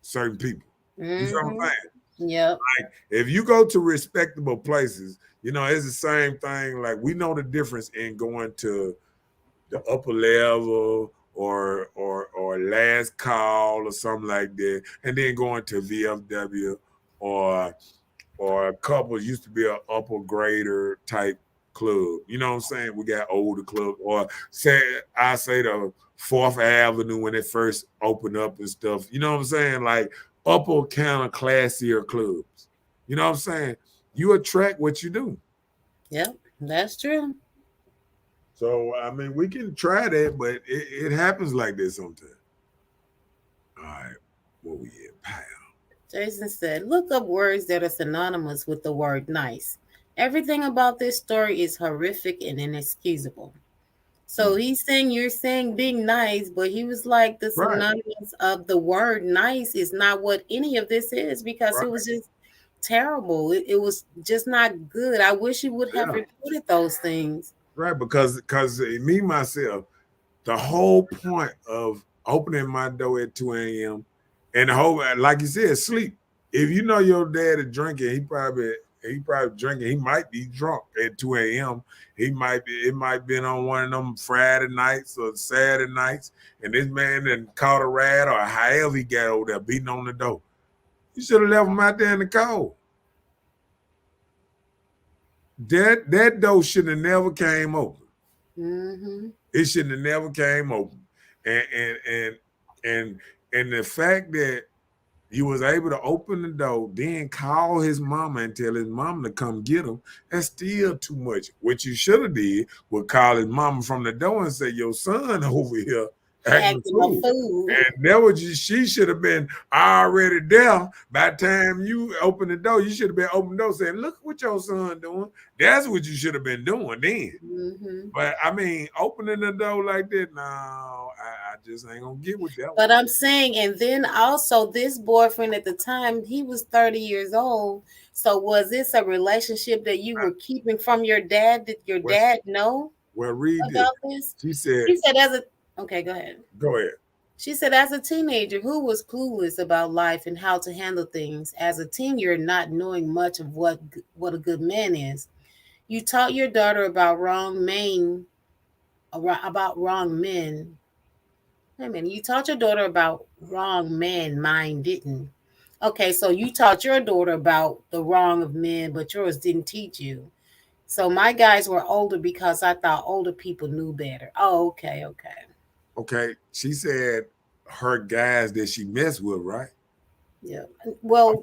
certain people. You know what I'm saying? Yep. Like, if you go to respectable places, it's the same thing. Like, we know the difference in going to the upper level or last call or something like that, and then going to VFW or a couple used to be an upper grader type club. You know what I'm saying? We got older club, or say the Fourth Avenue when it first opened up and stuff. You know what I'm saying? Like upper kind of classier clubs. You know what I'm saying? You attract what you do. Yep, that's true. So I mean, we can try that, but it happens like this sometimes. All right, what we at, pal? Jason said, look up words that are synonymous with the word nice. Everything about this story is horrific and inexcusable. So he's saying you're saying being nice, but he was like the synonymous of the word nice is not what any of this is, because it was just terrible. It was just not good. I wish he would have reported those things. Right, because me myself, the whole point of opening my door at 2 a.m. and the whole, like you said, sleep. If you know your dad is drinking, he probably drinking. He might be drunk at 2 a.m. It might been on one of them Friday nights or Saturday nights, and this man then caught a rat or however he got over there beating on the door. You should have left him out there in the cold. That door should have never came open. Mm-hmm. It should have never came open. And the fact that he was able to open the door, then call his mama and tell his mama to come get him, that's still too much. What you should have did was call his mama from the door and say, your son over here acting a fool. And that was she should have been already there by the time you open the door. You should have been opening the door saying, look what your son doing. That's what you should have been doing then. Mm-hmm. But I mean, opening the door like that, no, I just ain't gonna get with that. But I'm saying, and then also this boyfriend at the time, he was 30 years old. So was this a relationship that you were keeping from your dad? Did your dad know about this? She said okay, go ahead. Go ahead. She said, as a teenager who was clueless about life and how to handle things, as a teen, you're not knowing much of what a good man is. You taught your daughter about wrong men. Wait a minute. You taught your daughter about wrong men, mine didn't. Okay, so you taught your daughter about the wrong of men, but yours didn't teach you. So my guys were older because I thought older people knew better. Oh, okay. Okay. She said her guys that she messed with, right? Yeah. Well.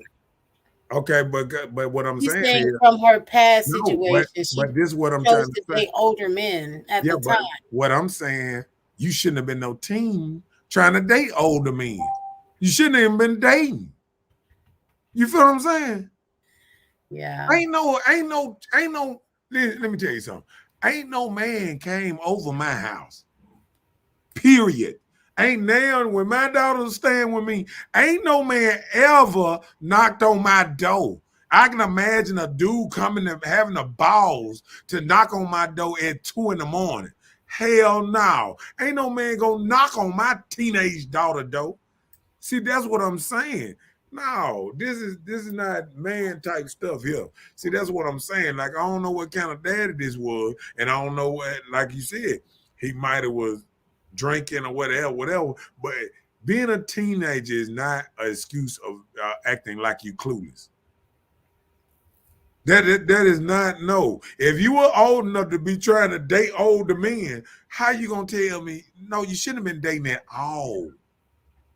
Okay, but what I'm saying is from her past situation, but this is what I'm trying to say. Older men at the time. What I'm saying, you shouldn't have been no teen trying to date older men. You shouldn't have even been dating. You feel what I'm saying? Yeah. Ain't no. Let me tell you something. Ain't no man came over my house. Period. Ain't now when my daughter was staying with me, ain't no man ever knocked on my door. I can imagine a dude coming and having the balls to knock on my door at 2 a.m. Hell no. Ain't no man gonna knock on my teenage daughter door. See, that's what I'm saying. No, this is not man type stuff here. See, that's what I'm saying. Like, I don't know what kind of daddy this was, and I don't know what, like you said, he might have was drinking or whatever. But being a teenager is not an excuse of acting like you clueless. That is not, no. If you were old enough to be trying to date older men, how you gonna tell me, no, you shouldn't have been dating at all.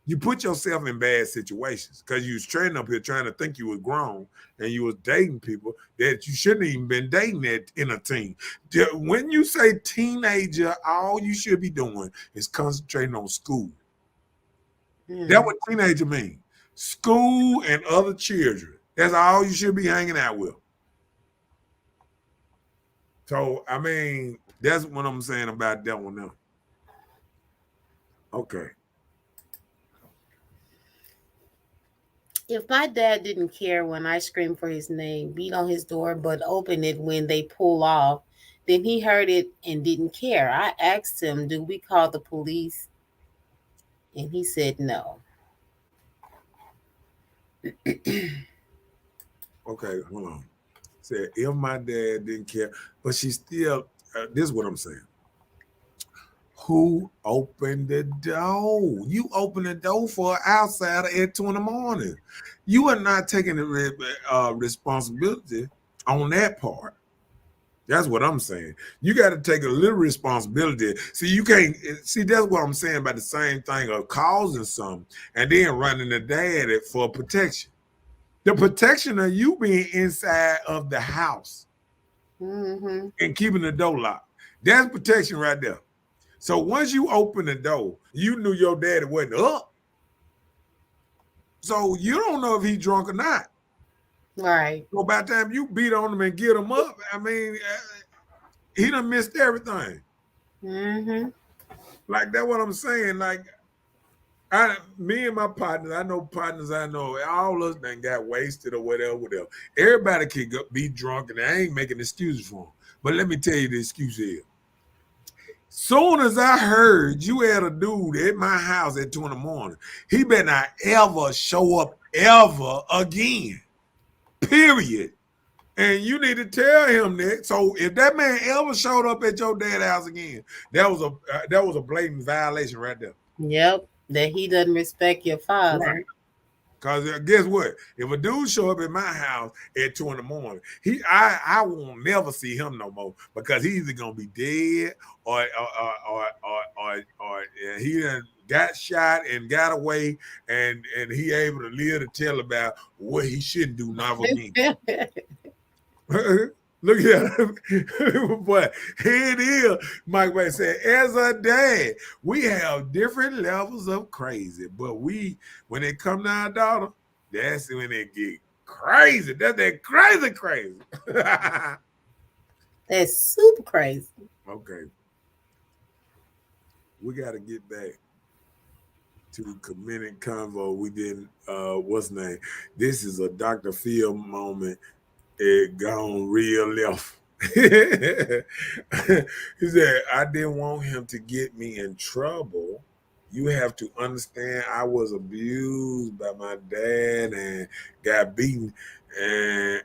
You put yourself in bad situations because you was training up here trying to think you were grown and you was dating people that you shouldn't even been dating at in a teen. When you say teenager, all you should be doing is concentrating on school. That's what teenager mean. school, and other children. That's all you should be hanging out with. So, I mean, that's what I'm saying about that one now. Okay. If my dad didn't care when I screamed for his name, beat on his door, but opened it when they pull off, then he heard it and didn't care. I asked him, "Do we call the police?" And he said no. Okay, hold on. Said, if my dad didn't care, but she still, this is what I'm saying. Who opened the door? You opened the door for an outsider at 2 in the morning. You are not taking the responsibility on that part. That's what I'm saying. You got to take a little responsibility. See, you can't see. That's what I'm saying about the same thing of causing something and then running the dad for protection. The protection of you being inside of the house Mm-hmm. and keeping the door locked. That's protection right there. So once you open the door, you knew your daddy wasn't up. So you don't know if he's drunk or not. Right. So by the time you beat on him and get him up, I mean, he done missed everything. Mm-hmm. Like that's what I'm saying. Like me and my partners, I know partners I know, all of us done got wasted or whatever. Everybody can be drunk and I ain't making excuses for them. But let me tell you the excuse is. Soon as I heard you had a dude at my house at 2 in the morning, he better not ever show up ever again. Period. And you need to tell him that. So if that man ever showed up at your dad's house again, that was a blatant violation right there. Yep. That he doesn't respect your father. Right. Because guess what? If a dude show up at my house at 2 in the morning, I won't never see him no more because he's either gonna be dead or he done got shot and got away and he able to live to tell about what he shouldn't do never again. Look here, boy. Here it is. Mike White said, as a dad, we have different levels of crazy, but when it come to our daughter, that's when it get crazy. That's that crazy. That's super crazy. Okay. We got to get back to committed convo. We didn't, what's the name? This is a Dr. Phil moment. It gone real left. He said, I didn't want him to get me in trouble. You have to understand I was abused by my dad and got beaten and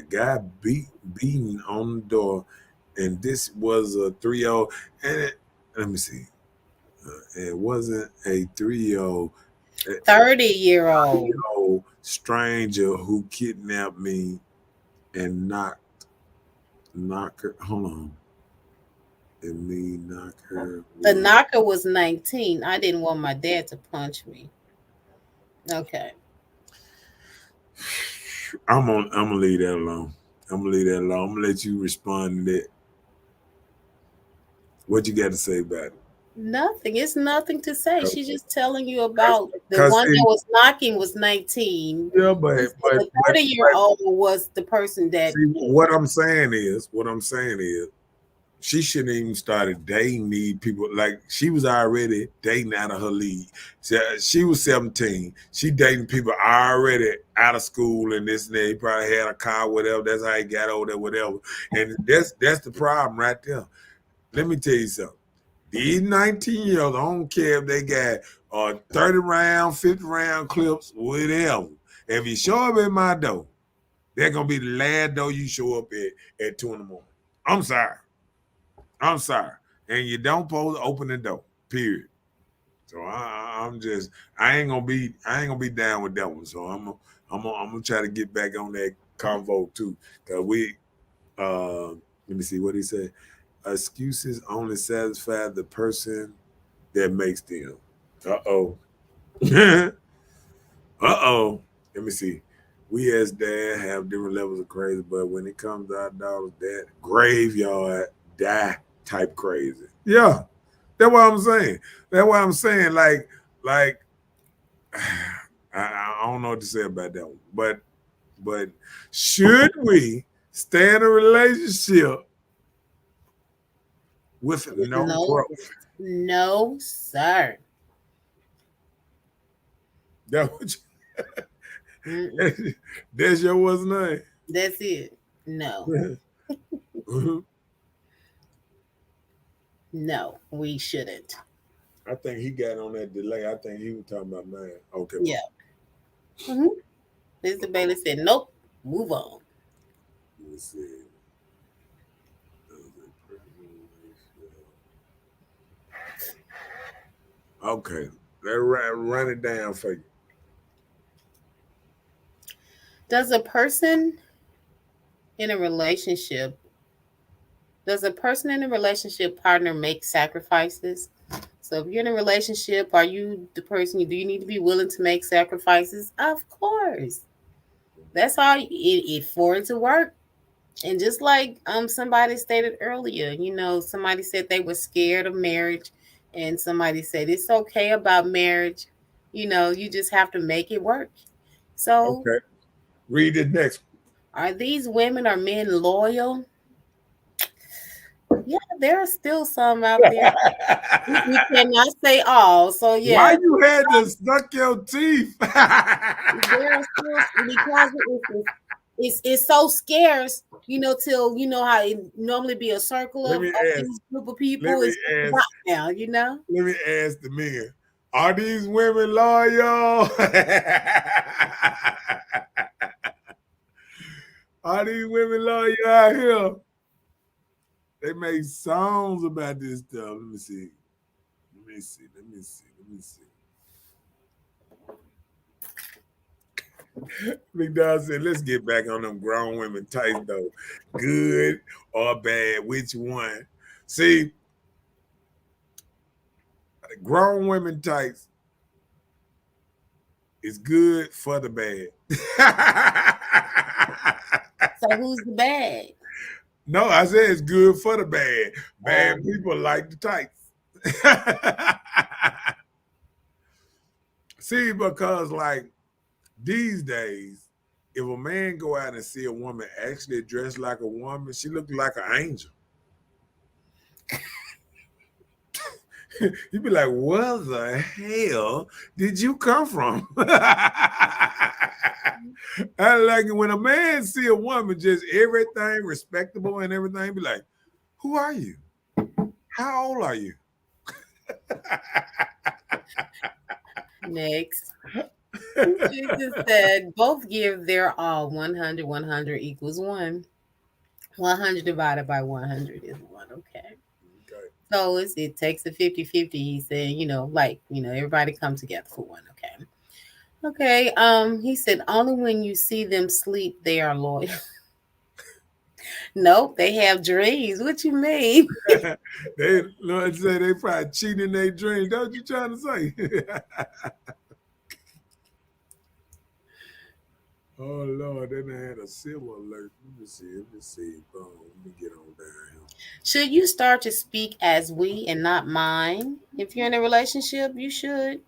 got beaten on the door. And this was a 3-year-old. And let me see. It wasn't a 3-year-old. 30-year-old stranger who kidnapped me and knock her. Hold on. And me knock her. The knocker was 19. I didn't want my dad to punch me. Okay. I'm gonna leave that alone. I'm gonna let you respond to that. What you got to say about it? Nothing. It's nothing to say. She's just telling you about the one that was knocking was 19. Yeah, but the 30-year-old was the person that. See, what I'm saying is, she shouldn't even started dating these people. Like she was already dating out of her league. She was 17. She dating people already out of school and this and that. He probably had a car, whatever. That's how he got over there, whatever. And that's the problem right there. Let me tell you something. These 19-year-olds, I don't care if they got 30 round, 50 round clips, whatever. If you show up at my door, they're gonna be the last door you show up at 2 in the morning. I'm sorry. And you don't supposed to open the door. Period. So I ain't gonna be down with that one. So I'm gonna try to get back on that convo too. Cause let me see what he said. Excuses only satisfy the person that makes them. Uh-oh. Uh-oh. Let me see. We as dad have different levels of crazy, but when it comes to our daughters, that graveyard die type crazy. Yeah. That's what I'm saying. Like I don't know what to say about that one. But should we stay in a relationship with no No, growth? no, sir. That what Mm-mm. that's your what's name? That's it. No, no, we shouldn't. I think he got on that delay. I think he was talking about mine. Okay, Yeah. hmm Mr. Bailey said, nope, move on. let me see. Okay, let's run it down for you. Does a person in a relationship, does a person in a relationship partner make sacrifices? So if you're in a relationship, are you the person, do you need to be willing to make sacrifices? Of course. That's all it for it to work. And just like somebody stated earlier, somebody said they were scared of marriage, and somebody said it's okay about marriage. You just have to make it work. So Okay, read the next are these women or men loyal? Yeah, there are still some out one. there. We cannot say all. So Why yeah, you had to suck your teeth? there are still, because it's so scarce, till how it normally be a circle let of me ask. these group of Let people. me It's just a ask. lot now. Let me ask the men. Are these women loyal? Are these women loyal out here? They make songs about this stuff. Let me see. Let me see. Let me see. Let me see. McDowell said, let's get back on them grown women tights though. Good or bad? Which one? See, grown women tights is good for the bad. So who's the bad? No, I said it's good for the bad. Bad Um, people like the tights. See, because like these days, if a man go out and see a woman actually dressed like a woman, she look like an angel. You'd be like, where the hell did you come from? I like it when a man see a woman just everything respectable and everything, be like, who are you? How old are you? Next. Jesus said both give their all. 100, 100 equals 1. 100 divided by 100 is 1. Okay. Okay. So it takes a 50-50. He's saying, everybody come together for one. Okay. Okay. He said only when you see them sleep they are loyal. Nope, they have dreams. What you mean? They Lord say they probably cheating in their dreams. That's what you trying to say. Oh Lord, then I had a civil alert. Let me see. Let me see. Boom. Let me get on down here. Should you start to speak as we and not mine? If you're in a relationship, you should.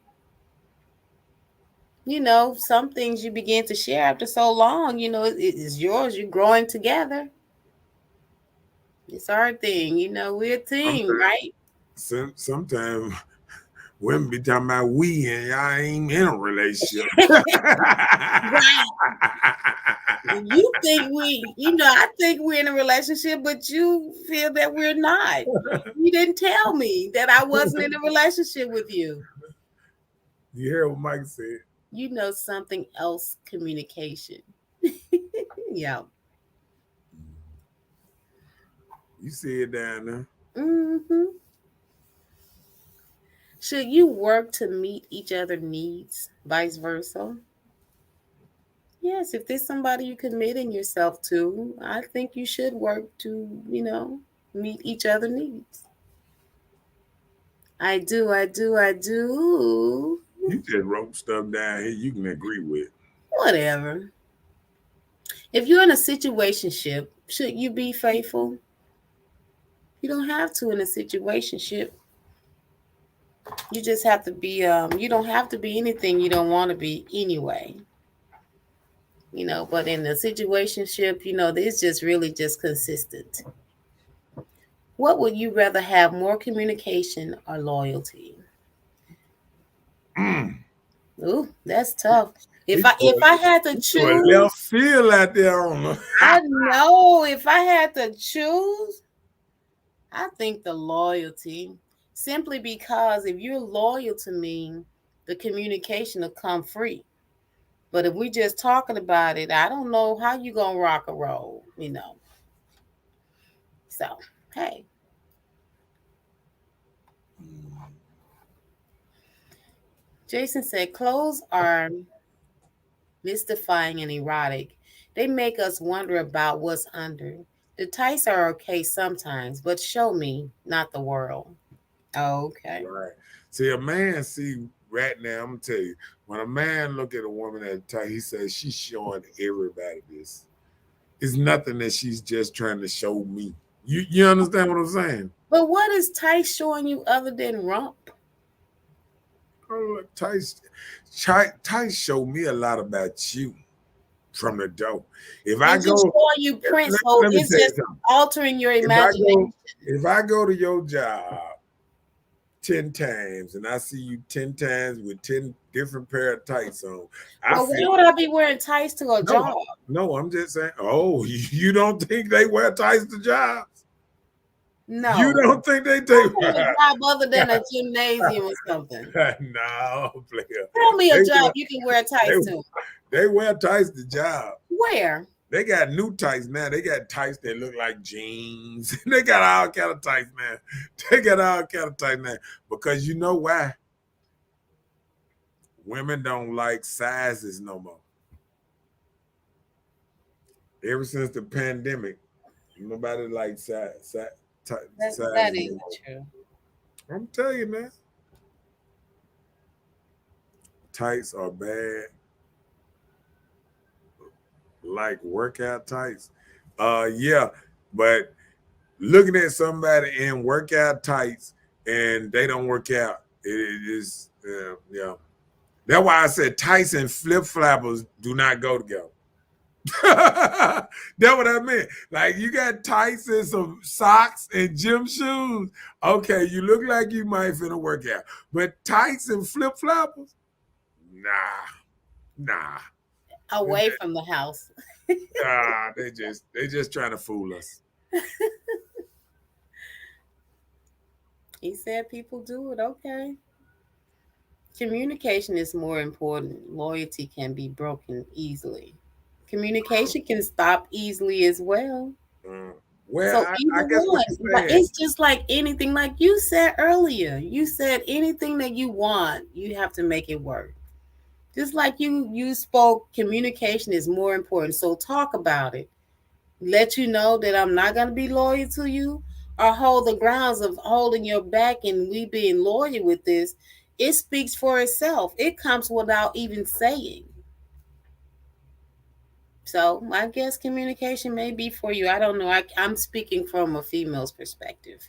Some things you begin to share after so long, it is yours. You're growing together. It's our thing. We're a team, Sometimes, right? sometimes women be talking about we and y'all ain't in a relationship. Right. You think I think we're in a relationship, but you feel that we're not. You didn't tell me that I wasn't in a relationship with you. You hear what Mike said? Something else communication. Yeah. You see it down there. hmm Should you work to meet each other's needs, vice versa? Yes, if there's somebody you're committing yourself to, I think you should work to, meet each other's needs. I do, I do, I do. You just wrote stuff down here you can agree with. Whatever. If you're in a situationship, should you be faithful? You don't have to in a situationship. You just have to be. You don't have to be anything you don't want to be anyway. But in the situationship, it's just really just consistent. What would you rather have, more communication or loyalty? Mm. Ooh, that's tough. He If threw, I had to he threw a left choose, field out there on him. I know if I had to choose, I think the loyalty. Simply because if you're loyal to me, the communication will come free. But if we just talking about it, I don't know how you gonna rock a roll. So hey, Jason said clothes are mystifying and erotic. They make us wonder about what's under. The tights are okay sometimes, but show me, not the world. Okay. Right. See, a man right now, I'm gonna tell you, when a man look at a woman at tight, he says she's showing everybody this. It's nothing that she's just trying to show me. You understand what I'm saying? But what is tights showing you other than rump? Oh, look, Tice show me a lot about you from the door. If I It's just go, showing you print, so let me it's tell you just something. altering your If I imagination. go, if I go to your job 10 times and I see you 10 times with 10 different pair of tights on, I Well, why feel would I be wearing tights to a no, job? no, I'm just saying, oh, you don't think they wear tights to jobs? You No. don't think they Tell take me a job other than a gymnasium or something. no, player. Tell me a They job wear, you can wear they, tights to. they wear tights to job. Where? They got new tights now. They got tights that look like jeans. They got all kind of tights now. They got all kind of tights now. Because you know why? Women don't like sizes no more. Ever since the pandemic, nobody likes That size no is more. true. I'm telling you, man. Tights are bad. Like workout tights. Yeah, but looking at somebody in workout tights and they don't work out, it is yeah. That's why I said tights and flip flappers do not go together. That's what I meant. Like you got tights and some socks and gym shoes. Okay, you look like you might finna work out. But tights and flip flappers, nah. Away from the house. Nah, they just trying to fool us. He said people do it. Okay. Communication is more important. Loyalty can be broken easily. Communication can stop easily as well. Uh, well, So I either guess what one. you're But saying. it's just like anything, like you said earlier. You said anything that you want, you have to make it work. Just like you spoke, communication is more important. So talk about it. Let you know that I'm not gonna be loyal to you, or hold the grounds of holding your back and we being loyal with this. It speaks for itself. It comes without even saying. So I guess communication may be for you. I don't know. I'm speaking from a female's perspective.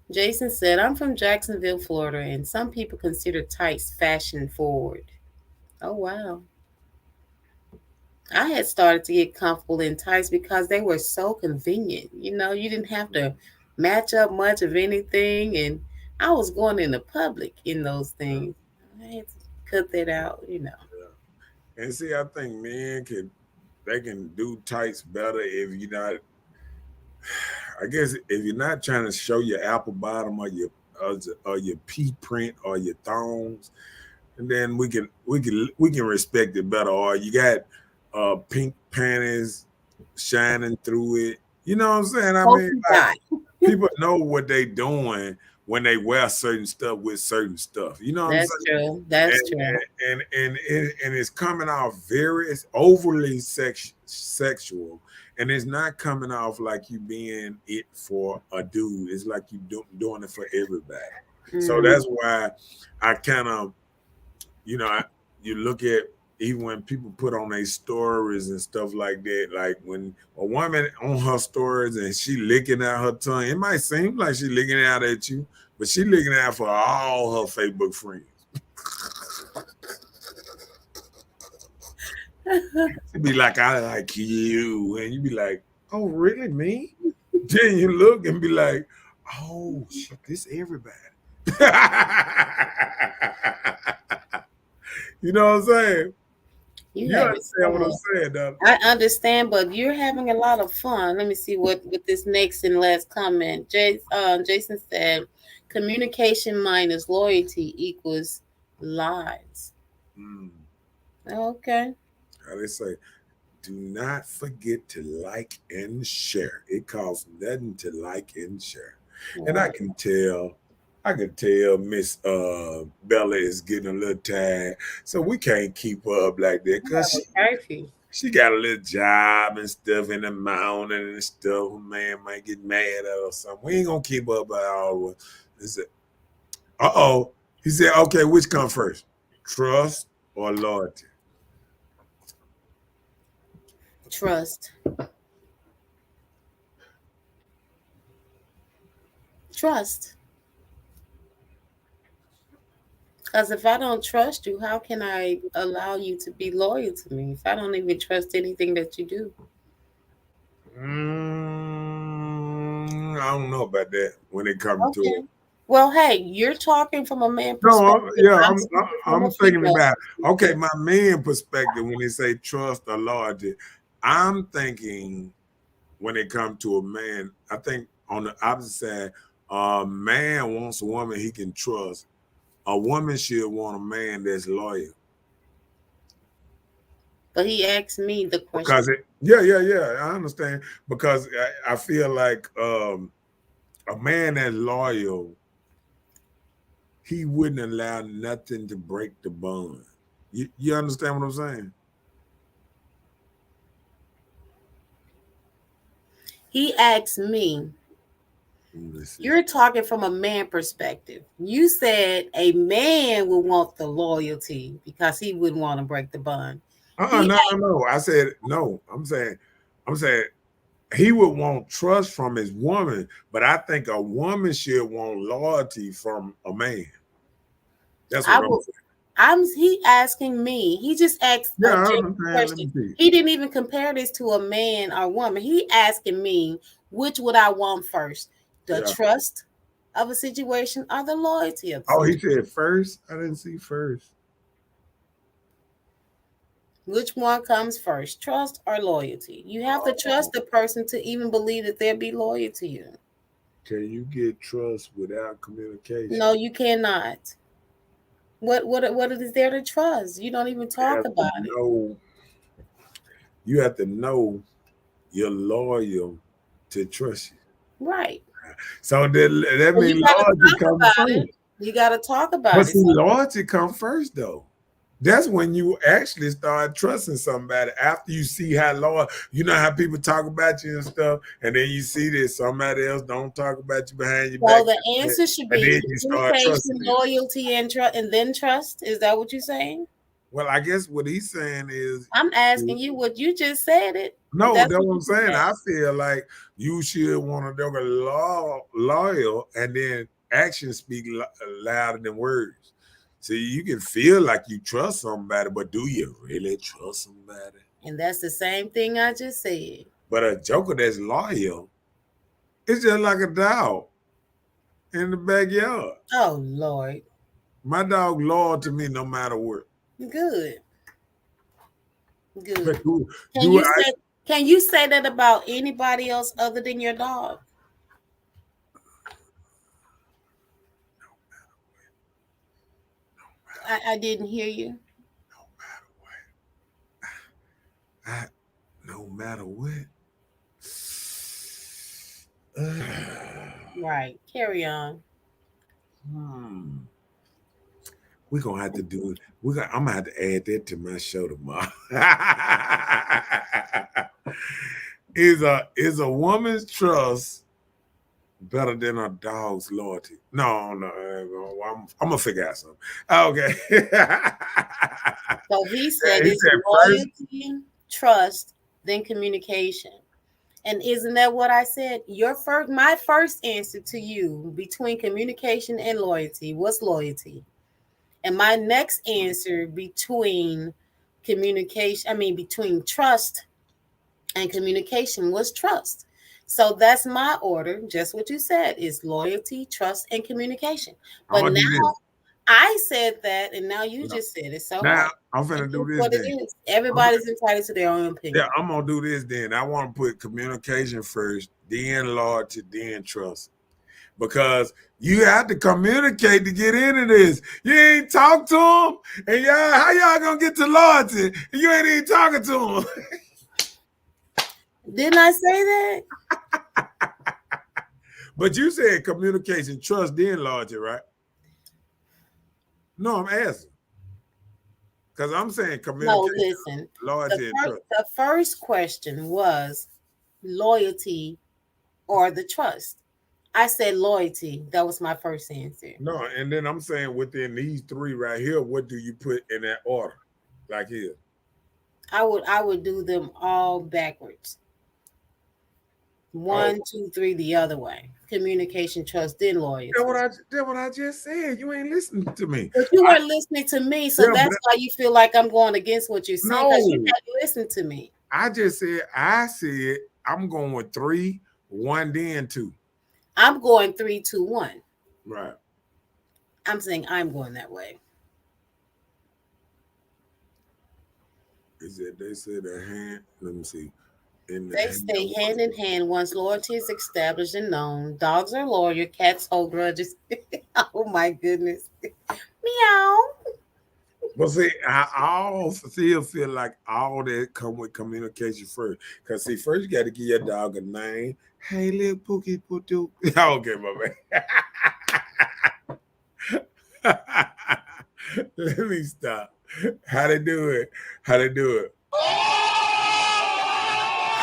Jason said, I'm from Jacksonville, Florida, and some people consider tights fashion forward. Oh, wow. I had started to get comfortable in tights because they were so convenient. You didn't have to match up much of anything, and I was going in the public in those things. I had to cut that out. Yeah. And see, I think men can do tights better if you're not. I guess if you're not trying to show your apple bottom or your pea print or your thongs, and then we can respect it better. Or you got pink panties shining through it. You know what I'm saying? I mean, Polka like dot. people know what they doing when they wear certain stuff with certain stuff. You know what I'm That's saying? true. That's And true. and it's coming off it's overly sexual, and it's not coming off like you being it for a dude. It's like you doing it for everybody. So Mm. that's why I kind of, you know, you look at even when people put on their stories and stuff like that, like when a woman on her stories and she licking out her tongue, it might seem like she licking out at you, but she licking out for all her Facebook friends. She'd be like, I like you. And you be like, oh, really, me? Then you look and be like, oh, shit, this everybody. You know what I'm saying? You understand what I'm saying, though? I understand, but you're having a lot of fun. Let me see what this next and last comment. Jason said, communication minus loyalty equals lies. Okay. How they say, do not forget to like and share. It costs nothing to like and share. Right. And I can tell Miss Bella is getting a little tired. So we can't keep her up like that because she got a little job and stuff in the mountain and stuff. Man might get mad at her or something. We ain't gonna keep her up by all. He said, He said, okay, which comes first? Trust or loyalty? Trust. Trust. Because if I don't trust you, how can I allow you to be loyal to me if I don't even trust anything that you do? I don't know about that when it comes to it. Well, hey, you're talking from a man perspective. No, I'm thinking about okay, my man perspective when they say trust or loyalty. I'm thinking when it comes to a man, I think on the opposite side, a man wants a woman he can trust. A woman should want a man that's loyal. But he asked me the question. Because I understand. Because I feel like a man that's loyal, he wouldn't allow nothing to break the bond. You understand what I'm saying? He asked me, you're talking from a man perspective. You said a man would want the loyalty because he wouldn't want to break the bond. No. I said no. I'm saying he would want trust from his woman, but I think a woman should want loyalty from a man. That's what I'm saying. He asking me. He just asked a question. He didn't even compare this to a man or woman. He asking me, which would I want first? The trust of a situation or the loyalty of the situation? He said first? I didn't see first. Which one comes first, trust or loyalty? You have to trust the person to even believe that they'll be loyal to you. Can you get trust without communication? No, you cannot. What is there to trust? You don't even talk about it. You have to know you're loyal to trust you. Right. So that means loyalty comes first. You got to talk about it. But see, loyalty comes first, though. That's when you actually start trusting somebody after you see how loyal. You know how people talk about you and stuff, and then you see that somebody else don't talk about you behind your back. Well, the answer should be communication, loyalty, and then trust. Is that what you're saying? Well, I guess what he's saying is, I'm asking you what you just said. No, that's what I'm saying. I feel like you should want to be loyal, and then actions speak louder than words. So you can feel like you trust somebody, but do you really trust somebody? And that's the same thing I just said. But a joker that's loyal, it's just like a dog in the backyard. Oh, Lord. My dog loyal to me no matter what. Good. Can you say that about anybody else other than your dog? I didn't hear you. No matter what. Right. Carry on. We're gonna have to do it. I'm gonna have to add that to my show tomorrow. Is a woman's trust better than a dog's loyalty. No, I'm gonna figure out something. Okay. So he said He it's said first. loyalty, trust, then communication. And isn't that what I said? My first answer to you between communication and loyalty was loyalty. And my next answer between trust and communication was trust. So that's my order, just what you said is loyalty, trust, and communication. I'm But gonna do now this. I said that, and now you No. just said it. So Now what? I'm It finna do is this what it then. is. Everybody's entitled to their own Yeah, opinion. I'm gonna do this then. I want to put communication first, then loyalty, then trust. Because you have to communicate to get into this. You ain't talk to them, and y'all, how y'all gonna get to loyalty? You ain't even talking to them. Didn't I say that? But you said communication, trust, then loyalty, right? No, I'm asking because I'm saying No, communication, listen. The loyalty, and first trust. the first question was loyalty or the trust. I said loyalty. That was my first answer. No, and then I'm saying within these three right here, what do you put in that order? Like here. I would do them all backwards. Oh, One, two, three, the other way. Communication, trust, then loyalty. That what I just said. You ain't listening to me. But you weren't listening to me, so Yeah, but that's why you feel like I'm going against what you're saying because you no, haven't listened to me. I said I'm going with 3, 1, then 2. I'm going 3, 2, 1. Right. I'm saying I'm going that way. They said a hand. Let me see. In the They hand stay hand in hand once loyalty is established and known. Dogs are loyal, cats hold grudges. Oh my goodness. Meow. But see, I all still feel like all that come with communication first. Cause see, first you got to give your dog a name. Hey, little Pookie Pookie. Okay, my man. Let me stop. How they do it? How they do it?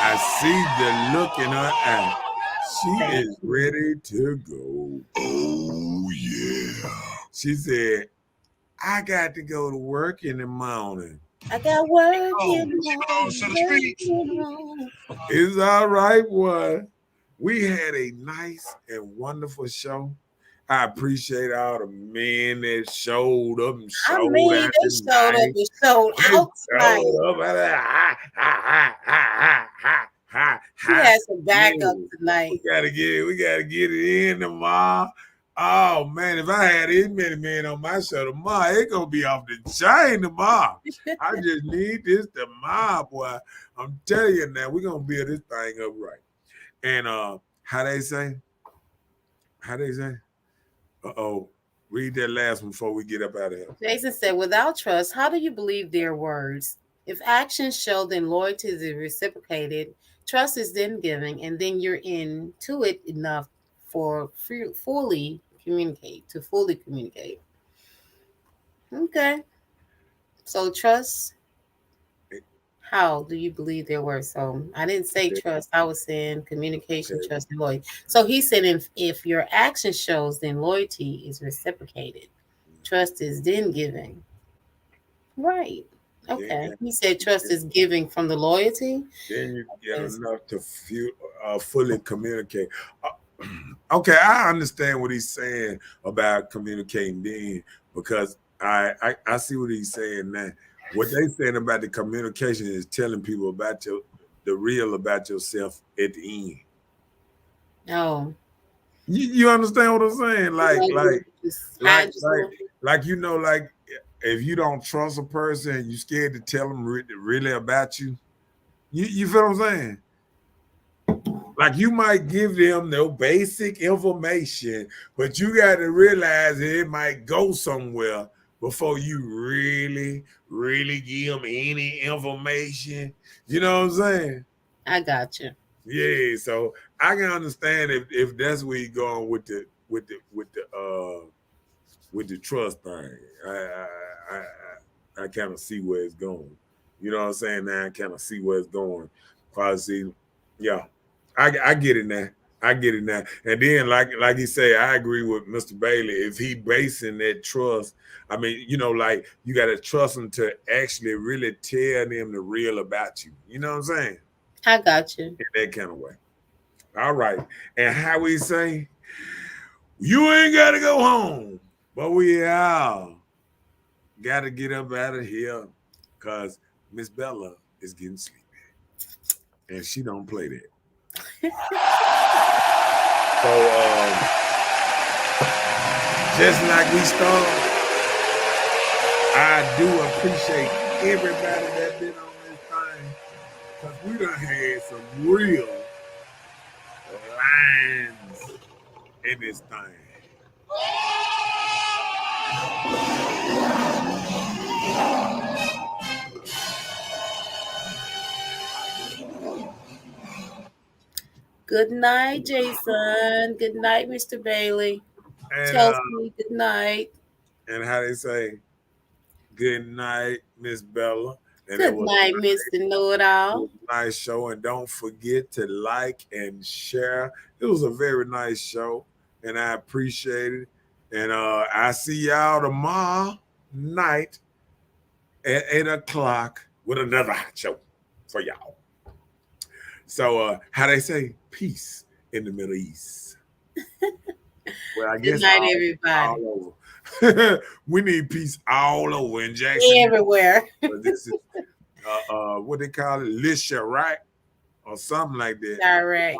I see the look in her eye. She is ready to go. Oh yeah. She said, I got to go to work in the morning. I got work Oh, in the she goes to the morning. streets. It's all right, boy. We had a nice and wonderful show. I appreciate all the men that showed up and I showed mean, out they showed up tonight. and showed They out tonight. showed up and ha ha ha ha ha ha She ha. has some backup Yeah. tonight. We gotta get it in tomorrow. Oh man, if I had this many men on my show tomorrow, it gonna be off the chain tomorrow. I just need this tomorrow, boy. I'm telling you now, we're gonna build this thing up right. And how they say? How they say? Uh-oh. Read that last one before we get up out of here. Jason said, without trust, how do you believe their words? If actions show, then loyalty is reciprocated, trust is then given, and then you're into it enough for fully communicate. Okay. So trust, how do you believe their words? So I didn't say trust. I was saying communication, Okay. trust, and loyalty. So he said if your action shows, then loyalty is reciprocated. Trust is then giving. Right. Okay. Then, He said trust is giving from the loyalty. then you get Yes. enough to fully communicate. Okay, I understand what he's saying about communicating then because I see what he's saying now. What they saying about the communication is telling people about the real about yourself at the end. Oh. You understand what I'm saying? Just Like hide like yourself. like like if you don't trust a person, you scared to tell them really about you. You feel what I'm saying? Like you might give them no basic information, but you got to realize that it might go somewhere before you really give them any information. You know what I'm saying? I got you. Yeah. So I can understand if that's where you're going with the trust thing. I kind of see where it's going. You know what I'm saying? Now I kind of see where it's going. Probably see, yeah, I get it now. I get it now. And then, like he say, I agree with Mr. Bailey. If he basing that trust, I mean, like you got to trust them to actually really tell them the real about you. You know what I'm saying? I got you. In that kind of way. All right. And how we say, you ain't got to go home, but we all got to get up out of here because Miss Bella is getting sleepy. And she don't play that. So, just like we started, I do appreciate everybody that been on this thing because we done had some real lines in this thing. Good night, Jason. Good night, Mr. Bailey. And Chelsea, good night. and how they say, good night, Miss Bella. And Good night, Mr. Know-It-All. a nice show. And don't forget to like and share. It was a very nice show, and I appreciate it. And I see y'all tomorrow night at 8 o'clock with another hot show for y'all. So how they say, peace in the Middle East. Well, I guess Good night, everybody. all over. We need peace all over in Jackson. Everywhere. This is what they call it, Lisha, right? Or something like that. All right.